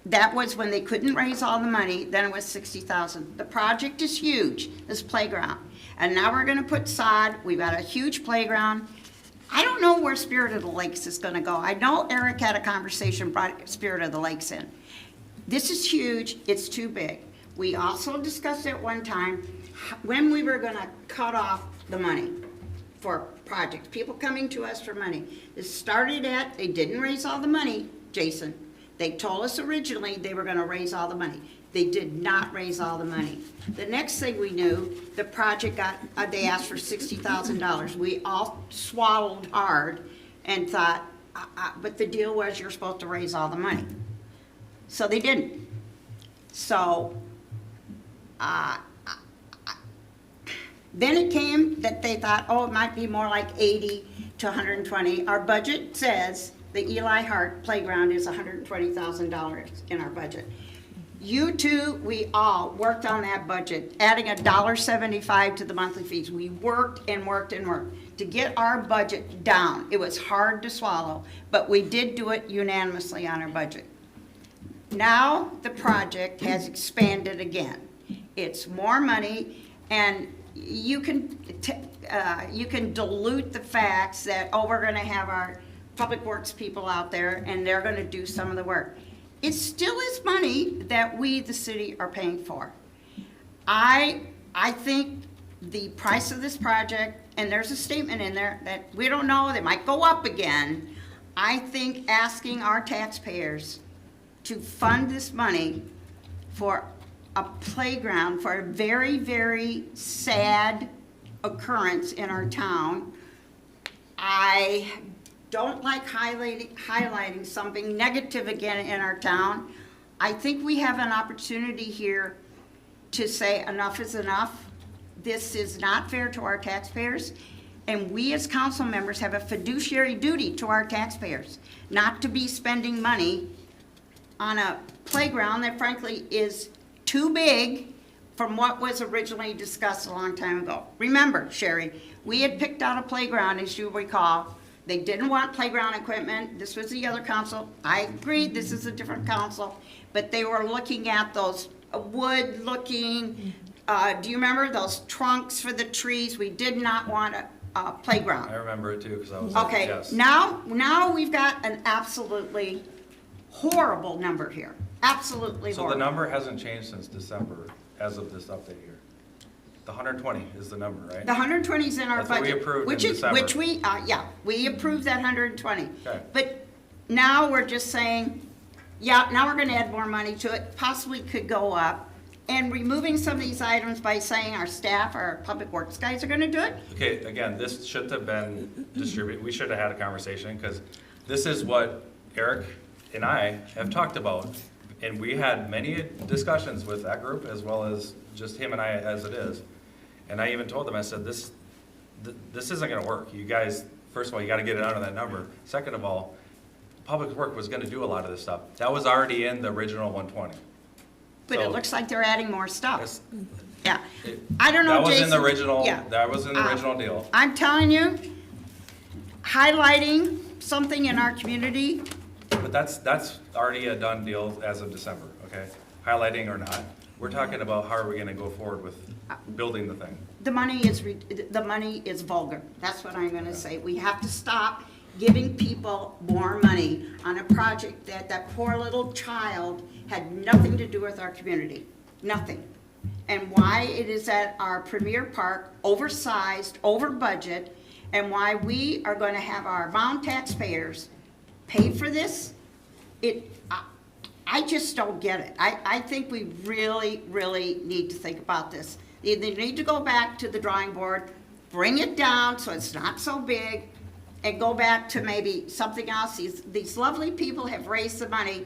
That was when they couldn't raise all the money, then it was 60,000. The project is huge, this playground. And now we're gonna put sod, we've got a huge playground. I don't know where Spirit of the Lakes is gonna go. I know Eric had a conversation, brought Spirit of the Lakes in. This is huge, it's too big. We also discussed at one time when we were gonna cut off the money for projects, people coming to us for money. It started at, they didn't raise all the money, Jason. They told us originally they were gonna raise all the money. They did not raise all the money. The next thing we knew, the project got, they asked for $60,000. We all swallowed hard and thought, but the deal was you're supposed to raise all the money. So they didn't. So, then it came that they thought, oh, it might be more like 80 to 120. Our budget says the Eli Hart Playground is $120,000 in our budget. You two, we all worked on that budget, adding $1.75 to the monthly fees. We worked and worked and worked to get our budget down. It was hard to swallow, but we did do it unanimously on our budget. Now the project has expanded again. It's more money, and you can dilute the facts that, oh, we're gonna have our public works people out there and they're gonna do some of the work. It still is money that we, the city, are paying for. I think the price of this project, and there's a statement in there that we don't know, they might go up again. I think asking our taxpayers to fund this money for a playground, for a very, very sad occurrence in our town, I don't like highlighting something negative again in our town. I think we have an opportunity here to say enough is enough. This is not fair to our taxpayers. And we as council members have a fiduciary duty to our taxpayers, not to be spending money on a playground that frankly is too big from what was originally discussed a long time ago. Remember, Sherry, we had picked out a playground, as you recall. They didn't want playground equipment. This was the other council. I agreed, this is a different council, but they were looking at those wood-looking, do you remember those trunks for the trees? We did not want a playground. I remember it too, because I was Okay, yes. now we've got an absolutely horrible number here. Absolutely So horrible. the number hasn't changed since December, as of this update here. The 120 is the number, right? The 120 is in our That's budget. what we approved which in is, December. Which we, yeah, we approved that 120. Okay. But now we're just saying, yeah, now we're gonna add more money to it, possibly could go up. And removing some of these items by saying our staff, our public works guys are gonna do it. Okay, again, this shouldn't have been distributed. We should have had a conversation, because this is what Eric and I have talked about. And we had many discussions with that group, as well as just him and I as it is. And I even told them, I said, this isn't gonna work. You guys, first of all, you gotta get it out of that number. Second of all, Public Work was gonna do a lot of this stuff. That was already in the original 120. But it So- looks like they're adding more stuff. Yes. Yeah. I don't know, That was in the Jason. original, Yeah. that was in the original deal. I'm telling you, highlighting something in our community, But that's already a done deal as of December, okay? Highlighting or not. We're talking about how are we gonna go forward with building the thing. the money is vulgar. That's what I'm gonna say. We have to stop giving people more money on a project that poor little child had nothing to do with our community. Nothing. And why it is at our premier park, oversized, over budget, and why we are gonna have our Mound taxpayers pay for this, I just don't get it. I think we really, really need to think about this. They need to go back to the drawing board, bring it down so it's not so big, and go back to maybe something else. These lovely people have raised the money,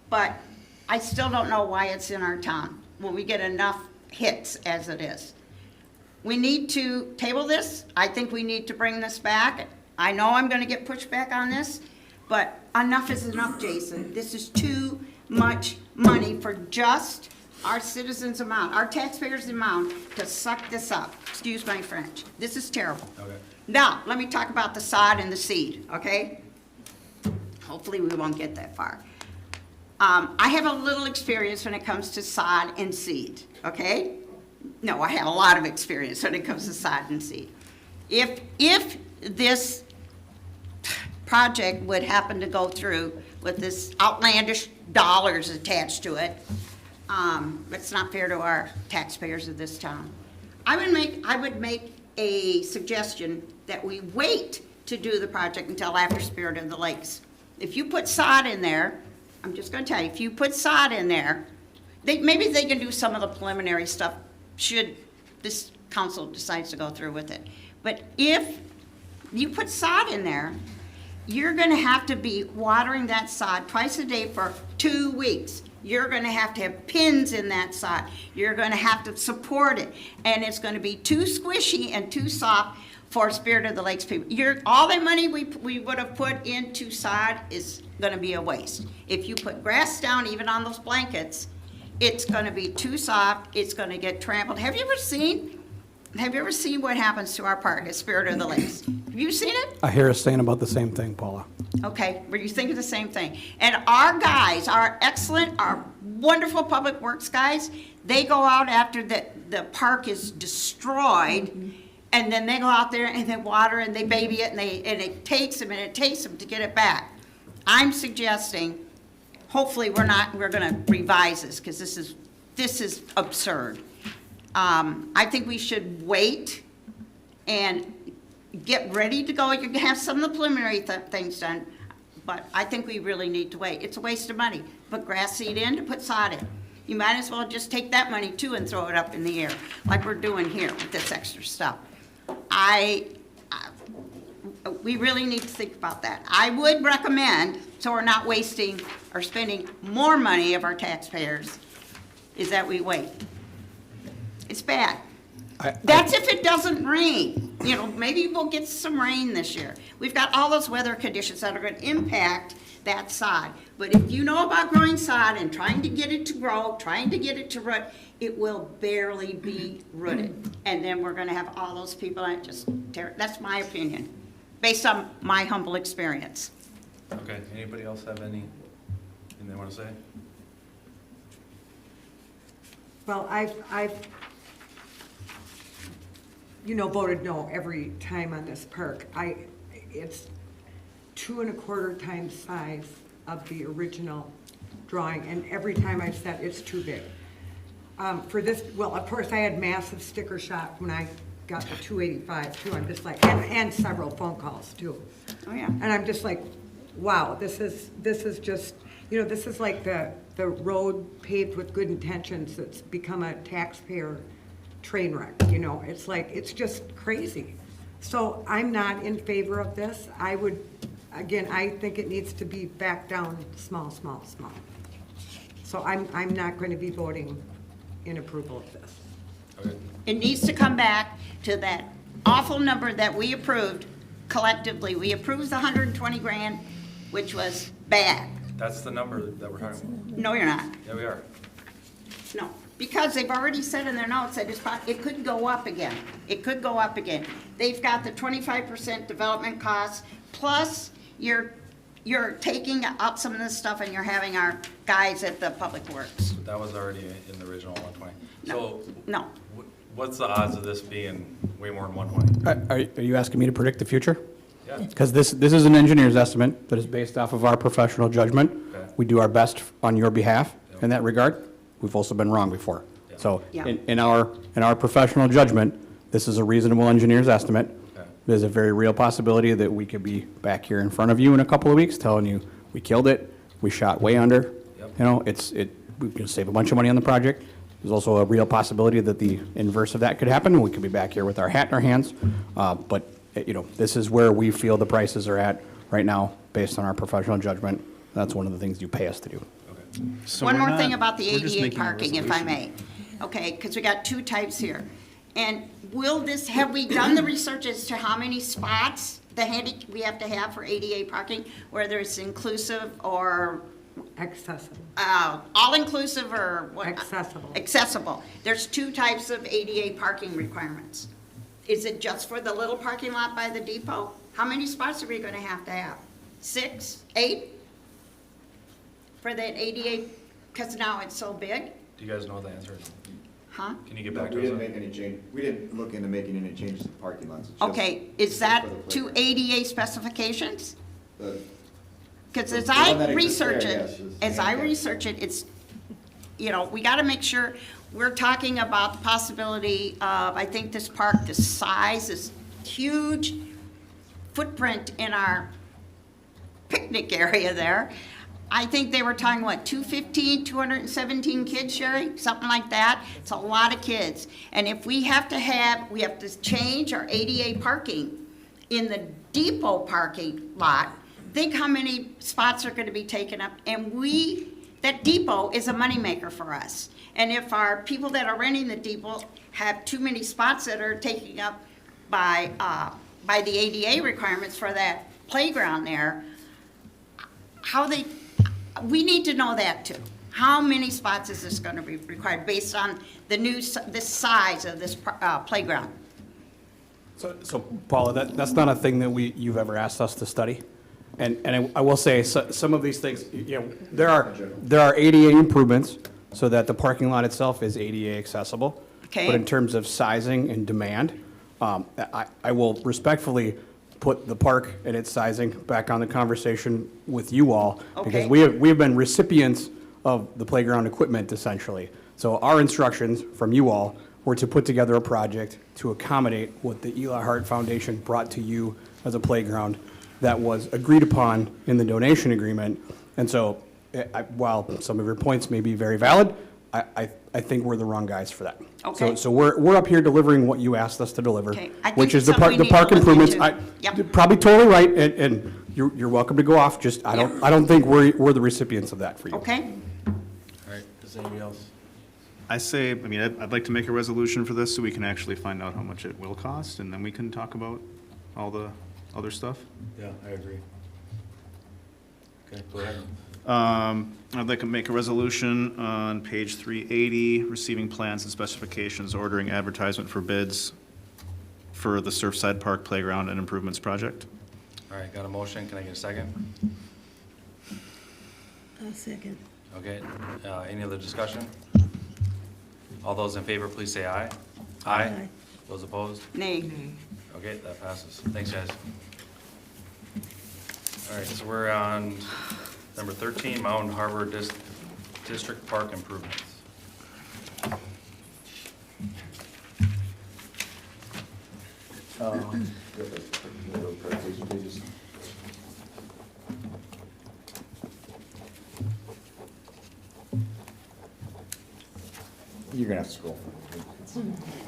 but I still don't know why it's in our town when we get enough hits as it is. We need to table this. I think we need to bring this back. I know I'm gonna get pushback on this, but enough is enough, Jason. This is too much money for just our citizens of Mound, our taxpayers in Mound, to suck this up. Excuse my French. This is terrible. Okay. Now, let me talk about the sod and the seed, okay? Hopefully we won't get that far. I have a little experience when it comes to sod and seed, okay? No, I have a lot of experience when it comes to sod and seed. If this project would happen to go through with this outlandish dollars attached to it, it's not fair to our taxpayers of this town. I would make a suggestion that we wait to do the project until after Spirit of the Lakes. If you put sod in there, I'm just gonna tell you, if you put sod in there, maybe they can do some of the preliminary stuff should this council decides to go through with it. But if you put sod in there, you're gonna have to be watering that sod twice a day for 2 weeks. You're gonna have to have pins in that sod. You're gonna have to support it. And it's gonna be too squishy and too soft for Spirit of the Lakes people. All the money we would have put into sod is gonna be a waste. If you put grass down, even on those blankets, it's gonna be too soft, it's gonna get trampled. Have you ever seen what happens to our park at Spirit of the Lakes? Have you seen it? I hear us saying about the same thing, Paula. Okay, were you thinking the same thing? And our guys, our wonderful public works guys, they go out after the park is destroyed, and then they go out there and they water and they baby it, and it takes them to get it back. I'm suggesting, hopefully we're gonna revise this, because this is absurd. I think we should wait and get ready to go. You can have some of the preliminary things done, but I think we really need to wait. It's a waste of money. Put grass seed in, to put sod in. You might as well just take that money too and throw it up in the air, like we're doing here with this extra stuff. We really need to think about that. I would recommend, so we're not wasting or spending more money of our taxpayers, is that we wait. It's bad. That's if it doesn't rain. You know, maybe we'll get some rain this year. We've got all those weather conditions that are going to impact that sod. But if you know about growing sod and trying to get it to grow, trying to get it to root, it will barely be rooted. And then we're going to have all those people that just tear it. That's my opinion, based on my humble experience. Okay, anybody else have anything they want to say? Well, I've voted no every time on this park. It's 2.25 times size of the original drawing, and every time I've said it's too big. For this, well, of course, I had massive sticker shock when I got the 285 too. I'm just like, and several phone calls too. Oh yeah. And I'm just like, wow, this is just, this is like the road paved with good intentions that's become a taxpayer train wreck, it's like, it's just crazy. So I'm not in favor of this. I think it needs to be back down small. So I'm not going to be voting in approval of this. Okay. It needs to come back to that awful number that we approved collectively. We approved the 120 grand, which was bad. That's the number that we're talking about. No, you're not. Yeah, we are. No, because they've already said in their notes that it could go up again. It could go up again. They've got the 25% development costs, plus you're taking out some of this stuff and you're having our guys at the Public Works. But that was already in the original 120. No, So no. what's the odds of this being way more than 120? Are you asking me to predict the future? Yeah. Because this is an engineer's estimate that is based off of our professional judgment. Okay. We do our best on your behalf in that regard. We've also been wrong before. Yeah. So Yeah. in our professional judgment, this is a reasonable engineer's estimate. Okay. There's a very real possibility that we could be back here in front of you in a couple of weeks telling you, we killed it, we shot way under. Yep. We can save a bunch of money on the project. There's also a real possibility that the inverse of that could happen. We could be back here with our hat in our hands. But this is where we feel the prices are at right now, based on our professional judgment. That's one of the things you pay us to do. So one more thing about the ADA parking, if I may. Okay, because we got two types here. And have we done the research as to how many spots we have to have for ADA parking, whether it's inclusive or Accessible. All-inclusive or what? Accessible. Accessible. There's two types of ADA parking requirements. Is it just for the little parking lot by the depot? How many spots are we going to have? 6, 8? for that ADA, because now it's so big? Do you guys know the answer? Huh? Can you get No, back to we us? didn't make any change, we didn't look into making any changes to the parking lots. just Okay, is that for the to playground. ADA specifications? The- Because The as one I that exists there, research yes, it, is as I handicap. research it, it's, you know, we gotta make sure, we're talking about the possibility of, I think this park, the size, this huge footprint in our picnic area there. I think they were talking, what, 217 kids, Sherry? Something like that. It's a lot of kids. And if we have to change our ADA parking in the depot parking lot, think how many spots are gonna be taken up. And that depot is a moneymaker for us. And if our people that are renting the depot have too many spots that are taken up by the ADA requirements for that playground there, we need to know that too. How many spots is this gonna be required based on the size of this playground? So Paula, that's not a thing that you've ever asked us to study. And I will say, some of these things, you know, there are ADA improvements so that the parking lot itself is ADA accessible. Okay. But in terms of sizing and demand, I will respectfully put the park and its sizing back on the conversation with you all. Because Okay. we have been recipients of the playground equipment essentially. So our instructions from you all were to put together a project to accommodate what the Eli Hart Foundation brought to you as a playground that was agreed upon in the donation agreement. And so, while some of your points may be very valid, I think we're the wrong guys for that. Okay. So we're up here delivering what you asked us to deliver, Okay. I think which is the it's something we park need to look improvements. into. Yep. Probably totally right, and you're welcome to go off, just, I don't think we're the recipients of that for you. Okay? All right, does anybody else? I say, I mean, I'd like to make a resolution for this so we can actually find out how much it will cost, and then we can talk about all the other stuff. Yeah, I agree. Okay, go ahead. I'd like to make a resolution on page 380, receiving plans and specifications, ordering advertisement for bids for the Surfside Park Playground and Improvements Project. All right, got a motion, can I get a second? I'll second. Okay, any other discussion? All those in favor, please say aye. Aye. Those opposed? Nay. Okay, that passes. Thanks, guys. All right, so we're on number 13, Mound Harbor District Park Improvements. You're gonna have to scroll.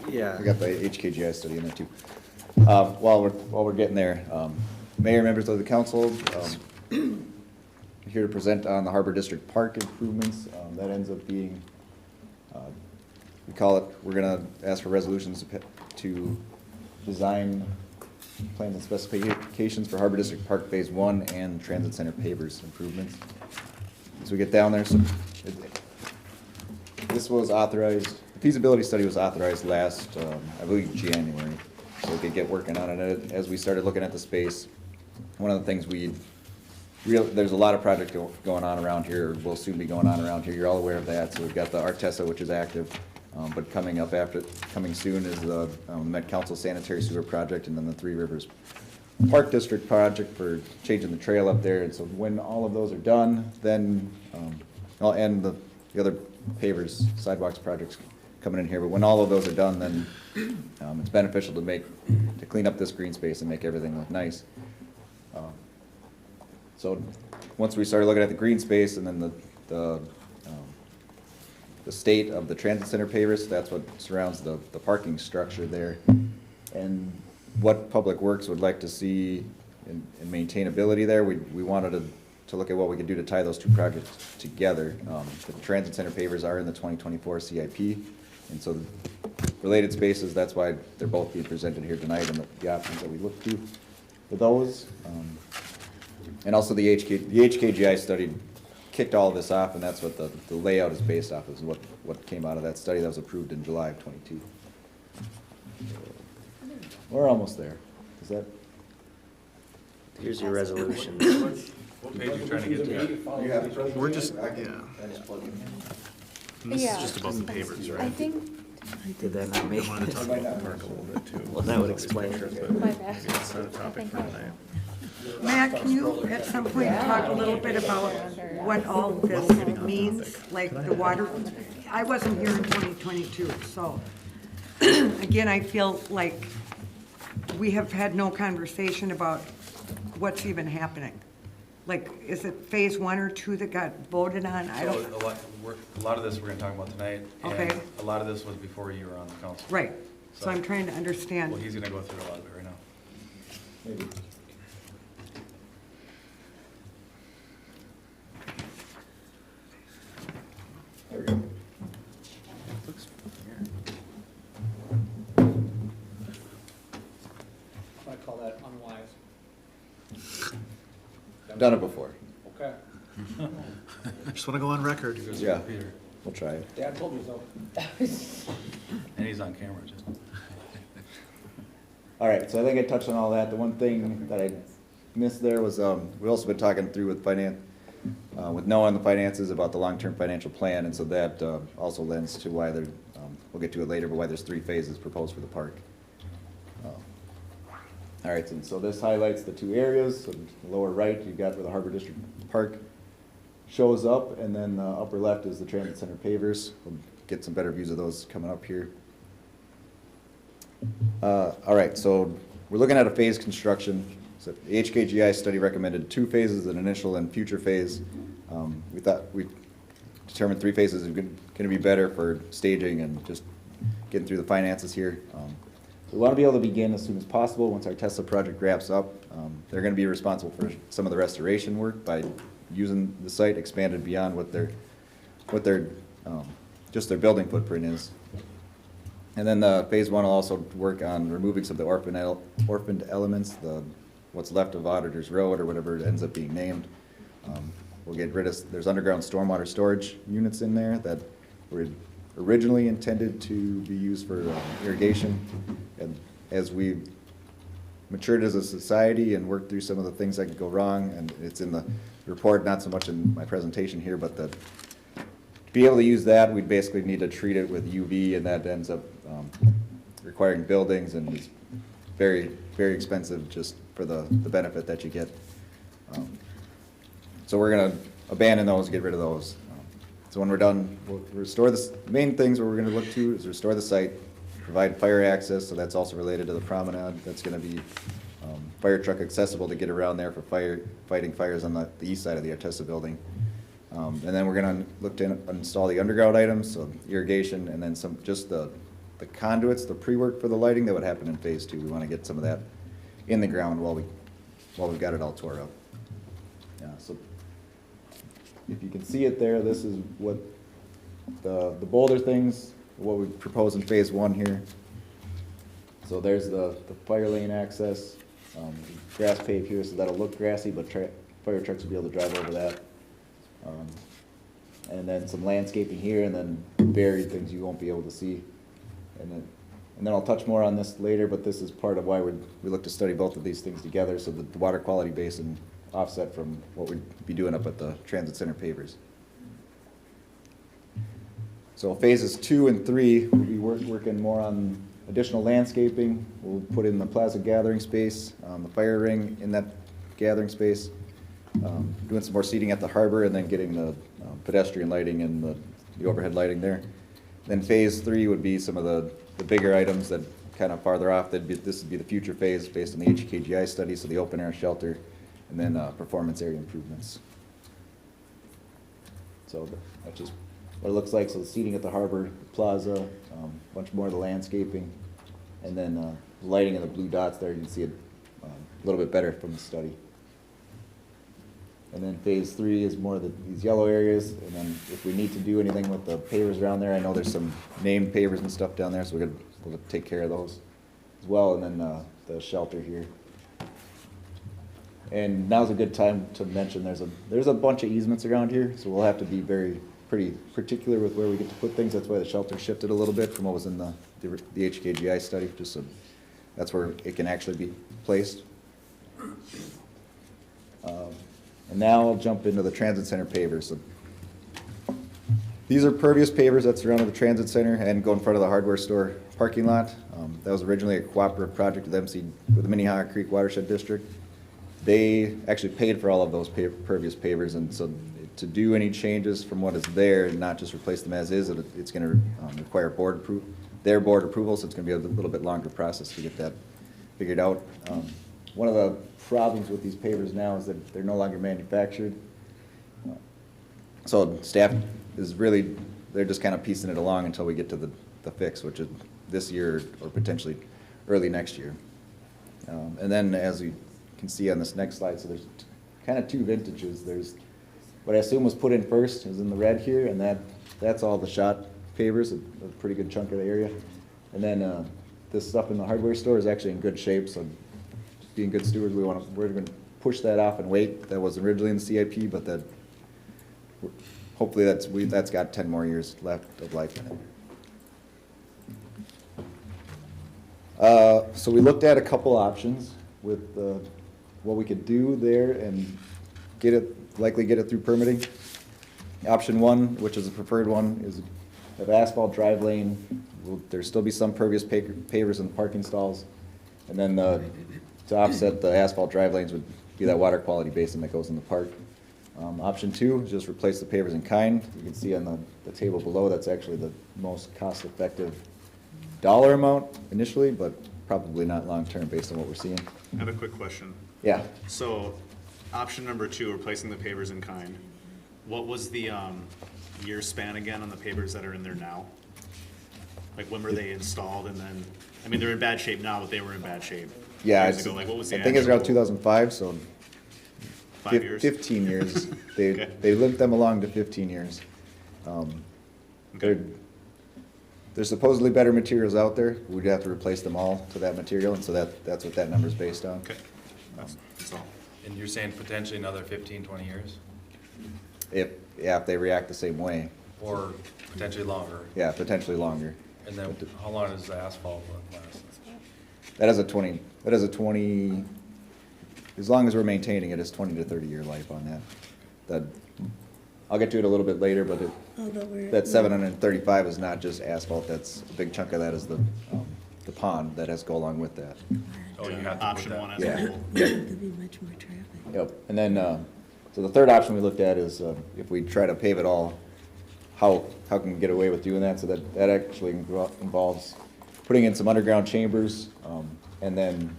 Yeah. We got the HKGI study in there too. While we're getting there, Mayor, members of the council, here to present on the Harbor District Park improvements. That ends up being, we're gonna ask for resolutions to design plans and specifications for Harbor District Park Phase 1 and Transit Center pavers improvements. As we get down there, this was authorized, the feasibility study was authorized last, I believe, January. So we could get working on it. As we started looking at the space, one of the things there's a lot of projects going on around here, will soon be going on around here. You're all aware of that. So we've got the Artesa, which is active. But coming soon is the Met Council Sanitary Sewer Project, and then the Three Rivers Park District Project for changing the trail up there. And so when all of those are done, then, and the other pavers, sidewalks projects coming in here, but when all of those are done, then it's beneficial to clean up this green space and make everything look nice. So once we started looking at the green space and then the state of the transit center pavers, that's what surrounds the parking structure there. And what Public Works would like to see in maintainability there, we wanted to look at what we could do to tie those two projects together. The transit center pavers are in the 2024 CIP, and so related spaces, that's why they're both being presented here tonight, and the options that we look to for those. And also the HKGI study kicked all of this off, and that's what the layout is based off, is what came out of that study that was approved in July of '22. We're almost there. Is that? Here's your resolutions. What page are you trying to get to? We're just, yeah. And this is Yeah. just about the pavers, right? I think, Did that not make I wanted to talk it? about the park a little bit too. Well, that would explain it. my bad. It's not a topic for tonight. Matt, can you at some point talk a little bit about what all this means? Like the water, I wasn't here in 2022, so again, I feel like we have had no conversation about what's even happening. Like, is it phase 1 or 2 that got voted on? I So don't, a lot of this we're gonna talk about tonight. Okay. And a lot of this was before you were on the council. right, so I'm trying to Well, understand. he's gonna go through a lot of it right now. Maybe. There we go. I call that unwise. Done it before. Okay. Just want to go on record. Yeah, we'll try it. Dad told me so. And he's on camera too. All right, so I think I touched on all that. The one thing that I missed there was, we also been talking through with with Noah on the finances about the long-term financial plan, and so that also lends to why there, we'll get to it later, but why there's 3 phases proposed for the park. All right, and so this highlights the 2 areas. So the lower right, you've got where the Harbor District Park shows up, and then the upper left is the Transit Center pavers. We'll get some better views of those coming up here. All right, so we're looking at a phased construction. So the HKGI study recommended 2 phases, an initial and future phase. We determined 3 phases are going to be better for staging and just getting through the finances here. We want to be able to begin as soon as possible once our Tesla project wraps up. They're going to be responsible for some of the restoration work by using the site expanded beyond what their just their building footprint is. And then phase 1 will also work on removing some of the orphaned elements, what's left of Auditor's Road or whatever it ends up being named. We'll get rid of, there's underground stormwater storage units in there that were originally intended to be used for irrigation. And as we matured as a society and worked through some of the things that could go wrong, and it's in the report, not so much in my presentation here, but to be able to use that, we'd basically need to treat it with UV, and that ends up requiring buildings, and it's very, very expensive just for the benefit that you get. So we're gonna abandon those, get rid of those. So when we're done, we'll restore this. The main things we're gonna look to is restore the site, provide fire access, so that's also related to the promenade. That's gonna be fire truck accessible to get around there for fighting fires on the east side of the Artesa building. And then we're gonna look to install the underground items, so irrigation, and then just the conduits, the pre-work for the lighting that would happen in phase 2. We wanna get some of that in the ground while we've got it all tore up. Yeah, so if you can see it there, this is what the boulder things, what we propose in phase 1 here. So there's the fire lane access, grass paved here, so that'll look grassy, but fire trucks will be able to drive over that. And then some landscaping here, and then buried things you won't be able to see. And then I'll touch more on this later, but this is part of why we look to study both of these things together, so that the water quality basin offset from what we'd be doing up at the Transit Center pavers. So phases 2 and 3, we'll be working more on additional landscaping. We'll put in the plaza gathering space, the fire ring in that gathering space, doing some more seating at the harbor, and then getting the pedestrian lighting and the overhead lighting there. Then phase 3 would be some of the bigger items that kind of farther off. This would be the future phase based on the HKGI study, so the open air shelter, and then performance area improvements. So that's just what it looks like. So the seating at the harbor plaza, a bunch more of the landscaping, and then lighting of the blue dots there. You can see it a little bit better from the study. And then phase 3 is more of these yellow areas, and then if we need to do anything with the pavers around there, I know there's some named pavers and stuff down there, so we'll take care of those as well, and then the shelter here. And now's a good time to mention there's a bunch of easements around here, so we'll have to be pretty particular with where we get to put things. That's why the shelter shifted a little bit from what was in the HKGI study, just so that's where it can actually be placed. And now I'll jump into the transit center pavers. So these are pervious pavers that surround the transit center and go in front of the hardware store parking lot. That was originally a cooperative project with the Minnehaha Creek Watershed District. They actually paid for all of those pervious pavers, and so to do any changes from what is there and not just replace them as is, it's going to require their board approval, so it's going to be a little bit longer process to get that figured out. One of the problems with these pavers now is that they're no longer manufactured. So staff is really, they're just kind of piecing it along until we get to the fix, which is this year or potentially early next year. And then as you can see on this next slide, so there's kind of two vintages. There's what I assume was put in first is in the red here, and that's all the shot pavers, a pretty good chunk of the area. And then this stuff in the hardware store is actually in good shape, so just being good stewards, we're going to push that off and wait. That was originally in the CIP, but that hopefully that's got 10 more years left of life in it. So we looked at a couple options with what we could do there and likely get it through permitting. Option one, which is the preferred one, is have asphalt drive lane. There'll still be some pervious pavers in the parking stalls. And then to offset the asphalt drive lanes would be that water quality basin that goes in the park. Option two is just replace the pavers in kind. You can see on the table below, that's actually the most cost-effective dollar amount initially, but probably not long-term based on what we're seeing. I have a quick question. Yeah. So, option number two, replacing the pavers in kind. What was the year span again on the pavers that are in there now? Like when were they installed, and then, I mean, they're in bad shape now, but they were in bad shape Yeah, years ago. Like what was the I think it's around actual 2005, so 5 years? 15 years. They Okay. they limped them along to 15 years. Okay. There's supposedly better materials out there. We'd have to replace them all to that material, and so that's what that number's based on. Okay, that's all. And you're saying potentially another 15, 20 years? If they react the same way. Or potentially longer? Yeah, potentially longer. And then how long does the asphalt last? That is a 20, as long as we're maintaining it, it's 20 to 30 year life on that. I'll get to it a little bit later, but that 735 is not just asphalt, that's, a big chunk of that is the pond that has to go along with that. Oh, you have to Option put one that. as a Yeah. whole. There'd be much more traffic. Yep, and then, so the third option we looked at is if we try to pave it all, how can we get away with doing that? So that actually involves putting in some underground chambers, and then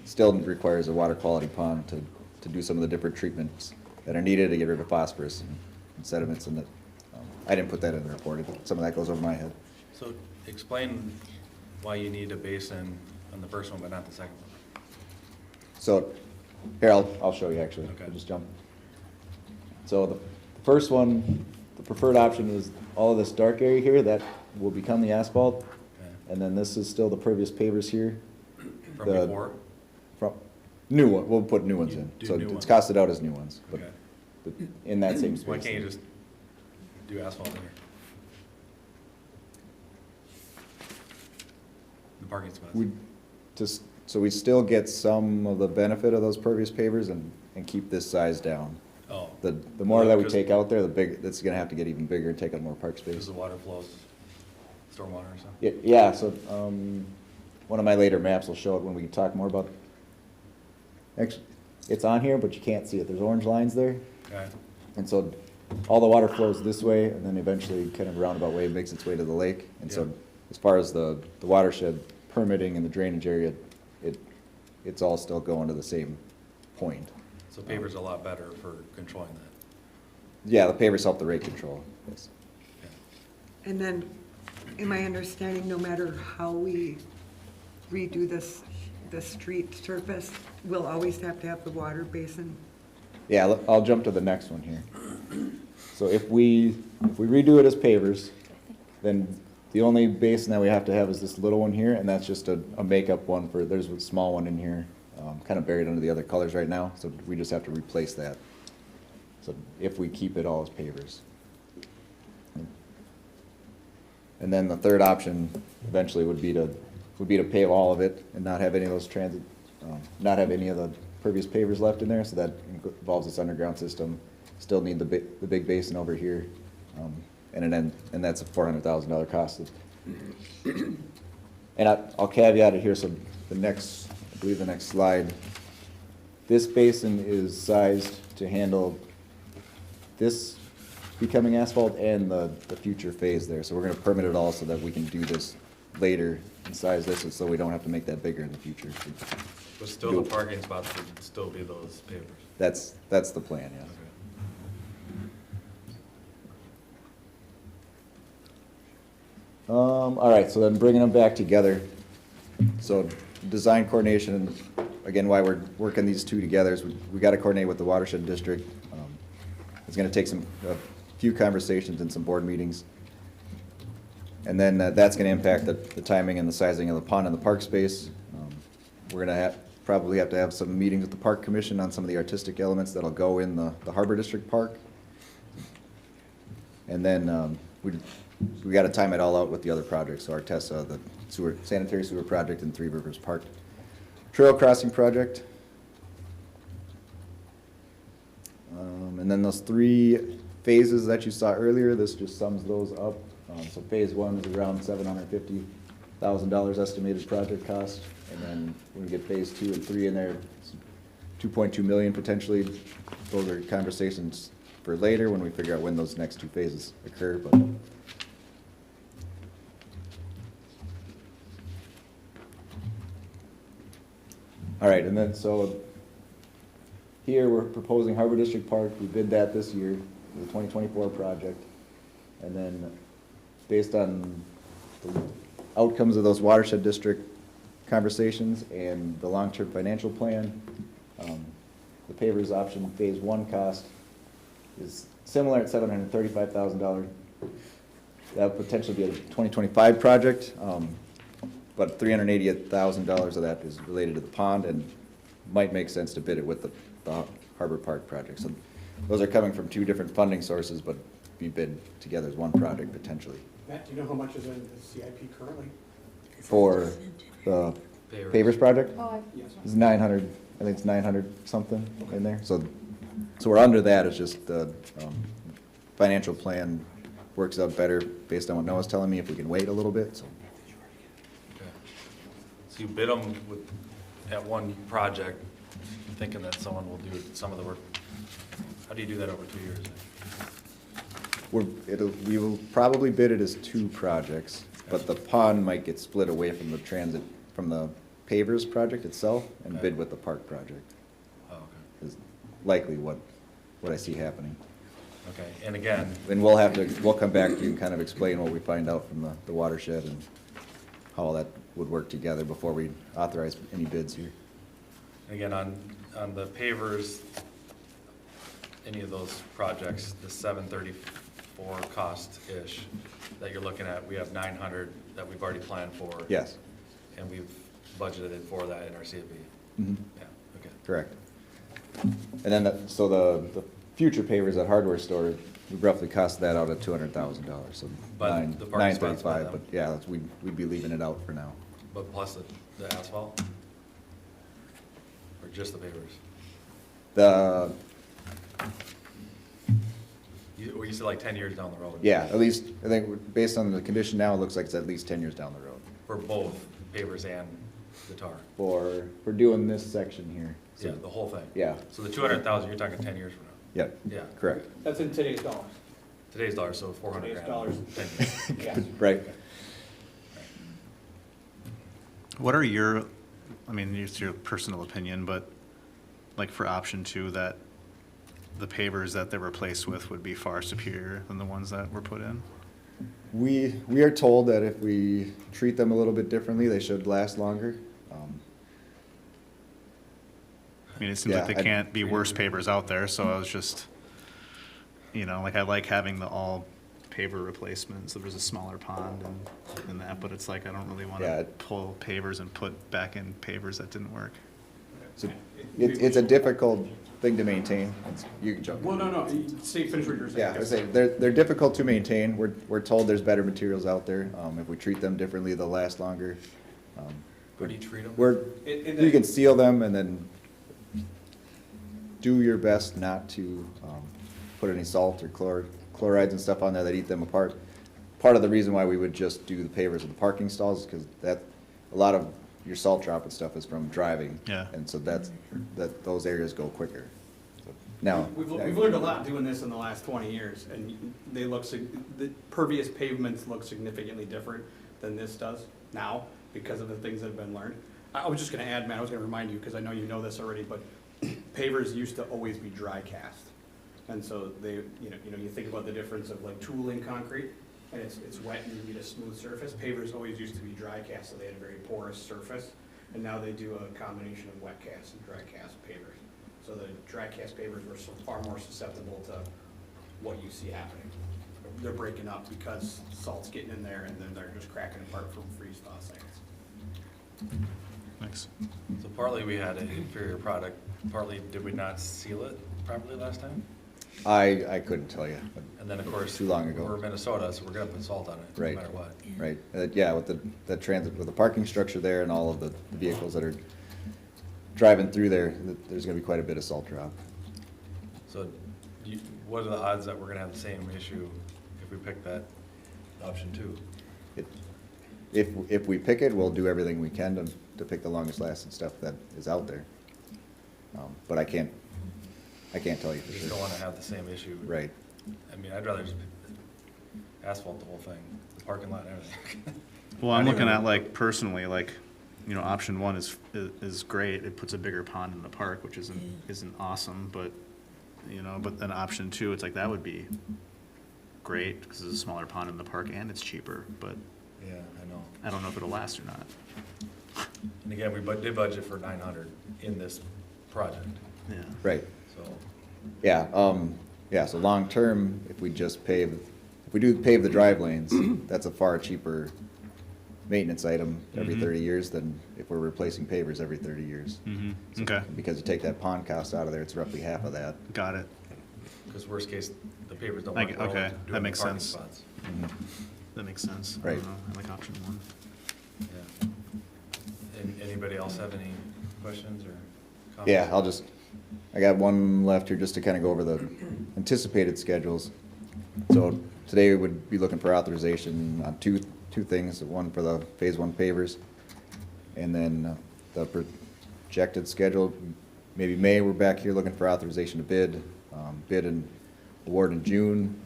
still requires a water quality pond to do some of the different treatments that are needed to get rid of phosphorus and sediments in it. I didn't put that in the report, some of that goes over my head. So explain why you need a basin on the first one but not the second one. So, here, I'll show you actually. Okay. I'll just jump. So the first one, the preferred option is all of this dark area here, that will become the asphalt. Okay. And then this is still the pervious pavers here. From before? From, new one, we'll put new ones You in. do So new it's ones. costed out as new ones, but Okay. in that same space. Why can't you just do asphalt here? The parking spots? So we still get some of the benefit of those pervious pavers and keep this size down. Oh. The more that we Because- take out there, it's gonna have to get even bigger and take up more park Because space. the water flows, stormwater or something? Yeah, so, one of my later maps will show it when we talk more about, actually, it's on here, but you can't see it, there's orange lines there. Okay. And so, all the water flows this way, and then eventually, kind of roundabout way, makes its way to the lake. And so, Yeah. as far as the watershed permitting and the drainage area, it's all still going to the same point. So paver's a lot better for controlling that. Yeah, the pavers help the rate control, yes. And then, am I understanding, no matter how we redo the street surface, we'll always have to have the water basin? Yeah, I'll jump to the next one here. So if we redo it as pavers, then the only basin that we have to have is this little one here, and that's just a makeup one there's a small one in here, kind of buried under the other colors right now, so we just have to replace that. So if we keep it all as pavers. And then the third option eventually would be to pave all of it and not have any of those not have any of the pervious pavers left in there, so that involves this underground system. Still need the big basin over here, and that's a $400,000 cost. And I'll caveat it here, so I believe the next slide, this basin is sized to handle this becoming asphalt and the future phase there. So we're gonna permit it all so that we can do this later and size this, so we don't have to make that bigger in the future. But still the parking spots would still be those pavers. That's the plan, yes. All right, so then bringing them back together. So design coordination, again, why we're working these two together is we got to coordinate with the watershed district. It's going to take a few conversations and some board meetings. And then that's going to impact the timing and the sizing of the pond and the park space. We're going to probably have to have some meetings with the park commission on some of the artistic elements that'll go in the Harbor District Park. And then we got to time it all out with the other projects. So Artesa, the sanitary sewer project, and Three Rivers Park trail crossing project. And then those 3 phases that you saw earlier, this just sums those up. So phase 1 is around $750,000 estimated project cost. And then when we get phase 2 and 3 in there, it's $2.2 million potentially. Those are conversations for later when we figure out when those next 2 phases occur. But all right, and then so here we're proposing Harbor District Park. We bid that this year, the 2024 project. And then based on the outcomes of those watershed district conversations and the long-term financial plan, the pavers option phase 1 cost is similar at $735,000. That would potentially be a 2025 project. But $388,000 of that is related to the pond, and might make sense to bid it with the Harbor Park project. So those are coming from 2 different funding sources, but be bid together as one project potentially. Matt, do you know how much is in the CIP currently? For the pavers project? Yes. It's 900, I think it's 900 something in there. So we're under that. It's just the financial plan works out better based on what Noah's telling me if we can wait a little bit. So. So you bid them at one project, thinking that someone will do some of the work. How do you do that over 2 years? We will probably bid it as 2 projects, but the pond might get split away from the pavers project itself and bid with the park project. Oh, okay. Is likely what I see happening. Okay, and again. And we'll come back to you and kind of explain what we find out from the watershed and how all that would work together before we authorize any bids here. Again, on the pavers, any of those projects, the 734 cost-ish that you're looking at, we have 900 that we've already planned for. Yes. And we've budgeted for that in our CIP. Mm-hmm. Yeah, okay. Correct. And then, so the future pavers at hardware store, we roughly cost that out at $200,000, so But the parking spots by $935, them. but yeah, we'd be leaving it out for now. But plus the asphalt? Or just the pavers? You said like 10 years down the road? Yeah, at least, I think, based on the condition now, it looks like it's at least 10 years down the road. For both pavers and the tar? For doing this section here. So- Yeah, the whole thing? Yeah. So the 200,000, you're talking 10 years from now? Yep. Yeah. Correct. That's in today's dollars. Today's dollars, so 400 Today's grand. dollars. 10 years. Yes. Right. What are your, I mean, it's your personal opinion, but like for option 2, that the pavers that they're replaced with would be far superior than the ones that were put in? We are told that if we treat them a little bit differently, they should last longer. I mean, it seems Yeah, like they can't be worse pavers out there, so I was just, like I like having the all paver replacements. There was a smaller pond and that, but it's like I don't really want to pull pavers and put back in pavers that didn't work. So it's a difficult thing to maintain. You can jump. Well, no, finish what you're saying. Yeah, I was saying, they're difficult to maintain. We're told there's better materials out there. If we treat them differently, they'll last longer. How do you treat them? You can seal them and then do your best not to put any salt or chlorides and stuff on there that eat them apart. Part of the reason why we would just do the pavers of the parking stalls is because a lot of your salt drop and stuff is from driving. Yeah. And so those areas go quicker. Now, We've learned a lot doing this in the last 20 years, and the pervious pavements look significantly different than this does now because of the things that have been learned. I was just gonna add, Matt, I was gonna remind you, because I know you know this already, but pavers used to always be dry cast. And so you think about the difference of like tooling concrete, and it's wet and you need a smooth surface. Pavers always used to be dry cast, so they had a very porous surface. And now they do a combination of wet cast and dry cast pavers. So the dry cast pavers were far more susceptible to what you see happening. They're breaking up because salt's getting in there, and then they're just cracking apart from freeze-thaw seconds. Thanks. So partly we had an inferior product, partly did we not seal it properly last time? I couldn't tell you. And then, of course, too long ago. we're Minnesota, so we're gonna put salt on it, no Right. matter what. Right, yeah, with the transit, with the parking structure there and all of the vehicles that are driving through there, there's gonna be quite a bit of salt drop. So what are the odds that we're gonna have the same issue if we pick that option 2? If we pick it, we'll do everything we can to pick the longest lasting stuff that is out there. But I can't tell you for We sure. just don't wanna have the same issue. Right. I mean, I'd rather just asphalt the whole thing, the parking lot and everything. Well, I'm looking at like personally, like, you know, option 1 is great. It puts a bigger pond in the park, which isn't awesome, but, you know, but then option 2, it's like, that would be great because it's a smaller pond in the park and it's cheaper, but Yeah, I know. I don't know if it'll last or not. And again, we did budget for 900 in this project, Yeah. Right, so. yeah, so long-term, if we do pave the drive lanes, that's a far cheaper maintenance item every 30 years than if we're replacing pavers every 30 years. Mm-hmm. Okay, Because you take that pond cost out of there, it's roughly half of that. got it. Because worst case, the pavers don't Like, work well okay, doing that the makes parking sense. spots. That makes sense. I Right. don't know. I like option 1. Yeah. Anybody else have any questions or comments? Yeah, I got one left here just to kind of go over the anticipated schedules. So today we would be looking for authorization on two things, one for the Phase 1 pavers, and then the projected schedule, maybe May, we're back here looking for authorization to bid and award in June,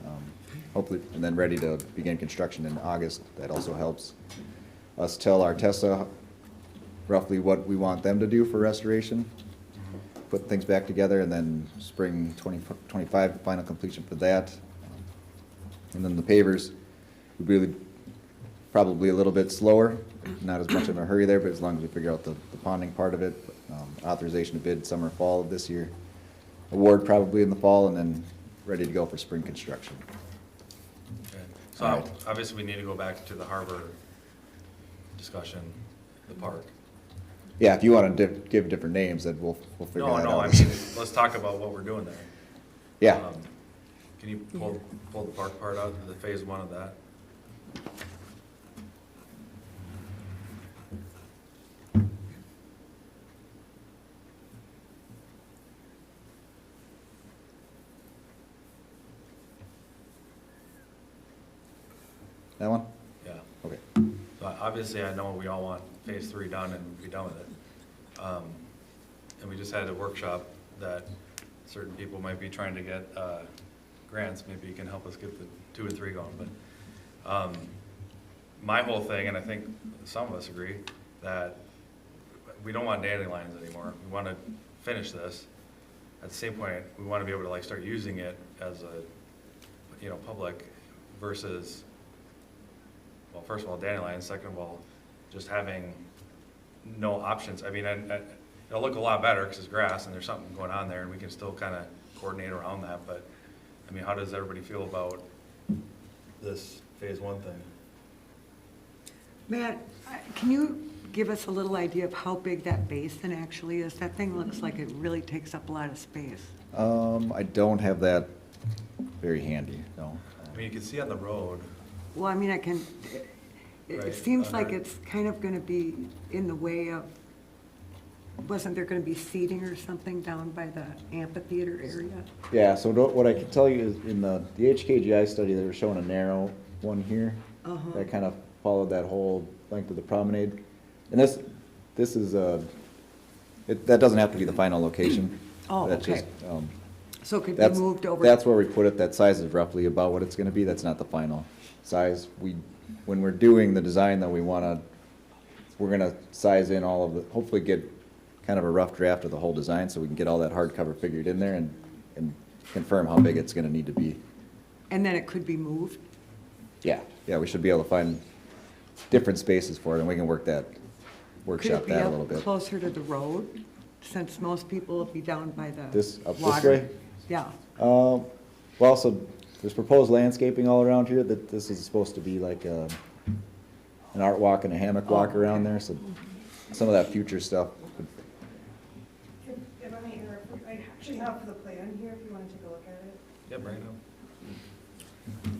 hopefully, and then ready to begin construction in August. That also helps us tell Artesa roughly what we want them to do for restoration, put things back together, and then spring 2025 final completion for that. And then the pavers would really probably a little bit slower, not as much of a hurry there, but as long as we figure out the ponding part of it, authorization to bid summer, fall of this year, award probably in the fall, and then ready to go for spring construction. Okay. So All right. obviously, we need to go back to the harbor discussion, the park. Yeah, if you want to give different names, then we'll figure that out. No, I mean, let's talk about what we're doing there. Yeah. Can you pull the park part out, the Phase 1 of that? That one? Yeah. Okay. So obviously, I know we all want Phase 3 done and be done with it. And we just had a workshop that certain people might be trying to get grants. Maybe you can help us get the 2 and 3 going. But my whole thing, and I think some of us agree, that we don't want dandelions anymore. We want to finish this. At the same point, we want to be able to like start using it as a, public versus, well, first of all, dandelions. Second of all, just having no options. I mean, it'll look a lot better because it's grass and there's something going on there, and we can still kind of coordinate around that. But I mean, how does everybody feel about this Phase 1 thing? Matt, can you give us a little idea of how big that basin actually is? That thing looks like it really takes up a lot of space. I don't have that very handy, no. I mean, you can see on the road. Well, I mean, it Right, seems like under- it's kind of gonna be in the way of wasn't there gonna be seating or something down by the amphitheater area? Yeah, so what I can tell you is in the HKGI study, they were showing a narrow one here. Uh-huh. That kind of followed that whole length of the promenade. And this is, that doesn't have to be the final location. Oh, That's okay. just, So it could be that's- moved over? That's where we put it. That size is roughly about what it's gonna be. That's not the final size. When we're doing the design, though, we're gonna size in all of the, hopefully get kind of a rough draft of the whole design, so we can get all that hardcover figured in there and confirm how big it's gonna need to be. And then it could be moved? Yeah, we should be able to find different spaces for it, and we can workshop that a little Could it be bit. up closer to the road, since most people will be down by the This, up this water? way? Yeah. Well, so there's proposed landscaping all around here, that this is supposed to be like an art walk and a hammock walk around there, so some of that future stuff. If I may interrupt, I actually have the plan here, if you want to take a look at it. Yeah, bring it up.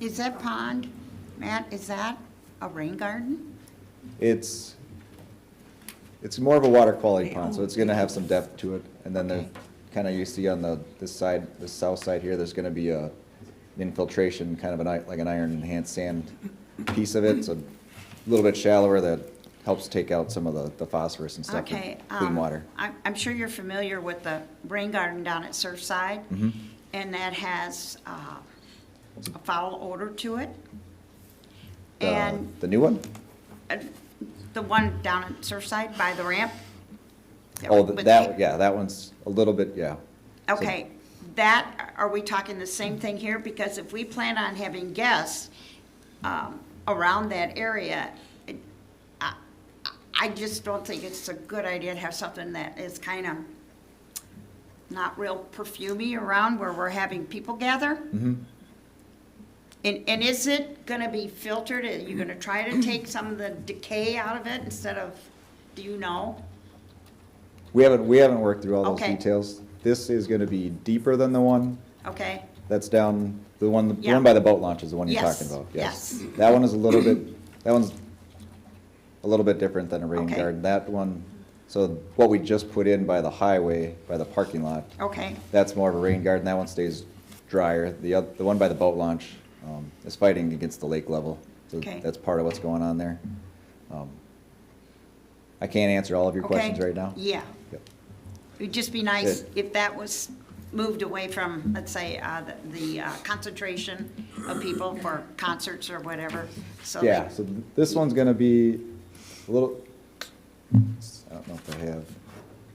Is that pond, Matt, is that a rain garden? It's more of a water quality pond, so it's gonna have some depth to it, and then there, kinda you see on this side, the south side here, there's gonna be an infiltration, kind of like an iron enhanced sand piece of it, so a little bit shallower that helps take out some of the phosphorus and stuff, Okay. and clean water. I'm sure you're familiar with the rain garden down at Surfside, Mhm. and that has a foul odor to it. The- And The new one? the one down at Surfside by the ramp? Oh, With that one's a little bit, yeah. Okay, are we talking the same thing here? Because if we plan on having guests around that area, I just don't think it's a good idea to have something that is kind of not real perfumey around where we're having people gather. Mhm. And is it gonna be filtered? Are you gonna try to take some of the decay out of it instead of, do you know? We haven't worked through all those Okay. details. This is gonna be deeper than the one Okay, that's down, the one Yeah. by the boat launch is the one you're Yes, talking about, yes. That one is that one's a little bit different than a rain Okay. garden. That one, so what we just put in by the highway, by the parking lot, okay, that's more of a rain garden. That one stays drier. The one by the boat launch is fighting against the lake level. So Okay. that's part of what's going on there. I can't answer all of your questions Okay. right now. Yeah. Yep. It'd just be nice Good. if that was moved away from, let's say, the concentration of people for concerts or whatever, so. Yeah, that- so this one's gonna be a little, I don't know if I have,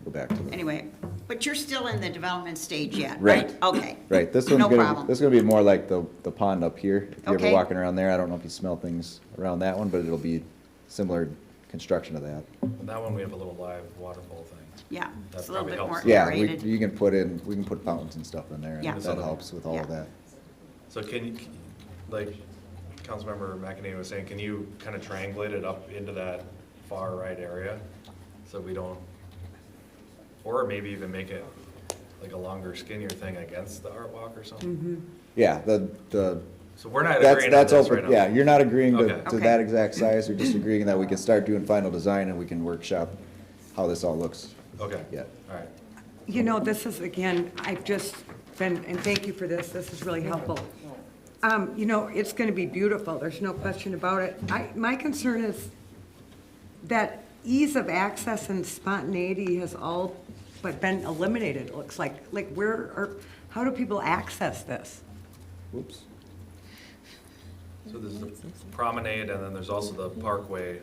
go back to the. Anyway, but you're still in the development stage yet, Right. right? Okay. Right, this No one's gonna, problem. this is gonna be more like the pond up here. If you're Okay. ever walking around there, I don't know if you smell things around that one, but it'll be similar construction to that. That one, we have a little live waterfall thing. Yeah, That it's a little probably bit more helps. Yeah, aerated. we can put fountains and stuff in there, Yeah. and that helps with all of Yeah. that. So can you, like Councilmember McEnany was saying, can you kind of triangulate it up into that far right area? So we don't, or maybe even make it like a longer skinnier thing against the art walk or something? Yeah, So we're not that's, agreeing on that's this open, right now? yeah, you're not agreeing to Okay. that exact size, you're just agreeing that we can start doing final design and we can workshop how this all looks. Okay. Yeah. All right. You know, this is, again, I've just been, and thank you for this is really helpful. You know, it's gonna be beautiful, there's no question about it. My concern is that ease of access and spontaneity has all but been eliminated, it looks like. Like, how do people access this? Oops. So there's the promenade, and then there's also the parkway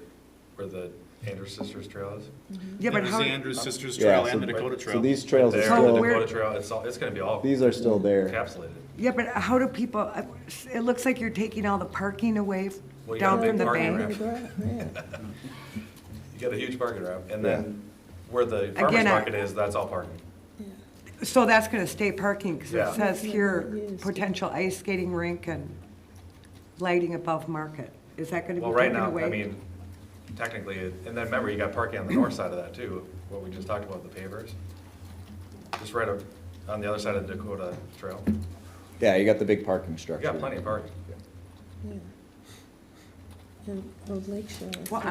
where the Andrews Sisters Trail is. Yeah, but There's how? the Andrews Sisters Yeah, Trail so- and the Dakota So Trail. these trails are There, still, the where- Dakota Trail, it's gonna be all these are still there. encapsulated. Yeah, but how do people, it looks like you're taking all the parking away Well, you got down a big from the parking bank. ramp. You got a huge parking ramp, and then where the farmer's Again, market is, that's all parking. So that's gonna stay parking, because Yeah. it says here, potential ice skating rink and lighting above market. Is that gonna be Well, right taken now, away? I mean, technically, and then remember, you got parking on the north side of that too, what we just talked about, the pavers. Just right on the other side of the Dakota Trail. Yeah, you got the big parking You structure. got plenty of parking. Yeah. And Old Lake Shore. Well,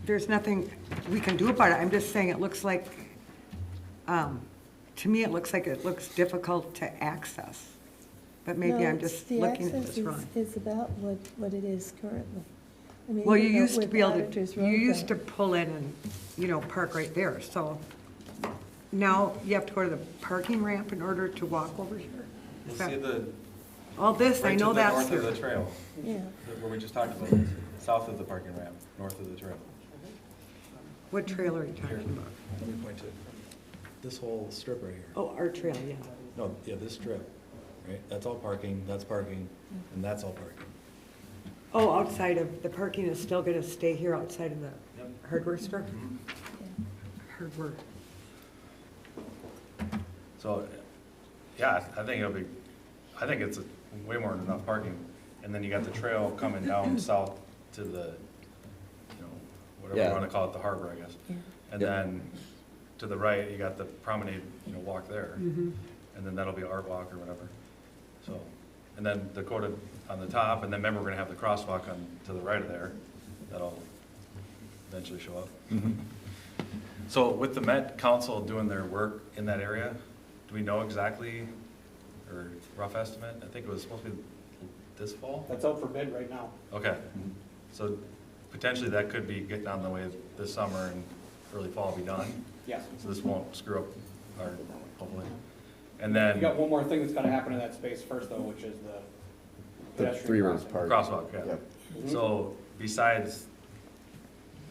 there's nothing we can do about it. I'm just saying it looks like, to me, it looks difficult to access. But maybe I'm just looking at this wrong. The access is about what it is currently. I mean, Well, you know, used to with be able to, Auditors you Road used to there. pull in and, park right there, so now you have to go to the parking ramp in order to walk over here? You'll Is that- see the. All this, I right to know the that's north here. of the trail, Yeah. where we just talked about, south of the parking ramp, north of the trail. What trail are you talking about? Let me point to this whole strip right here. Oh, our trail, yeah. No, yeah, this strip, right? That's all parking, that's parking, and that's all parking. Oh, outside of, the parking is still gonna stay here outside of the hardware store? Hardware. So, yeah, I think it's way more than enough parking. And then you got the trail coming down south to the, whatever you Yeah. wanna call it, the harbor, I guess. And then to the right, you got the promenade, walk there. Mhm. And then that'll be art walk or whatever. So, and then Dakota on the top, and then remember, we're gonna have the crosswalk on, to the right of there. That'll eventually show up. So with the Met Council doing their work in that area, do we know exactly, or rough estimate? I think it was supposed to be this fall? That's out for bid right now. Okay, so potentially that could be getting on the way this summer and early fall be done? Yes. So this won't screw up our, hopefully. And You then. got one more thing that's gonna happen in that space first though, which is the pedestrian Three Rivers crossing. Park. Crosswalk, yeah. Yep. So besides,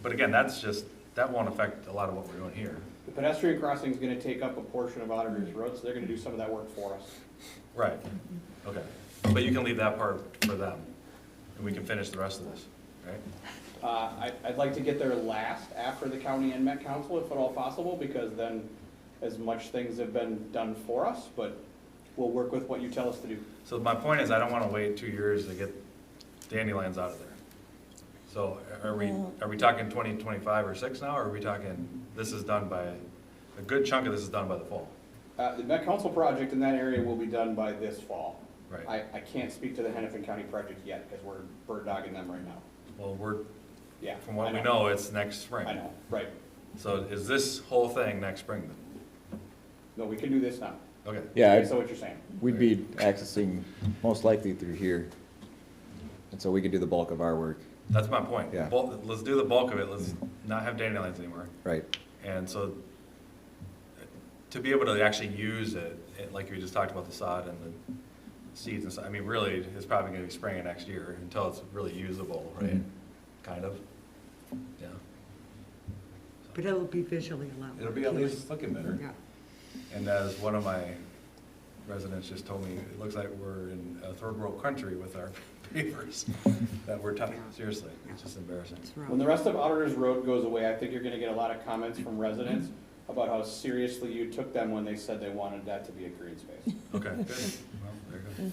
but again, that won't affect a lot of what we're doing here. The pedestrian crossing is gonna take up a portion of Auditor's Road, so they're gonna do some of that work for us. Right, okay. But you can leave that part for them, and we can finish the rest of this, right? I'd like to get there last, after the county and Met Council, if at all possible, because then as much things have been done for us, but we'll work with what you tell us to do. So my point is, I don't wanna wait 2 years to get dandelions out of there. So are we talking 2025 or 6 now, or are we talking, this is done by, a good chunk of this is done by the fall? The Met Council project in that area will be done by this fall. Right. I can't speak to the Hennepin County project yet, because we're bird dogging them right now. Well, Yeah. from what I we know, it's next spring. I know, right. So is this whole thing next spring then? No, we can do this now. Okay. Yeah, So what you're saying? we'd be accessing most likely through here. And so we can do the bulk of our work. That's my point. Yeah. Let's do the bulk of it, let's not have dandelions anymore. Right. And so, to be able to actually use it, like we just talked about the sod and the seeds and stuff, I mean, really, it's probably gonna be spring of next year until it's really usable, right? Mhm. Kind of, yeah. But it'll be visually a lot. It'll be at least looking better. Yeah. And as one of my residents just told me, it looks like we're in a third world country with our papers that we're touching, seriously, it's just embarrassing. When the rest of Auditor's Road goes away, I think you're gonna get a lot of comments from residents about how seriously you took them when they said they wanted that to be a green space. Okay, good. Well, very good.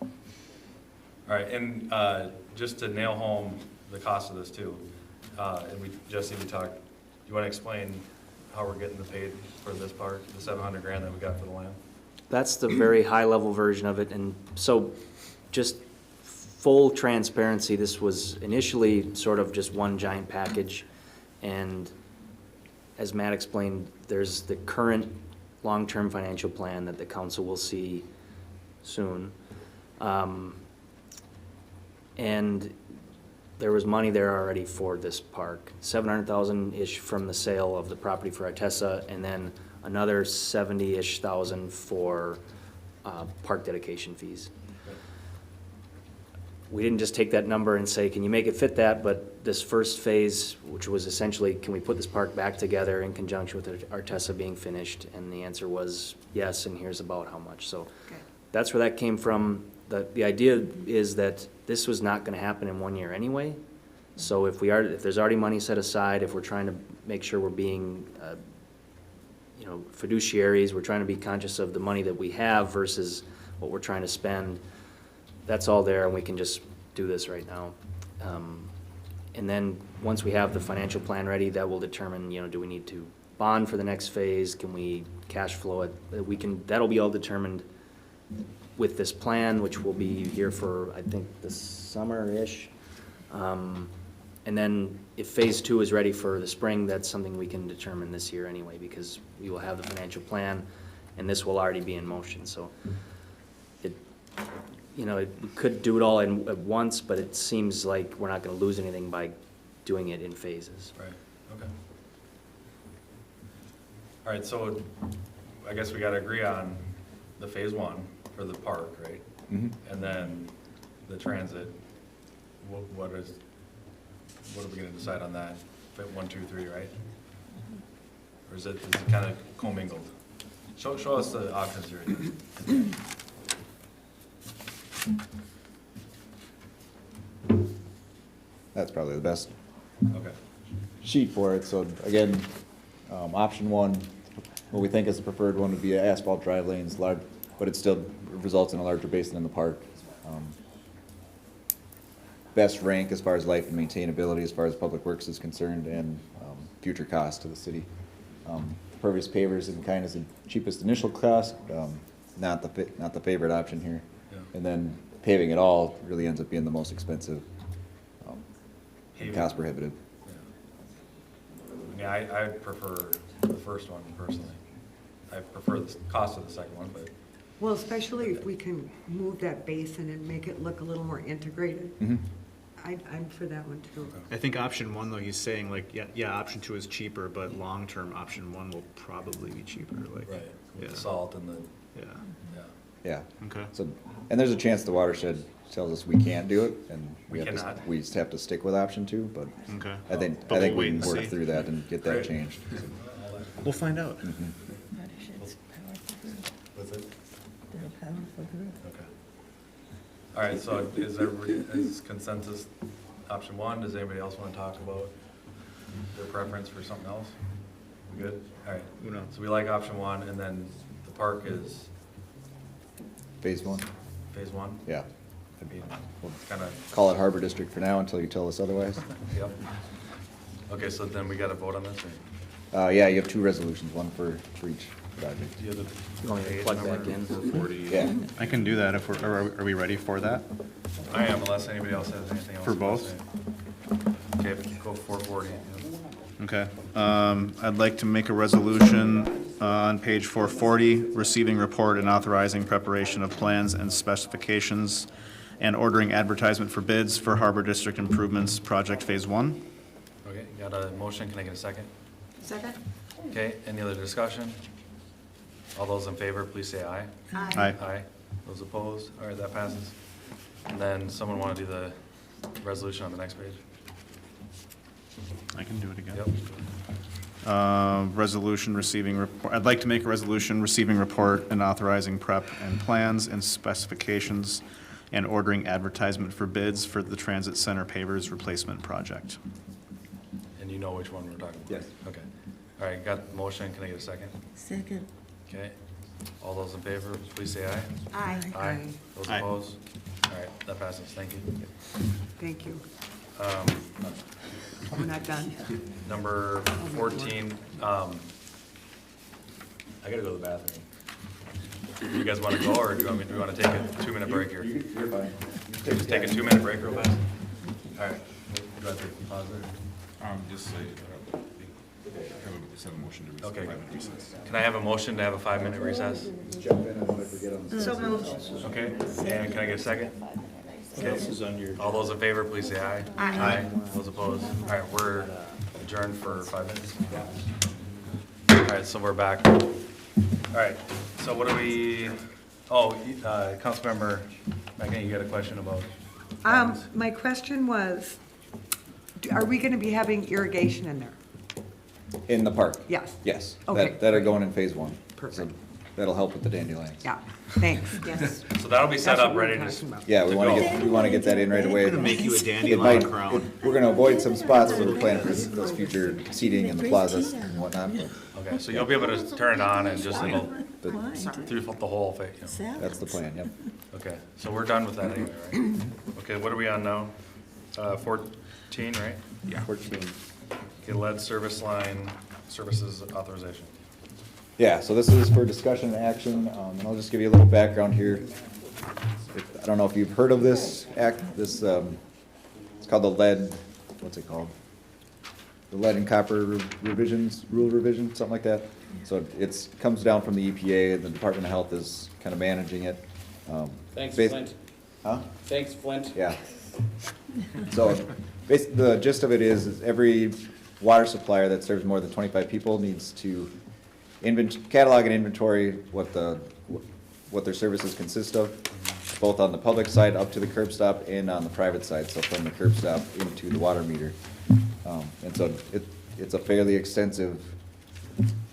All right, and just to nail home the cost of this too, and Jesse, we talked, do you want to explain how we're getting the paid for this part, the 700 grand that we got for the land? That's the very high-level version of it, and so just full transparency, this was initially sort of just one giant package, and as Matt explained, there's the current long-term financial plan that the council will see soon. And there was money there already for this park, 700,000-ish from the sale of the property for Artesa, and then another 70-ish thousand for park dedication fees. We didn't just take that number and say, can you make it fit that, but this first phase, which was essentially, can we put this park back together in conjunction with Artesa being finished? And the answer was yes, and here's about how much. So that's where that came from. The idea is that this was not gonna happen in 1 year anyway. So if there's already money set aside, if we're trying to make sure we're being, fiduciaries, we're trying to be conscious of the money that we have versus what we're trying to spend, that's all there, and we can just do this right now. And then, once we have the financial plan ready, that will determine, do we need to bond for the next phase? Can we cash flow it? That'll be all determined with this plan, which will be here for, I think, the summer-ish. And then if phase two is ready for the spring, that's something we can determine this year anyway, because we will have the financial plan, and this will already be in motion, so it, you know, we could do it all at once, but it seems like we're not gonna lose anything by doing it in phases. Right, okay. All right, so I guess we gotta agree on the phase one for the park, right? Mhm. And then the transit, what are we gonna decide on that? Fit 1, 2, 3, right? Or is it kind of commingled? Show us the options here. That's probably the best Okay. sheet for it. So again, option one, what we think is the preferred one would be asphalt drive lanes, large, but it still results in a larger basin in the park. Best rank as far as life and maintainability, as far as public works is concerned, and future cost to the city. Pervious pavers in kind is the cheapest initial cost, not the favorite option here. Yeah. And then paving it all really ends up being the most expensive, cost prohibitive. Yeah, I prefer the first one personally. I prefer the cost of the second one, but Well, especially if we can move that basin and make it look a little more integrated. Mhm. I'm for that one too. I think option one, though, he's saying like, yeah, option two is cheaper, but long-term, option one will probably be cheaper, like. right, with Yeah. the salt and the, Yeah, yeah. Yeah. okay. So, and there's a chance the watershed tells us we can't do it, and We have to, cannot. we just have to stick with option two, but Okay. I think But we'll we wait can and work see. through that and get that Great. changed. We'll find out. What's it? Okay. All right, so is consensus option one? Does anybody else want to talk about their preference for something else? We good? All right. Uno. So we like option one, and then the park is Phase one? phase one? Yeah. I mean, it's kind of, Call it Harbor District for now until you tell us otherwise. yep. Okay, so then we got to vote on this, or Yeah, you have two resolutions, one for each project. do you have You want me to page plug number? back in? 40. Yeah. I can do that if are we ready for that? I am, unless anybody else has anything else. For to both? say. Okay, go 440. Okay. I'd like to make a resolution on page 440, receiving report and authorizing preparation of plans and specifications and ordering advertisement for bids for Harbor District Improvements Project Phase 1. Okay, got a motion, can I get a second? Second? Okay, any other discussion? All those in favor, please say aye. Aye. Aye. Those opposed? All right, that passes. And then someone want to do the resolution on the next page? I can do it again. Yep. Resolution receiving report, I'd like to make a resolution receiving report and authorizing prep and plans and specifications and ordering advertisement for bids for the Transit Center pavers replacement project. And you know which one we're talking about? Yes. Okay. All right, got the motion, can I get a second? Second. Okay. All those in favor, please say aye. Aye. Aye. Those Aye. opposed? All right, that passes, thank you. Thank you. Um, We're not done. Number 14, I gotta go to the bathroom. Do you guys want to go, or do we want to take a 2-minute break here? You're fine. Just take a 2-minute break real fast? All right, do I have to pause there? Just say, have a motion to recess. Okay. 5-minute recess. Can I have a motion to have a 5-minute recess? Jump in and if we get on the. So moved. Okay, and can I get a second? Okay. All those in favor, please say aye. Aye. Those opposed? All right, we're adjourned for 5 minutes. All right, so we're back. All right, so what do we, Councilmember Magnet, you got a question about? My question was, are we gonna be having irrigation in there? In the park? Yes. Yes. Okay. That are going in phase one. Perfect. So that'll help with the dandelions. Yeah, thanks. Yes. So that'll be set That's up, what we were ready to, talking about. Yeah, we To want go. to get that in right away. I'm gonna make you a It dandelion might- crown. We're gonna avoid some spots where we're planning for those future seating in the plazas and whatnot, but okay, so you'll be able to turn it on and just it'll, Wine. through the whole thing, you know. Salad. that's the plan, yep. Okay, so we're done with that anyway, right? Okay, what are we on now? 14, right? Yeah. 14. Okay, lead service line services authorization. Yeah, so this is for discussion and action, and I'll just give you a little background here. I don't know if you've heard of this act, it's called the lead what's it called? The lead and copper revisions, rule revision, something like that. So it's, comes down from the EPA, and the Department of Health is kind of managing it. Thanks, bas- Flint. Huh? Thanks, Flint. Yeah. So, the gist of it is every water supplier that serves more than 25 people needs to catalog and inventory what their services consist of, both on the public side up to the curb stop and on the private side, so from the curb stop into the water meter. And so it's a fairly extensive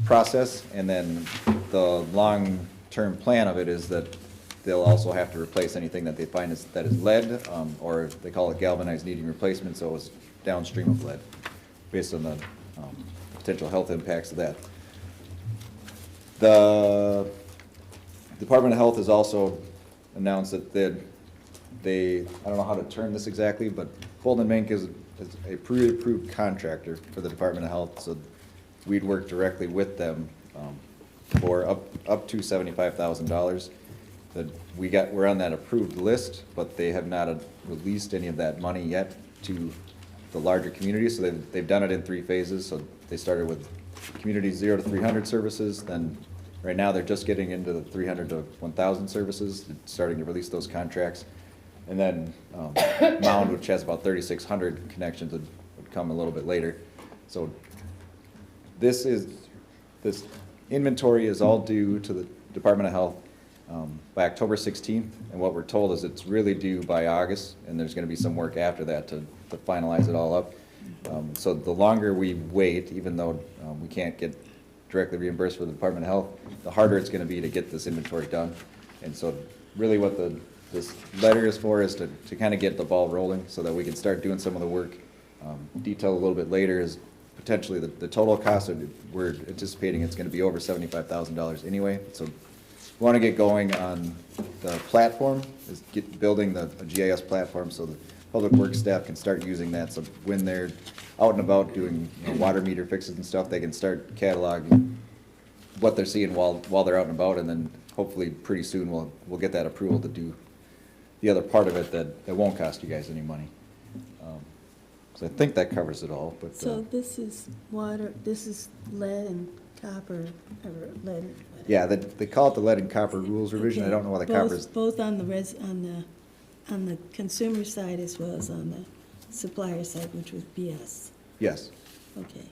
process, and then the long-term plan of it is that they'll also have to replace anything that they find that is lead, or they call it galvanized needing replacement, so it's downstream of lead, based on the potential health impacts of that. The Department of Health has also announced that I don't know how to term this exactly, but Bolton & Mink is a pre-approved contractor for the Department of Health, so we'd work directly with them for up to $75,000. That we're on that approved list, but they have not released any of that money yet to the larger community. So they've done it in 3 phases. So they started with community 0 to 300 services. Then right now they're just getting into the 300 to 1,000 services, starting to release those contracts. And then Mound, which has about 3,600 connections, would come a little bit later. So this inventory is all due to the Department of Health by October 16th, and what we're told is it's really due by August, and there's going to be some work after that to finalize it all up. So the longer we wait, even though we can't get directly reimbursed for the Department of Health, the harder it's going to be to get this inventory done. And so really what this letter is for is to kind of get the ball rolling so that we can start doing some of the work. Detail a little bit later is potentially the total cost. We're anticipating it's going to be over $75,000 anyway. So we want to get going on the platform, is building a GIS platform so the public works staff can start using that. So when they're out and about doing water meter fixes and stuff, they can start cataloging what they're seeing while they're out and about, and then hopefully pretty soon we'll get that approval to do the other part of it that won't cost you guys any money. So I think that covers it all. But So this is water, this is lead and copper, or lead. Whatever. Yeah, they call it the lead and copper rules revision. I don't know why the copper is. Both on the consumer side as well as on the supplier side, which was BS. Yes. Okay.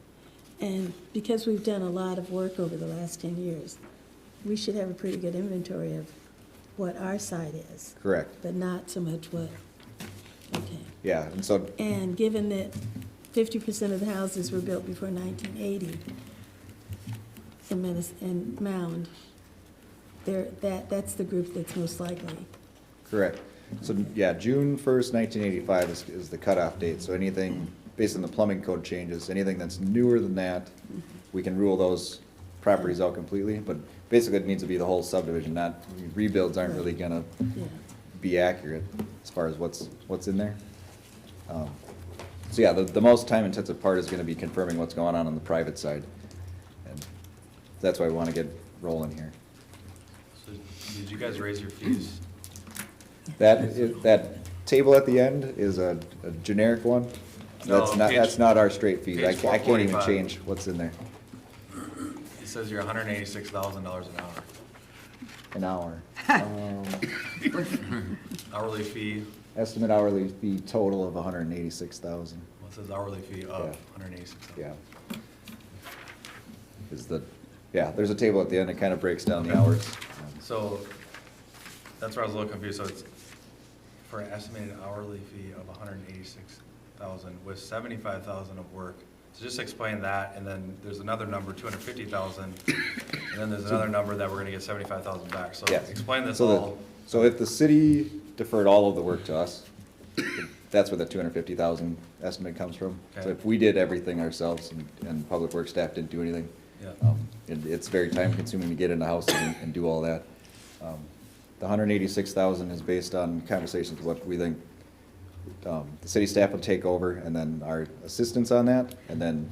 And because we've done a lot of work over the last 10 years, we should have a pretty good inventory of what our side is. Correct. But not so much what, okay. Yeah, and so. And given that 50% of the houses were built before 1980 in Mound, that's the group that's most likely. Correct. So, yeah, June 1st, 1985 is the cutoff date. So anything, based on the plumbing code changes, anything that's newer than that, we can rule those properties out completely. But basically, it needs to be the whole subdivision, not, rebuilds aren't really gonna be accurate as far as what's in there. So yeah, the most time-intensive part is gonna be confirming what's going on the private side. And that's why we wanna get rolling here. So did you guys raise your fees? That table at the end is a generic one. No, That's not our straight fees. I page can't even 445. change what's in there. It says you're $186,000 an hour. An hour. Hourly fee, Estimate hourly fee total of $186,000. well, it says hourly fee of $186,000. Yeah. There's a table at the end that kind of breaks down the hours. So, that's where I was a little confused, so it's for an estimated hourly fee of $186,000 with $75,000 of work. So just explain that, and then there's another number, $250,000, and then there's another number that we're gonna get $75,000 back. So Yes. explain this So all. So if the city deferred all of the work to us, that's where the $250,000 estimate comes from. So Okay. if we did everything ourselves and public works staff didn't do anything, Yeah. it's very time consuming to get in the house and do all that. The $186,000 is based on conversations, what we think the city staff would take over, and then our assistance on that, and then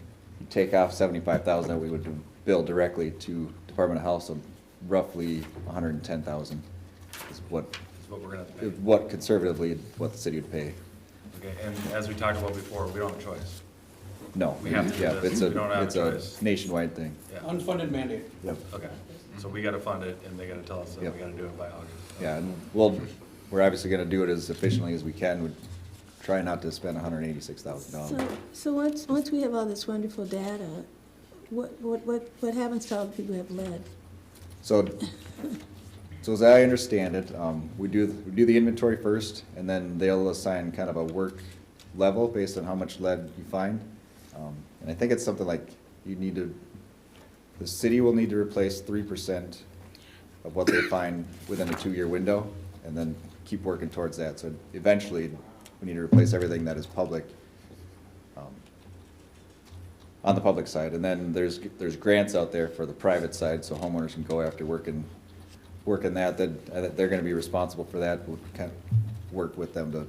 take off $75,000 that we would bill directly to Department of Health, so roughly $110,000 is what Is what we're gonna have to pay. what conservatively, what the city would pay. Okay, and as we talked about before, we don't have a choice. No, We have to do yeah, this. it's We don't have a it's choice. a nationwide thing. Yeah. Unfunded mandate. Yep. Okay, so we gotta fund it, and they gotta tell us that Yep. we gotta do it by August. Yeah, and we're obviously gonna do it as efficiently as we can. We try not to spend $186,000. So once we have all this wonderful data, what happens to all the people who have lead? So as I understand it, we do the inventory first, and then they'll assign kind of a work level based on how much lead you find. And I think it's something like the city will need to replace 3% of what they find within a 2-year window, and then keep working towards that. So eventually, we need to replace everything that is public, on the public side. And then there's grants out there for the private side, so homeowners can go after working that they're gonna be responsible for that. We'll kind of work with them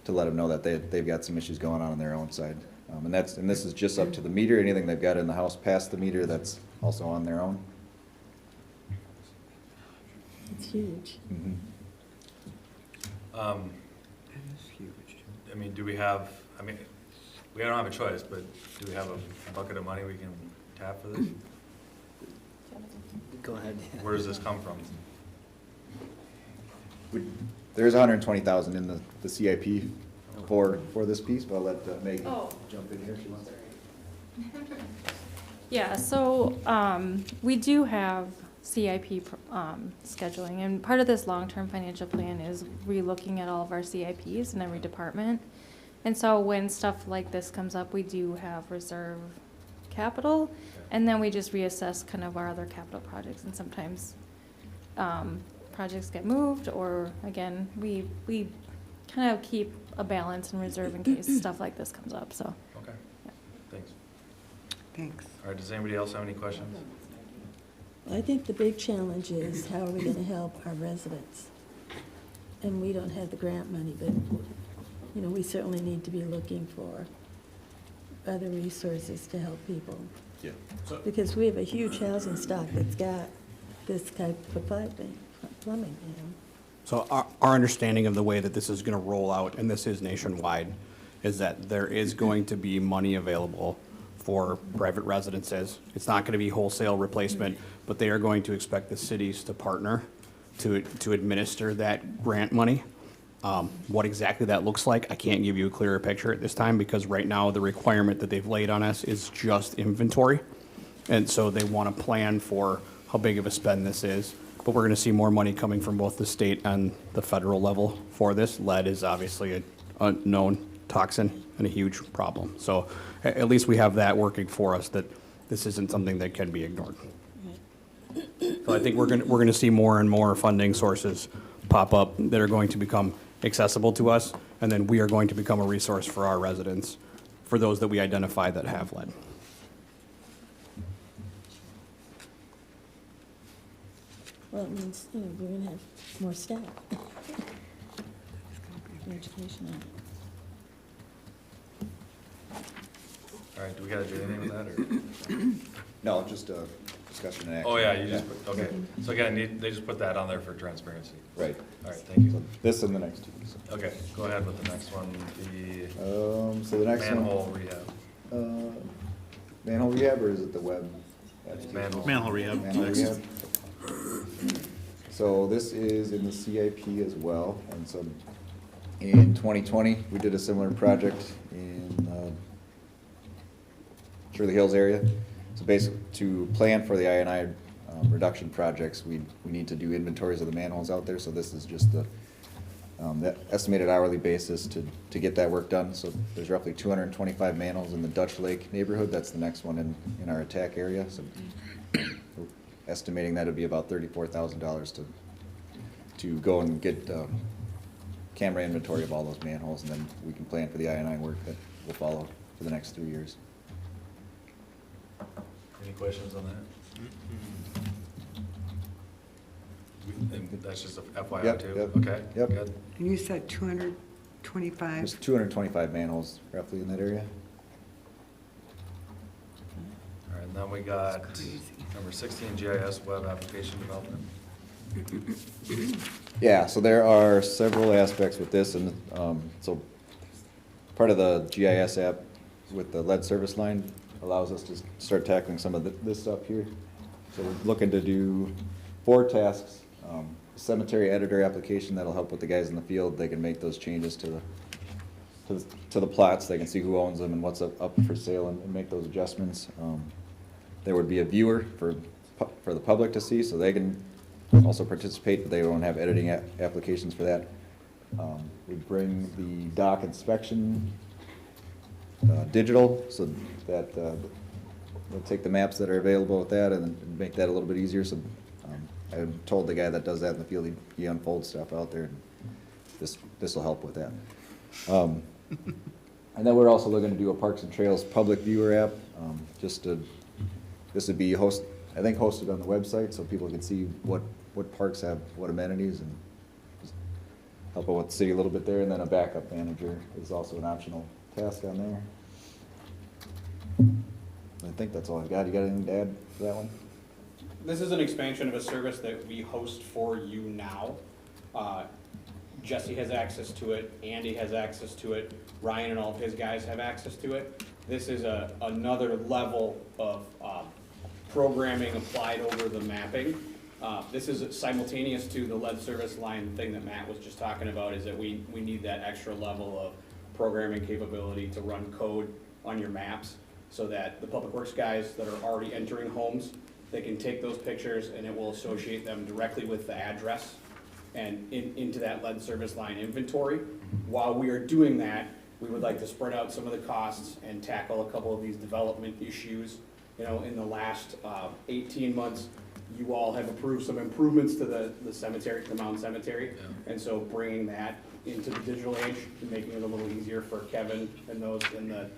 to let them know that they've got some issues going on their own side. And this is just up to the meter. Anything they've got in the house past the meter, that's also on their own. It's huge. Mhm. I mean, do we have, we don't have a choice, but do we have a bucket of money we can tap for this? Go ahead. Where does this come from? There's 120,000 in the CIP for this piece, but I'll let Megan jump in here if she wants. Yeah, so we do have CIP scheduling, and part of this long-term financial plan is relooking at all of our CIPs in every department. And so when stuff like this comes up, we do have reserve capital, and then we just reassess kind of our other capital projects, and sometimes projects get moved, or again, we kind of keep a balance and reserve in case stuff like this comes up, so. Okay, thanks. Thanks. All right, does anybody else have any questions? I think the big challenge is how are we gonna help our residents? And we don't have the grant money, but, we certainly need to be looking for other resources to help people. Yeah. Because we have a huge housing stock that's got this type of plumbing. So our understanding of the way that this is going to roll out, and this is nationwide, is that there is going to be money available for private residences. It's not going to be wholesale replacement, but they are going to expect the cities to partner to administer that grant money. What exactly that looks like, I can't give you a clearer picture at this time, because right now the requirement that they've laid on us is just inventory. And so they want to plan for how big of a spend this is. But we're going to see more money coming from both the state and the federal level for this. Lead is obviously a known toxin and a huge problem. So at least we have that working for us, that this isn't something that can be ignored. So I think we're going to see more and more funding sources pop up that are going to become accessible to us, and then we are going to become a resource for our residents, for those that we identify that have lead. Well, it means, we're gonna have more staff. More education on it. All right, do we gotta do anything with that, or? No, just a discussion and action. Oh, yeah, you just, okay. So again, they just put that on there for transparency. Right. All right, thank you. So this and the next two. Okay, go ahead with the next one, So the next one. manhole rehab. Manhole rehab, or is it the web? Manhole rehab. Manhole Next. rehab. So this is in the CIP as well, and so in 2020, we did a similar project in Shirley Hills area. So basically, to plan for the I&I reduction projects, we need to do inventories of the manholes out there, so this is just the estimated hourly basis to get that work done. So there's roughly 225 manholes in the Dutch Lake neighborhood. That's the next one in our attack area. So we're estimating that would be about $34,000 to go and get camera inventory of all those manholes, and then we can plan for the I&I work that will follow for the next 3 years. Any questions on that? That's just a FYI Yep, too? yep, Okay, yep. good. And you said 225? There's 225 manholes roughly in that area. All right, and then we got number 16, GIS web application development. Yeah, so there are several aspects with this, and so part of the GIS app with the lead service line allows us to start tackling some of this stuff here. So we're looking to do 4 tasks. Cemetery editor application that'll help with the guys in the field. They can make those changes to the plots. They can see who owns them and what's up for sale and make those adjustments. There would be a viewer for the public to see, so they can also participate, but they won't have editing applications for that. We bring the dock inspection digital, so that we'll take the maps that are available with that and make that a little bit easier. So I told the guy that does that in the field, he unfolds stuff out there, and this will help with that. And then we're also looking to do a Parks and Trails public viewer app, this would be I think hosted on the website, so people can see what parks have what amenities, and just help out with the city a little bit there. And then a backup manager is also an optional task on there. I think that's all I've got. You got anything to add to that one? This is an expansion of a service that we host for you now. Jesse has access to it, Andy has access to it, Ryan and all of his guys have access to it. This is another level of programming applied over the mapping. This is simultaneous to the lead service line thing that Matt was just talking about, is that we need that extra level of programming capability to run code on your maps, so that the public works guys that are already entering homes, they can take those pictures and it will associate them directly with the address and into that lead service line inventory. While we are doing that, we would like to spread out some of the costs and tackle a couple of these development issues. You know, in the last 18 months, you all have approved some improvements to the cemetery, the Mound Cemetery. And so bringing that into the digital age and making it a little easier for Kevin and those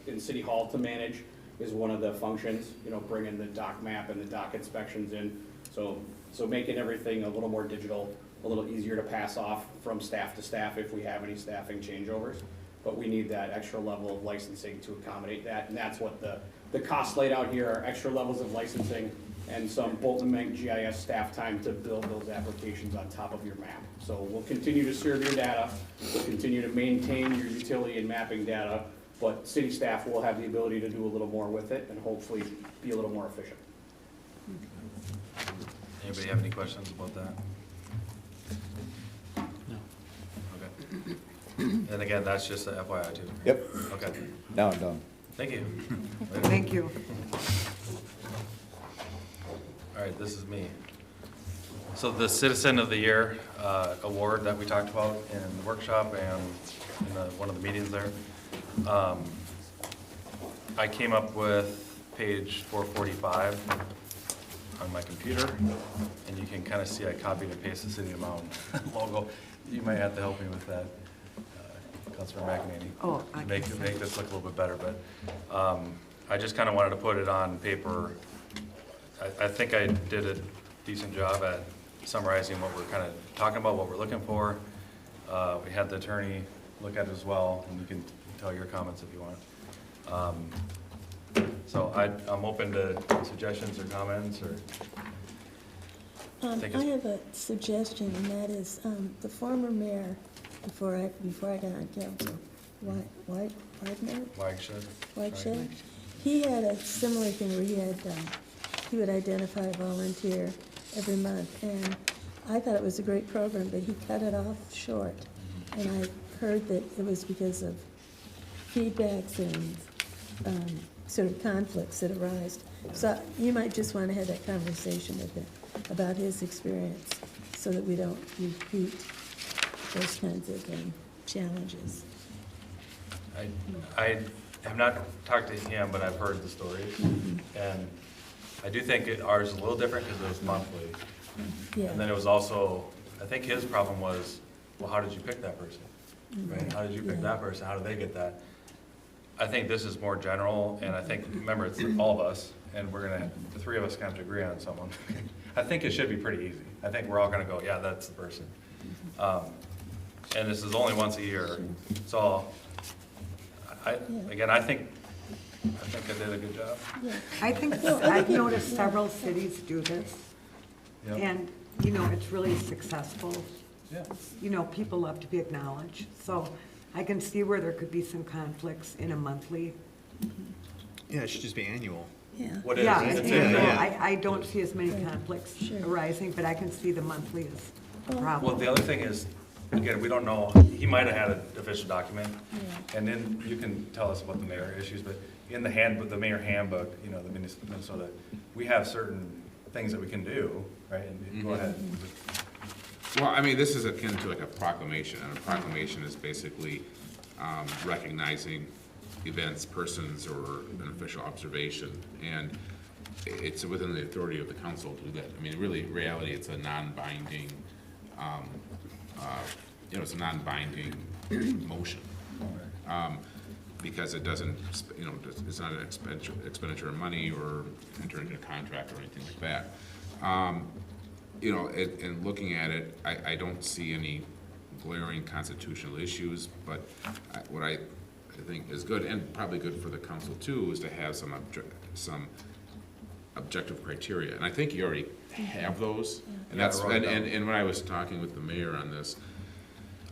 in City Hall to manage is one of the functions, you know, bringing the dock map and the dock inspections in. So making everything a little more digital, a little easier to pass off from staff to staff if we have any staffing changeovers. But we need that extra level of licensing to accommodate that. And that's what the costs laid out here are extra levels of licensing and some Bolton Mank GIS staff time to build those applications on top of your map. So we'll continue to serve your data, we'll continue to maintain your utility and mapping data, but city staff will have the ability to do a little more with it and hopefully be a little more efficient. Anybody have any questions about that? No. Okay. And again, that's just a FYI too. Yep. Okay. Now I'm done. Thank you. Thank you. All right, this is me. So the Citizen of the Year award that we talked about in the workshop and in one of the meetings there, I came up with page 445 on my computer, and you can kind of see I copied and pasted the City of Mound logo. You might have to help me with that, Councilor McEnany. Oh, make this look a little bit better, but I just kind of wanted to put it on paper. I think I did a decent job at summarizing what we're kind of talking about, what we're looking for. We had the attorney look at it as well, and you can tell your comments if you want. So I'm open to suggestions or comments, or. I have a suggestion, and that is the former mayor, before I got on council, Whiteshed, he had a similar thing where he would identify a volunteer every month, and I thought it was a great program, but he cut it off short. And I heard that it was because of feedbacks and sort of conflicts that arise. So you might just want to have that conversation with him about his experience so that we don't repeat those kinds of challenges. I have not talked to him, but I've heard the stories. And I do think ours is a little different because it was monthly. Yeah. And then it was also, I think his problem was, well, how did you pick that person? Right? How did you pick that person? How did they get that? I think this is more general, and I think, remember, it's all of us, and the three of us have to agree on someone. I think it should be pretty easy. I think we're all gonna go, yeah, that's the person. And this is only once a year, so again, I think I did a good job. I think I've noticed several cities do this. Yep. And you know, it's really successful. Yeah. You know, people love to be acknowledged, so I can see where there could be some conflicts in a monthly. Yeah, it should just be annual. Yeah. What is, Yeah, it's and, in you know, there. I don't see as many conflicts Sure. arising, but I can see the monthly as a Well, problem. the other thing is, again, we don't know, he might have had an official document, and then you can tell us about the mayor issues, but in the handbook, the mayor handbook, you know, the Minnesota, we have certain things that we can do, right? And go ahead. Well, I mean, this is akin to like a proclamation, and a proclamation is basically recognizing events, persons, or an official observation, and it's within the authority of the council to do that. I mean, really, in reality, it's a non-binding, you know, it's a non-binding motion. Because it doesn't, you know, it's not an expenditure of money or enter into a contract or anything like that. You know, in looking at it, I don't see any glaring constitutional issues, but what I think is good, and probably good for the council too, is to have some objective criteria. And I think you already have those. And that's, and when I was talking with the mayor on this,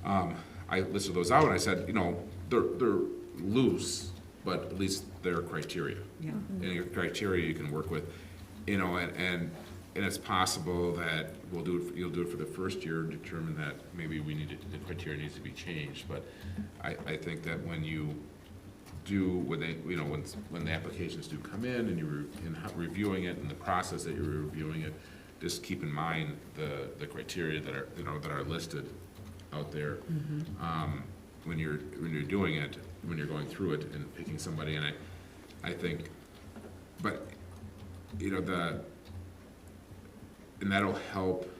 I listed those out and I said, you know, they're loose, but at least they're criteria. Yeah. And your criteria you can work with, you know, and it's possible that you'll do it for the first year, determine that maybe the criteria needs to be changed. But I think that when you do, when the applications do come in and you're reviewing it and the process that you're reviewing it, just keep in mind the criteria that are, you know, that are listed out there. When you're doing it, when you're going through it and picking somebody, and I think, but, you know, and that'll help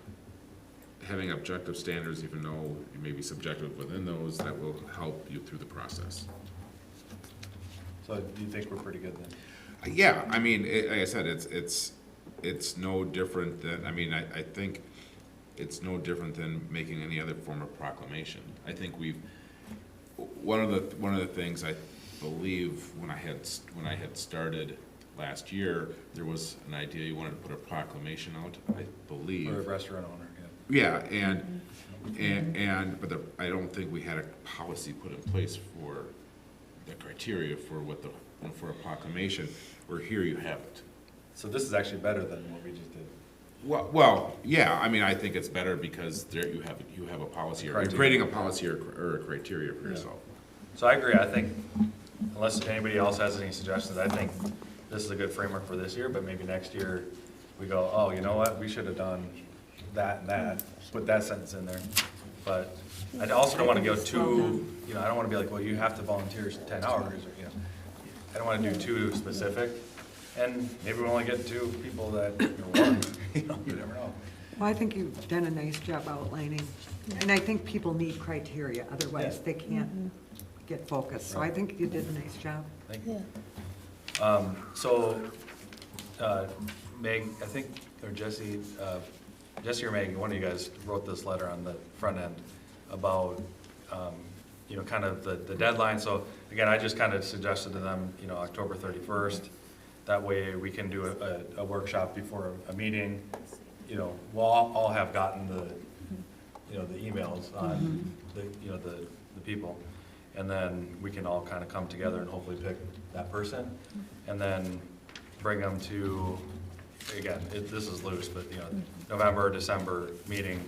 having objective standards, even though you may be subjective within those, that will help you through the process. So do you think we're pretty good then? Yeah, I mean, like I said, it's no different than, I mean, I think it's no different than making any other form of proclamation. I think one of the things I believe when I had started last year, there was an idea you wanted to put a proclamation out, I believe. For a restaurant owner, yeah. Yeah, but I don't think we had a policy put in place for the criteria for a proclamation, where here you have it. So this is actually better than what we just did. Well, yeah, I mean, I think it's better because there you have a policy, or you're creating a policy or a criteria for yourself. So I agree, I think, unless anybody else has any suggestions, I think this is a good framework for this year, but maybe next year we go, oh, you know what, we should have done that and that, put that sentence in there. But I also don't want to go too, you know, I don't want to be like, well, you have to volunteer 10 hours, or, you know, I don't want to do too specific. And maybe we only get 2 people that, you know, you never know. Well, I think you've done a nice job outlining, and I think people need criteria, otherwise they can't get focused. So I think you did a nice job. Thank you. So, Meg, I think, or Jesse or Meg, one of you guys wrote this letter on the front end about, you know, kind of the deadline. So again, I just kind of suggested to them, you know, October 31st. That way we can do a workshop before a meeting. You know, we'll all have gotten the emails on the people. And then we can all kind of come together and hopefully pick that person. And then bring them to, again, this is loose, but, you know, November, December meeting,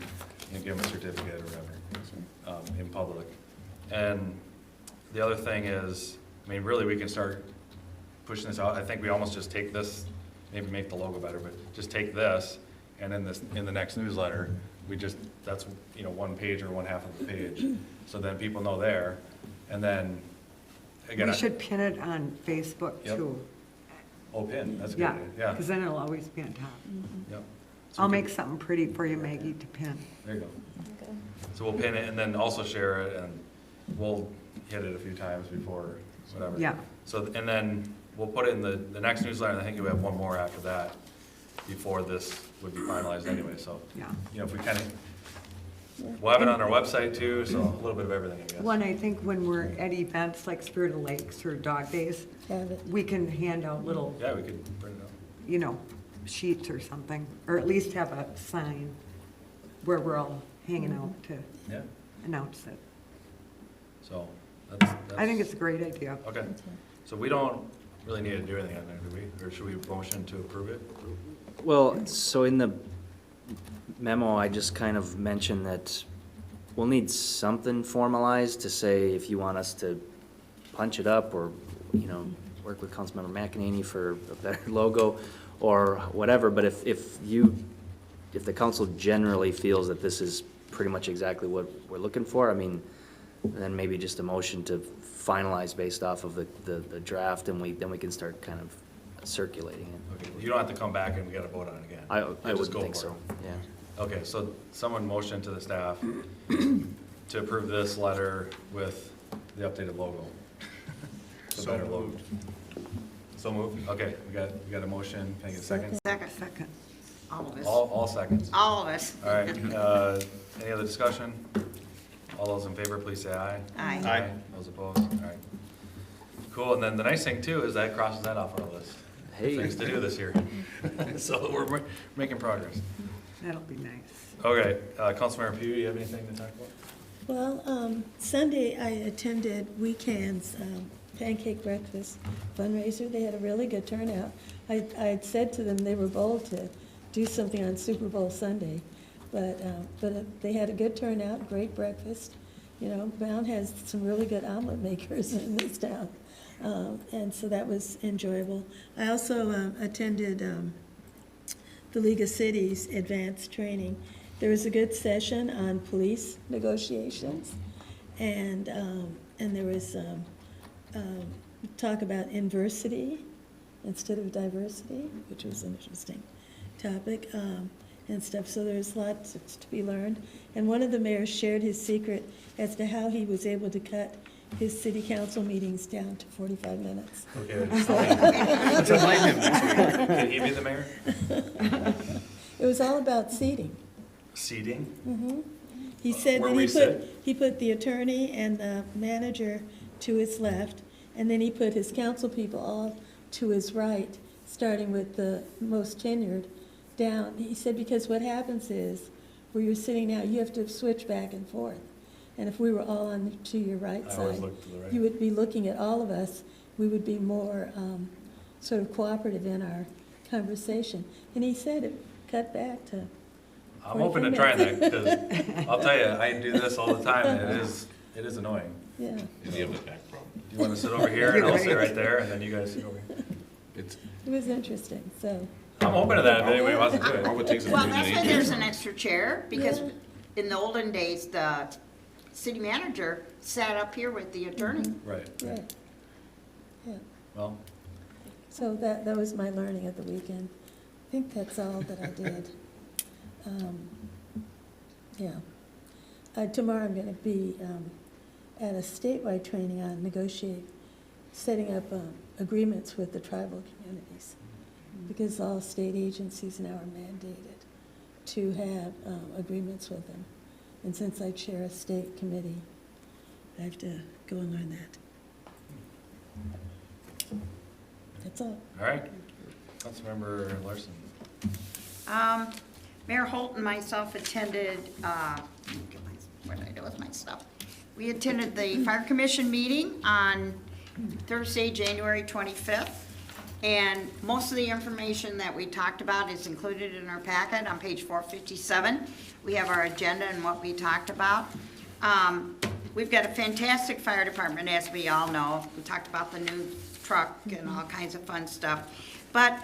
and give them a certificate or whatever, in public. And the other thing is, I mean, really, we can start pushing this out. I think we almost just take this, maybe make the logo better, but just take this, and in the next newsletter, that's, you know, 1 page or 1/2 of the page. So then people know there, and then, again. We should pin it on Facebook too. Oh, pin, that's a good idea, yeah. Because then it'll always be on top. Yep. I'll make something pretty for you, Maggie, to pin. There you go. So we'll pin it and then also share it, and we'll hit it a few times before, whatever. Yeah. So, and then we'll put it in the next newsletter, and I think we have one more after that, before this would be finalized anyway, so. Yeah. You know, if we kind of, we'll have it on our website too, so a little bit of everything, I guess. One, I think when we're at events like Spirit of Lakes or Dog Days, we can hand out little, Yeah, we could print it out. you know, sheets or something, or at least have a sign where we're all hanging out to Yeah, announce it. so that's. I think it's a great idea. Okay, so we don't really need to do anything on there, do we? Or should we motion to approve it? Well, so in the memo, I just kind of mentioned that we'll need something formalized to say if you want us to punch it up or, you know, work with Councilmember McEnany for a better logo or whatever, but if the council generally feels that this is pretty much exactly what we're looking for, I mean, then maybe just a motion to finalize based off of the draft, and then we can start kind of circulating it. Okay, you don't have to come back and we gotta vote on it again. I You just wouldn't go think for so, it. yeah. Okay, so someone motion to the staff to approve this letter with the updated logo. The So better logo. moved. So moved, okay, we got a motion, can I get a second? Second. All of us. All seconds. All of us. All right, any other discussion? All those in favor, please say aye. Aye. Aye. Those opposed, all right. Cool, and then the nice thing too is that crosses that off our list. Hey. Things to do this year. So we're making progress. That'll be nice. Okay, Councilmember Pugh, you have anything to talk about? Well, Sunday I attended Weekend's pancake breakfast fundraiser. They had a really good turnout. I'd said to them they were bold to do something on Super Bowl Sunday, but they had a good turnout, great breakfast. You know, Mound has some really good omelet makers in this town, and so that was enjoyable. I also attended the League of Cities advanced training. There was a good session on police negotiations, and there was talk about inversity instead of diversity, which was an interesting topic, and stuff. So there's lots to be learned. And one of the mayors shared his secret as to how he was able to cut his city council meetings down to 45 minutes. Okay. Let's invite him next week. Can he be the mayor? It was all about seating. Seating? Mm-hmm. He said Where that we sit? he put the attorney and the manager to his left, and then he put his council people all to his right, starting with the most tenured down. He said, because what happens is, where you're sitting now, you have to switch back and forth. And if we were all on to your right I always side, look to the right. you would be looking at all of us. We would be more sort of cooperative in our conversation. And he said it cut back to I'm open to 45 trying that, minutes. because I'll tell you, I do this all the time, and it is annoying. Yeah. And you have the back problem. Do you want to sit over here, and I'll sit right there, and then you guys sit over here? It's, It was interesting, so. I'm open to that if anybody wants to do it. all it takes is. Well, doing that's an why eight there's years. an extra chair, because in the olden days, the city manager sat up here with the attorney. Right, Right. Yeah, well, so that was my learning at the weekend. I think that's all that I did. Yeah. Tomorrow I'm going to be at a statewide training on setting up agreements with the tribal communities, because all state agencies now are mandated to have agreements with them. And since I chair a state committee, I have to go and learn that. That's all. all right. Councilmember Larson. Mayor Holt and myself attended, what did I do with my stuff? We attended the Fire Commission meeting on Thursday, January 25th. And most of the information that we talked about is included in our packet on page 457. We have our agenda and what we talked about. We've got a fantastic fire department, as we all know. We talked about the new truck and all kinds of fun stuff. But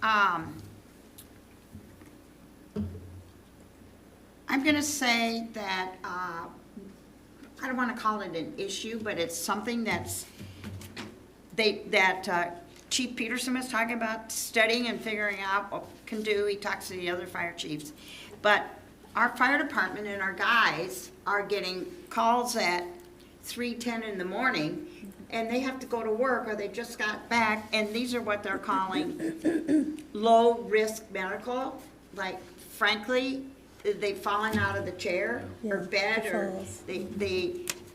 I'm going to say that, I don't want to call it an issue, but it's something that Chief Peterson was talking about, studying and figuring out what can do. He talks to the other fire chiefs. But our fire department and our guys are getting calls at 3:10 in the morning, and they have to go to work, or they just got back, and these are what they're calling low-risk medical. Like, frankly, they've fallen out of the chair or Yeah, bed, the or falls.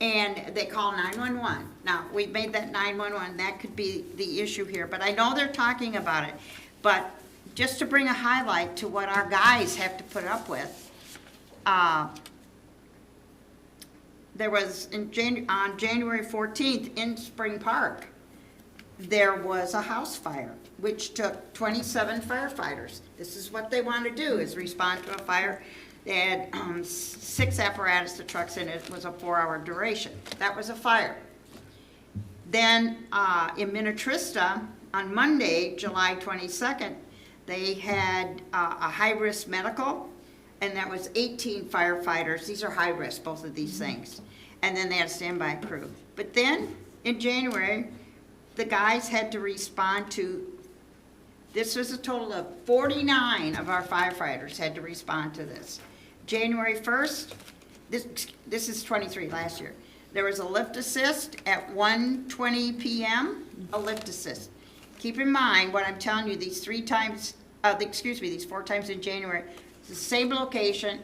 and they call 911. Now, we've made that 911, that could be the issue here, but I know they're talking about it. But just to bring a highlight to what our guys have to put up with, there was on January 14th in Spring Park, there was a house fire, which took 27 firefighters. This is what they want to do, is respond to a fire. They had 6 apparatus, the trucks in it. It was a 4-hour duration. That was a fire. Then in Minnetrista, on Monday, July 22nd, they had a high-risk medical, and that was 18 firefighters. These are high-risk, both of these things. And then they had a standby crew. But then, in January, the guys had to respond to, this was a total of 49 of our firefighters had to respond to this. January 1st, this is 23 last year, there was a lift assist at 1:20 p.m., a lift assist. Keep in mind what I'm telling you, these 4 times in January, it's the same location,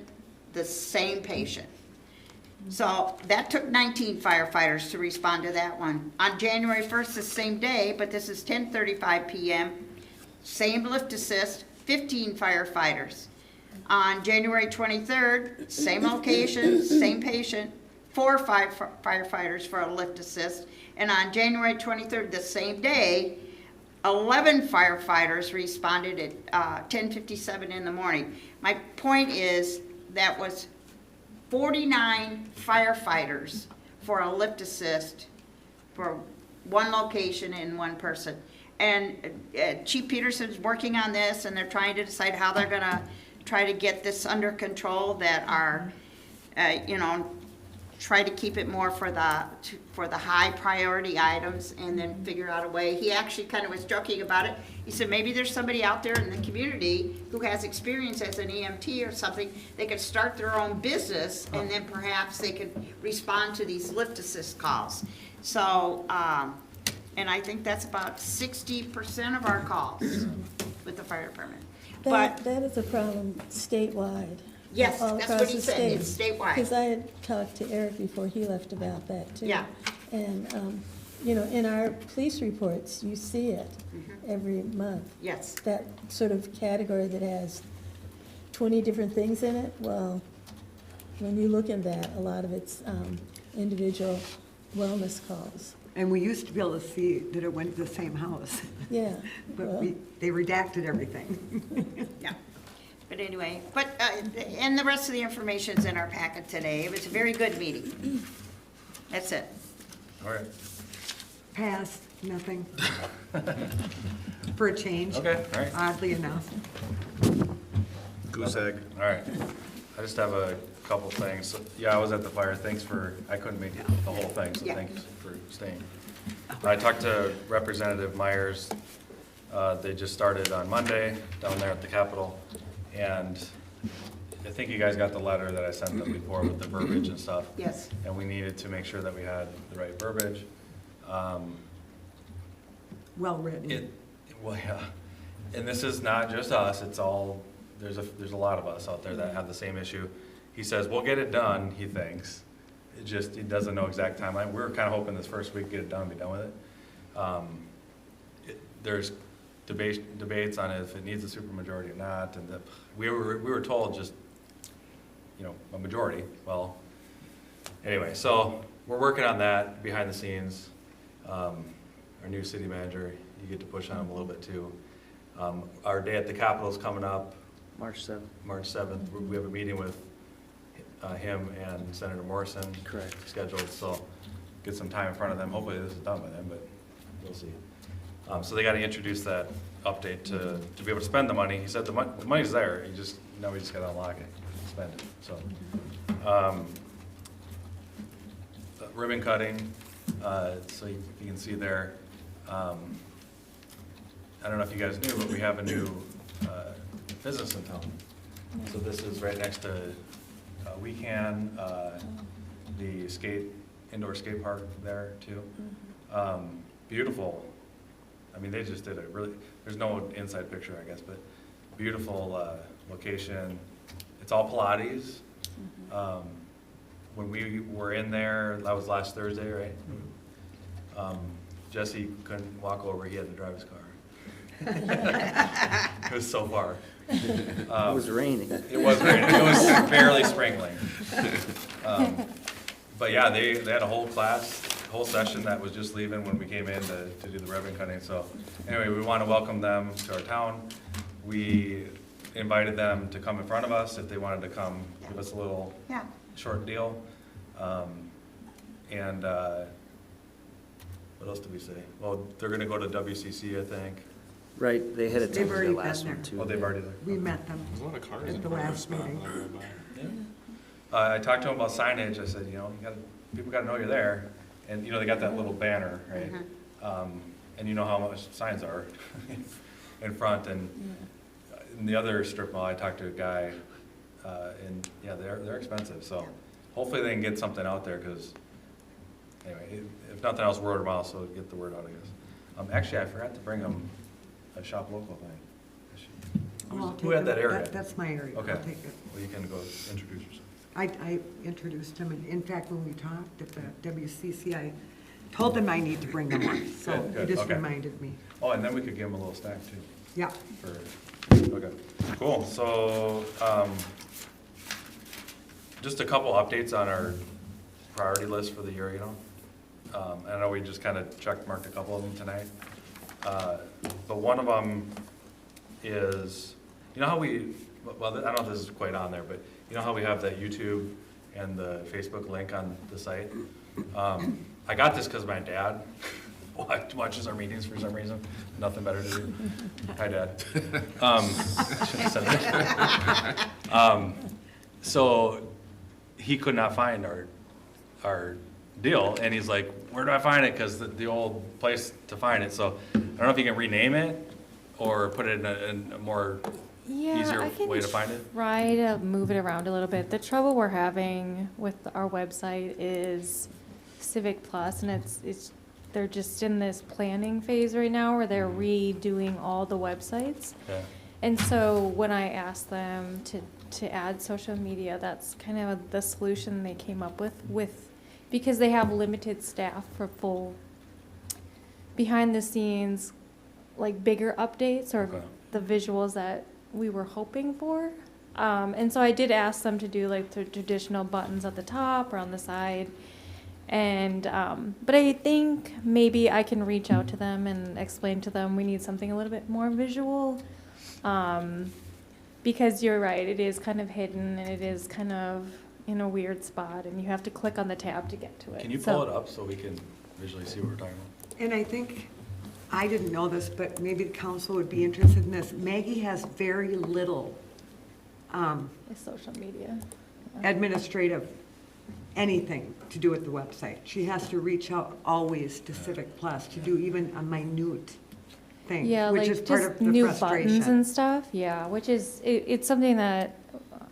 the same patient. So that took 19 firefighters to respond to that one. On January 1st, the same day, but this is 10:35 p.m., same lift assist, 15 firefighters. On January 23rd, same location, same patient, 4 firefighters for a lift assist. And on January 23rd, the same day, 11 firefighters responded at 10:57 in the morning. My point is that was 49 firefighters for a lift assist for one location and one person. And Chief Peterson's working on this, and they're trying to decide how they're going to try to get this under control, that are, try to keep it more for the high priority items, and then figure out a way. He actually kind of was joking about it. He said maybe there's somebody out there in the community who has experience as an EMT or something. They could start their own business, and then perhaps they could respond to these lift assist calls. So, and I think that's about 60% of our calls with the fire department. But That is a problem statewide. yes, all that's across what he the said, state. it's statewide. Because I had talked to Eric before he left about that too. Yeah. And, in our police reports, you see it every month. Yes. That sort of category that has 20 different things in it, well, when you look at that, a lot of it's individual wellness calls. And we used to be able to see that it went to the same house. Yeah. But well, they redacted everything. Yeah. But anyway, and the rest of the information's in our packet today. It was a very good meeting. That's it. All right. Pass, nothing. For a change. Okay, all right. Oddly enough. Goose egg. All right. I just have a couple things. So, yeah, I was at the fire. I couldn't make the whole thing, so Yeah. thanks for staying. I talked to Representative Myers. They just started on Monday down there at the Capitol. And I think you guys got the letter that I sent them before with the verbiage and stuff. Yes. And we needed to make sure that we had the right verbiage. Well written. Well, yeah. And this is not just us, it's all, there's a lot of us out there that have the same issue. He says, we'll get it done, he thinks. He doesn't know exact timeline. We were kind of hoping this first week, get it done, be done with it. There's debates on if it needs a supermajority or not, and we were told just, a majority. Well, anyway, so we're working on that behind the scenes. Our new city manager, you get to push on him a little bit too. Our day at the Capitol is coming up. March 7th. March 7th. We have a meeting with him and Senator Morrison. Correct. Scheduled, so get some time in front of them. Hopefully this is done by then, but we'll see. So they got to introduce that update to be able to spend the money. He said the money's there. Now we just got to unlock it, spend it. So ribbon cutting. So you can see there. I don't know if you guys knew, but we have a new business in town. So this is right next to Wecan, the indoor skate park there too. Beautiful. I mean, they just did it really, there's no inside picture, I guess, but beautiful location. It's all Pilates. When we were in there, that was last Thursday, right? Jesse couldn't walk over, he had to drive his car. It was so far. It was raining. It was raining. It was barely sprinkling. But yeah, they had a whole class, whole session that was just leaving when we came in to do the ribbon cutting. So anyway, we want to welcome them to our town. We invited them to come in front of us if they wanted to come give us a little short deal. And what else did we say? Well, they're going to go to WCC, I think. Right, they had a They've the already last been one there. too. Oh, they've already there. We met them at the last meeting. I talked to them about signage. I said, people got to know you're there. And, they got that little banner, right? And you know how much signs are in front. And in the other strip mall, I talked to a guy, and yeah, they're expensive. So hopefully they can get something out there because, anyway, if nothing else, word of mouth, so get the word out, I guess. Actually, I forgot to bring them a shop local thing. Who had that area? That's my area. Okay. I'll take it. Well, you can go introduce yourself. I introduced him, and in fact, when we talked at the WCC, I told them I need to bring them one, so Good, he just okay. reminded me. Oh, and then we could give them a little snack too. Yeah. Okay, cool. So, just a couple updates on our priority list for the year, I know we just kind of check-marked a couple of them tonight. But one of them is, how we, well, I don't know if this is quite on there, but you know how we have that YouTube and the Facebook link on the site? I got this because my dad watches our meetings for some reason. Nothing better to do. Hi, Dad. Shouldn't have said that. So he could not find our deal, and he's like, where do I find it? Because the old place to find it. So I don't know if you can rename it or put it in a more easier way to find it. Try to move it around a little bit. The trouble we're having with our website is Civic Plus, and they're just in this planning phase right now where they're redoing all the websites. Okay. And so when I asked them to add social media, that's kind of the solution they came up with because they have limited staff for full behind the scenes, like bigger updates or the visuals that we were hoping for. And so I did ask them to do like the traditional buttons at the top or on the side. And, but I think maybe I can reach out to them and explain to them we need something a little bit more visual. Because you're right, it is kind of hidden and it is kind of in a weird spot and you have to click on the tab to get to it. Can you pull it up so we can visually see what we're talking about? And I think, I didn't know this, but maybe the council would be interested in this. Maggie has very little social media. administrative, anything to do with the website. She has to reach out always to Civic Plus to do even a minute thing, Yeah, which like is part just of the new frustration. buttons and stuff, yeah, which is, it's something that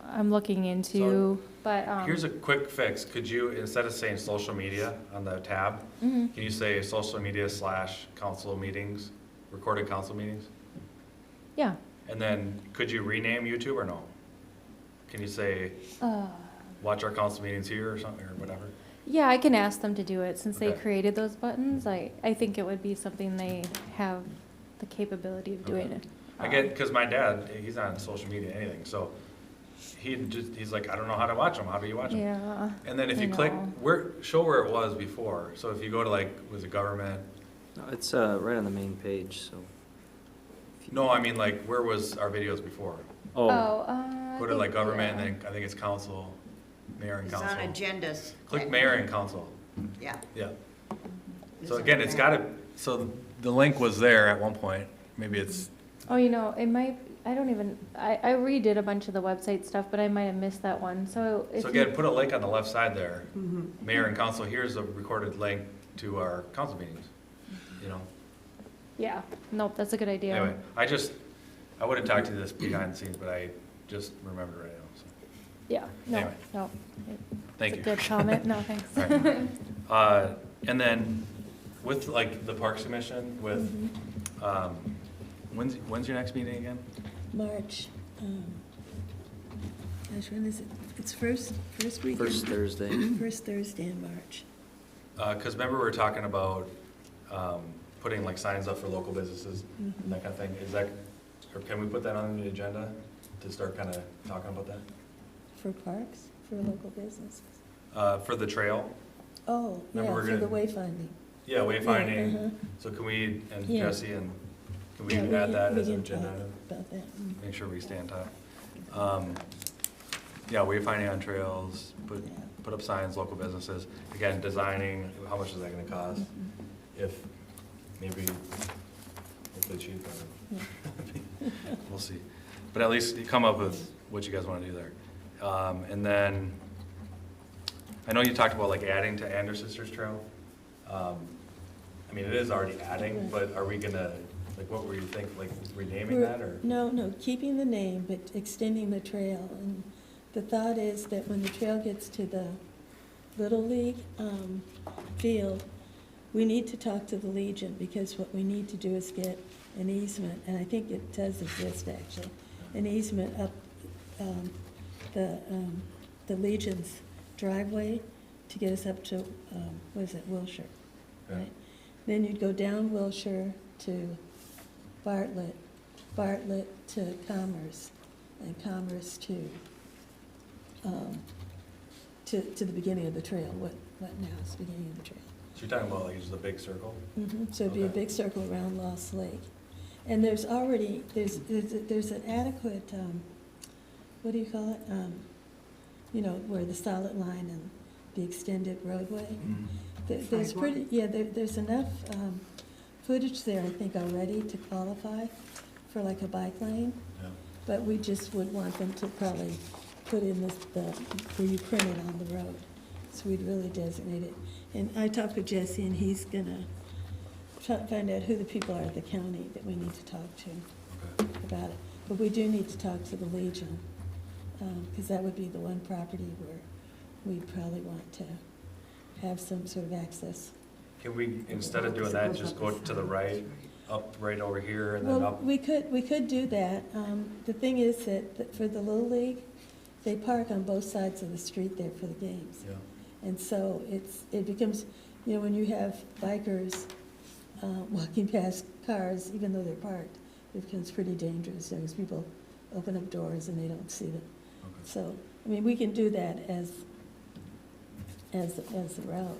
I'm looking into, but, Here's a quick fix. Could you, instead of saying social media on the tab, Mhm. can you say social media / council meetings, recorded council meetings? yeah. And then could you rename YouTube or no? Can you say, watch our council meetings here or something or whatever? Yeah, I can ask them to do it, since they Okay. created those buttons, I think it would be something they have the capability of doing it. I get, because my dad, he's on social media, anything, so he's like, I don't know how to watch them. How do you watch them? Yeah. And then if I you click, know. show where it was before. So if you go to like, was it government? No, it's right on the main page, so. No, I mean like, where was our videos before? Oh, Go to like government, and then I think it's council, mayor and It's on council. agendas. Click mayor and council. Yeah. Yeah. It's So on again, it's there. gotta, so the link was there at one point. Maybe it's, Oh, it might, I redid a bunch of the website stuff, but I might have missed that one, so if so you- again, put a link on the left side there. Mhm. Mayor and council, here's a recorded link to our council meetings, Yeah, nope, that's a good idea. Anyway, I would have talked to you this behind the scenes, but I just remembered right now, so. Yeah, no, Anyway. no. Thank It's you. a good comment, no, thanks. All right. And then with like the Parks Commission with, when's your next meeting again? March, gosh, when is it? It's first weekend? First Thursday. First Thursday in March. Because remember we were talking about putting like signs up for local businesses and that kind of thing. Is that, or can we put that on the agenda to start kind of talking about that? For parks, for local businesses? For the trail? Oh, yeah, Remember, we're for the gonna- wayfinding. Yeah, wayfinding. uh-huh. So can we, and Yeah. Jesse, and can we Yeah, add that we as an can agenda talk item? about that. Make sure we stay on top. Yeah, wayfinding on trails, put up signs, local businesses. Again, designing, how much is that gonna cost? If, maybe, hopefully cheap, we'll see. But at least you come up with what you guys wanna do there. And then, I know you talked about like adding to Anders Sisters Trail. I mean, it is already adding, but are we gonna, like, what were you thinking, like renaming that, or? No, keeping the name, but extending the trail. And the thought is that when the trail gets to the Little League field, we need to talk to the Legion, because what we need to do is get an easement, and I think it does exist actually, an easement up the Legion's driveway to get us up to, what is it, Wilshire, right? Then you'd go down Wilshire to Bartlett, Bartlett to Commerce, and Commerce to the beginning of the trail, what now is the beginning of the trail. So you're talking about like just a big circle? So it'd be a Okay. big circle around Lost Lake. And there's already, there's an adequate, what do you call it? You know, where the solid line and the extended roadway. There's Sidewalk. pretty, yeah, there's enough footage there, I think, already to qualify for like a bike lane. Yeah. But we just would want them to probably put in where you print it on the road. So we'd really designate it. And I talked with Jesse, and he's gonna try to find out who the people are at the county that we need to talk to about it. But we do need to talk to the Legion, because that would be the one property where we'd probably want to have some sort of access. Can we, instead of doing that, just go to the right, up right over here, and then Well, up? we could do that. The thing is that for the Little League, they park on both sides of the street there for the games. Yeah. And so it becomes, you know, when you have bikers walking past cars, even though they're parked, it becomes pretty dangerous, because people open up doors and they don't see them. Okay. So, I mean, we can do that as the route.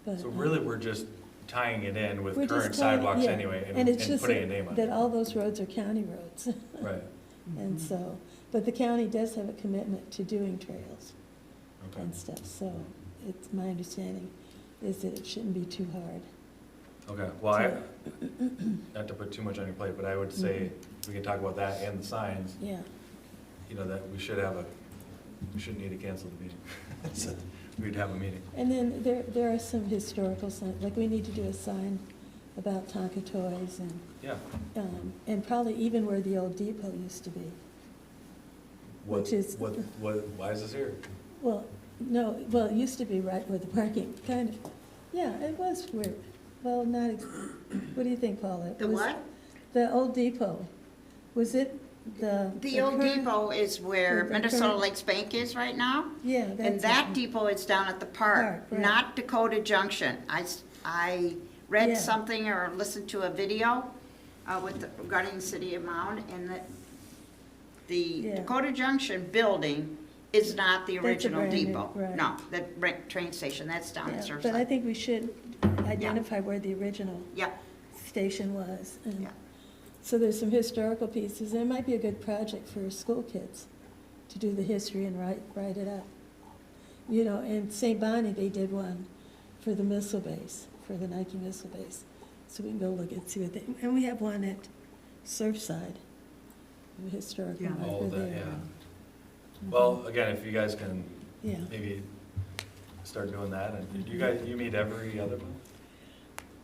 But, So really, we're just tying it in with we're just current trying- sidewalks yeah. anyway, And and it's just putting a name on that it. all those roads are county roads. Right, And so, but the county does have a commitment to doing trails okay. and stuff, so it's my understanding is that it shouldn't be too hard. Okay, well, not to put too much on your plate, but I would say we can talk about that and the signs, Yeah, you know, that we shouldn't need to cancel the meeting. So we'd have a meeting. and then there are some historical signs, like we need to do a sign about Tonka toys Yeah. and probably even where the old depot used to be. Which is- Why is this here? Well, no, well, it used to be right where the parking, kind of, yeah, it was where, well, not, what do you think, Paula? The what? The old depot. Was it the? The old current- depot is where the Minnesota current- Lakes Bank is right now. Yeah, And that's that it. depot is down at the park, Park, right. not Dakota Junction. I read Yeah. something or listened to a video regarding the city of Mound, and that the Yeah. Dakota Junction building is not the That's a original brand new, depot. right. No, the train station, that's down at Yeah, but I Surfside. think we should identify where the original Yeah, station was. And Yeah. so there's some historical pieces, and it might be a good project for school kids to do the history and write it up. You know, in St. Bonnie, they did one for the missile base, for the Nike missile base. So we can go look and see what they, and we have one at Surfside, the historical Yeah. All marker of that, there. yeah. Well, again, if you guys can Yeah. maybe start doing that, and you meet every other month?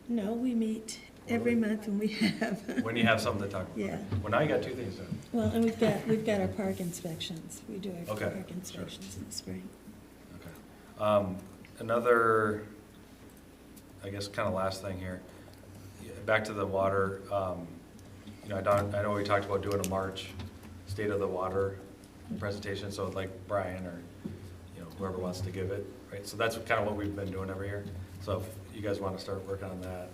No, we meet every month when we have. When you have something to talk about? Yeah. Well, now you got two things done. Well, and we've got our park inspections. We do our Okay, park sure. inspections in the spring. Okay. Another, I guess, kind of last thing here. Back to the water, you know, I know we talked about doing a March state of the water presentation, so like Brian or, you know, whoever wants to give it, right? So that's kind of what we've been doing every year. So if you guys want to start working on that,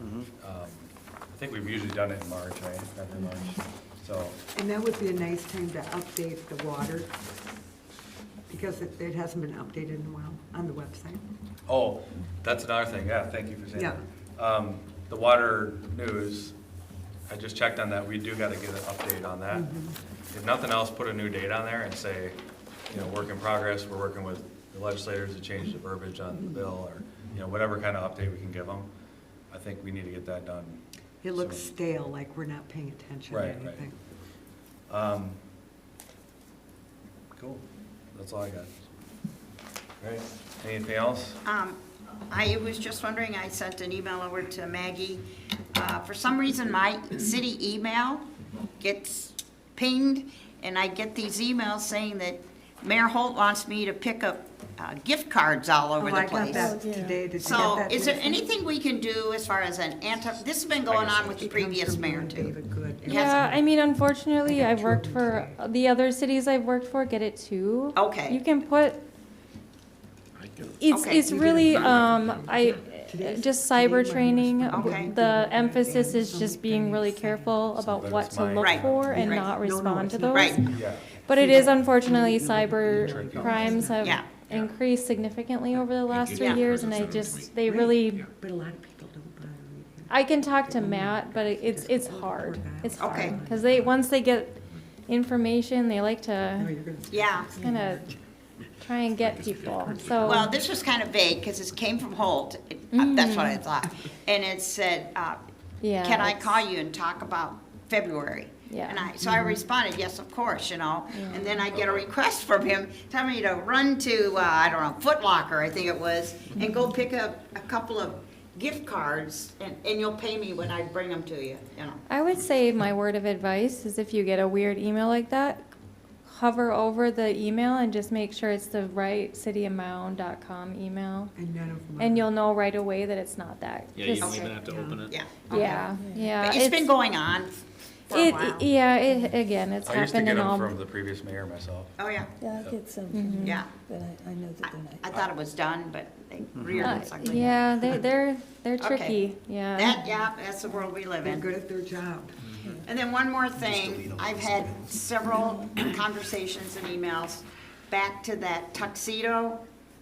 think we've usually done it in March, right? Every March, so. And that would be a nice time to update the water, because it hasn't been updated in a while on the website. Oh, that's another thing, yeah, thank you for saying Yeah. that. The water news, I just checked on that, we do gotta get an update on that. If nothing else, put a new date on there and say, you know, work in progress, we're working with the legislators to change the verbiage on the bill, or, you know, whatever kind of update we can give them. I think we need to get that done. It looks soon. stale, like we're not paying attention to Right, right. anything. Cool, that's all I got. Right, anything else? I was just wondering, I sent an email over to Maggie. For some reason, my city email gets pinged, and I get these emails saying that Mayor Holt wants me to pick up gift cards all over Oh, the I place. got that today. Did you So get that, is there Jason? anything we can do as far as an this has been going on with the previous mayor too? David Good. It Yeah, hasn't- I mean, unfortunately, I got I've two worked of them for, today. the other cities I've worked for get it too. Okay. You can put, it's, Okay. it's really, just cyber training. Okay. The emphasis is just being really careful about that what it's to mine. look Right. for and Right. not No, no, respond it's to not. those. Right, Yeah. But it is unfortunately, cyber crimes have Yeah. increased significantly over the last get 3 that years, person, and I send them to just, me. they really, But a lot of people don't bother reading. I can talk to Matt, but it's hard. It's Okay. hard, because once they get information, they like No, to you're gonna. yeah. kind of try and get people, so. Well, this was kind of vague because it came from Holt. That's what I thought. And it said, Yeah, can I it's- call you and talk about February? Yeah. And so I responded, yes, of course, you know. And then I get a request from him telling me to run to, I don't know, Foot Locker, I think it was, and go pick up a couple of gift cards, and you'll pay me when I bring them to you, you know. I would say my word of advice is if you get a weird email like that, hover over the email and just make sure it's the right cityofmound.com email. And none of them. And you'll know right away that it's not that. Yeah, you Just- don't even have to open it. Yeah. Yeah, yeah. But it's been going on for a while. Yeah, again, it's I used to happened get in them all. from the previous mayor myself. Oh, yeah. Yeah, I get some Mm-hmm. from Yeah. but I know that they're not. I thought it was done, but they reared its ugly. Yeah, they're Okay. tricky, yeah. That's the world we live They're in. good at their job. And then one more thing, I've had several conversations and emails back to that Tuxedo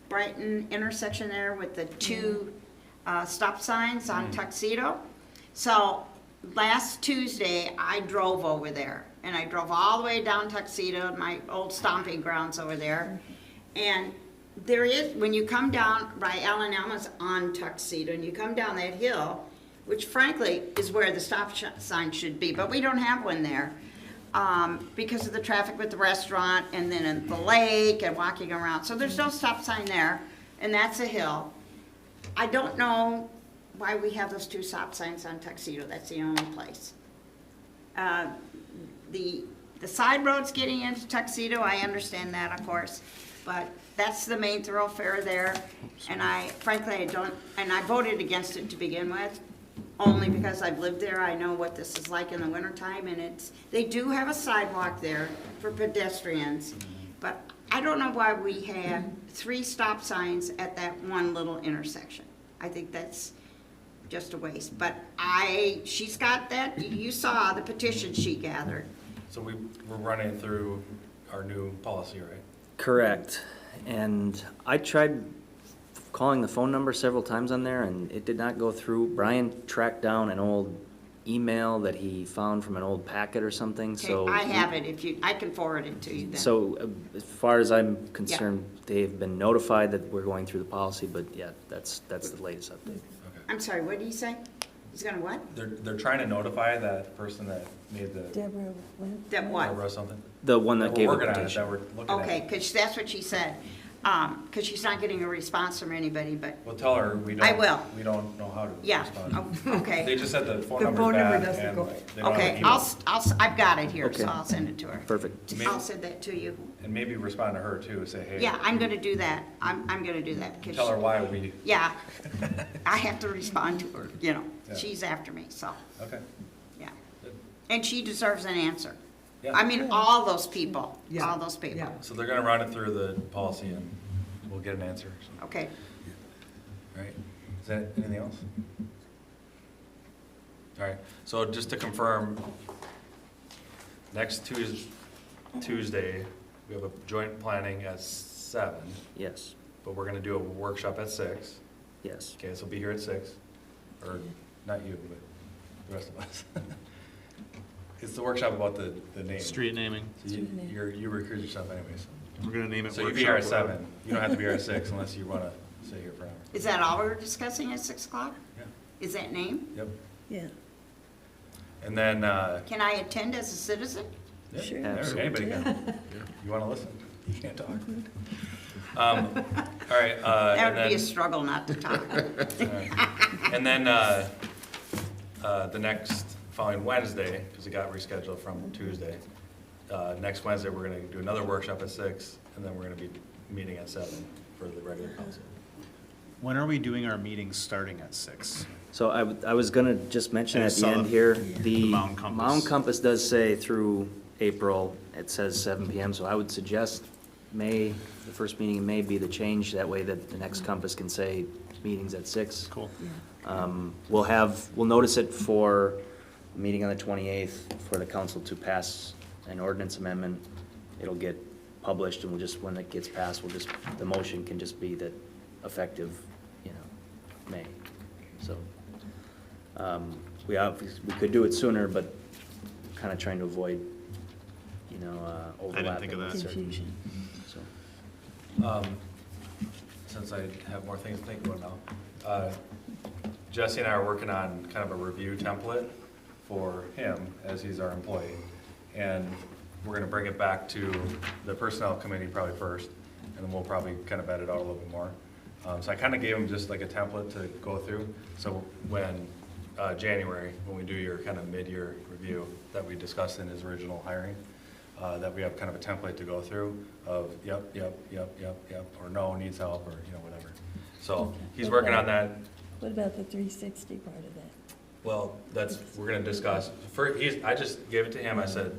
Brighton intersection there with the two stop signs on Tuxedo. So last Tuesday, I drove over there, and I drove all the way down Tuxedo, my old stomping grounds over there. And there is, when you come down by Alan Elma's on Tuxedo, and you come down that hill, which frankly is where the stop sign should be, but we don't have one there because of the traffic with the restaurant and then in the lake and walking around. So there's no stop sign there, and that's a hill. I don't know why we have those two stop signs on Tuxedo. That's the only place. The side roads getting into Tuxedo, I understand that, of course, but that's the main thoroughfare there. And frankly, I don't, and I voted against it to begin with, only because I've lived there. I know what this is like in the wintertime, and they do have a sidewalk there for pedestrians, but I don't know why we have 3 stop signs at that one little intersection. I think that's just a waste, but she's got that, you saw the petition she gathered. So we're running through our new policy, right? Correct. And I tried calling the phone number several times on there, and it did not go through. Brian tracked down an old email that he found from an old packet or something, Okay, so. I have it, I can forward it to you then. So as far as I'm concerned, they've been notified that we're going through the policy, but yeah, that's the latest update. I'm sorry, what did he say? He's gonna what? They're trying to notify that person that made the, Deborah, what? That what? Deborah something. The one that We're gave a working on it, petition. that we're looking at. Okay, because that's what she said, because she's not getting a response from anybody, but, Well, tell her we don't. I will. We don't know how to yeah, respond. okay. They just said the phone The number's phone number bad doesn't and go. they don't have Okay, an email. I've got it here, so Okay. I'll send it to her. Perfect. I'll send that to you. And maybe respond to her too, say, hey. Yeah, I'm gonna do that. I'm gonna do that. 'Cause Tell her why we, yeah, I have to respond to her, you know. Yeah. She's after me, so, okay. yeah. Good. And she deserves an answer. Yeah. I mean, all those people, Yeah. all those people. Yeah. So they're gonna run it through the policy and we'll get an answer, so, Okay. all right? Is that, anything else? All right, so just to confirm, next Tuesday, we have a joint planning at 7, Yes, but we're gonna do a workshop at 6. yes. Okay, so be here at 6, or not you, but the rest of us. It's the workshop about the name. Street naming. So you recruit yourself anyways. We're gonna name it So you be here at workshop. 7. You don't have to be here at 6 unless you wanna stay here for an hour. Is that all we're discussing at 6 o'clock? Yeah. Is that name? Yep. Yeah. And then, Can I attend as a citizen? yeah, Sure. anybody can. You wanna listen? You can't talk. All right, That and would be a then, struggle not to talk. and then, the next following Wednesday, because it got rescheduled from Tuesday, next Wednesday, we're gonna do another workshop at 6, and then we're gonna be meeting at 7 for the regular council. When are we doing our meetings starting at 6? So I was gonna just mention I at the saw end here, the the Mound Compass. Mound Compass does say through April, it says 7 PM, so I would suggest May, the first meeting in May be the change, that way that the next Compass can say meetings at 6. Cool. We'll notice it for a meeting on the 28th for the council to pass an ordinance amendment. It'll get published, and when it gets passed, the motion can just be that effective, May. So, we could do it sooner, but kind of trying to avoid, overlapping. think of that. with certain- Confusion. So, Since I have more things to think about now. Jesse and I are working on kind of a review template for him, as he's our employee. And we're gonna bring it back to the personnel committee probably first, and then we'll probably kind of vet it out a little bit more. So I kind of gave him just like a template to go through. So when, January, when we do your kind of mid-year review that we discussed in his original hiring, that we have kind of a template to go through of yep, or no, needs help, or, whatever. So he's working on that. What about the 360 part of that? Well, we're gonna discuss. I just gave it to him, I said,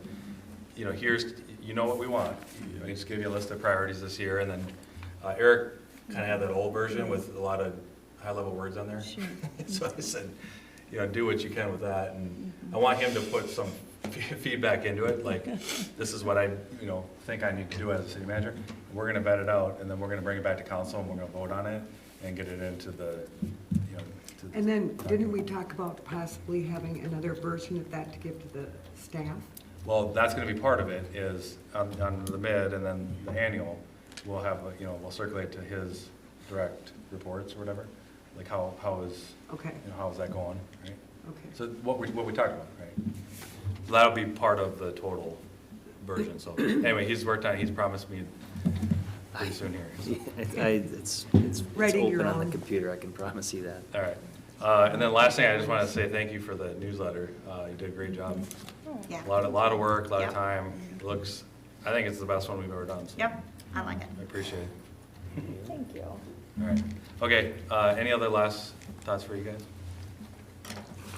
here's, what we want. I just gave you a list of priorities this year, and then Eric kind of had that old version with a lot of high-level words on there. Sure. So I said, do what you can with that, and I want him to put some feedback into it, like, this is what I, think I need to do as a city manager. We're gonna vet it out, and then we're gonna bring it back to council, and we're gonna vote on it, and get it into the, to the And then, didn't we talk about possibly having another version of that to give to the staff? Well, that's gonna be part of it, is on the mid and then the annual, we'll have, we'll circulate to his direct reports or whatever, like how is, Okay, how is that going, right? okay. So what we talked about, right? So that'll be part of the total version, so, anyway, he's worked on it, he's promised me pretty soon here, so. It's Writing your open on the own. computer, I can promise you that. All right, and then last thing, I just wanna say thank you for the newsletter, you did a great job. Yeah. A lot of work, a lot of Yep. time, I think it's the best one we've ever done, so. Yep, I like it. I appreciate it. Thank you. All right, okay, any other last thoughts for you guys?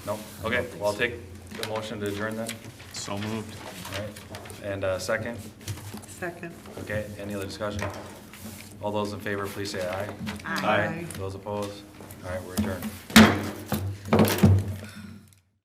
No? Okay, well, I'll take the motion to adjourn then. So moved. All right, and second? Second. Okay, any other discussion? All those in favor, please say aye. Aye. Those opposed? All right, we're adjourned.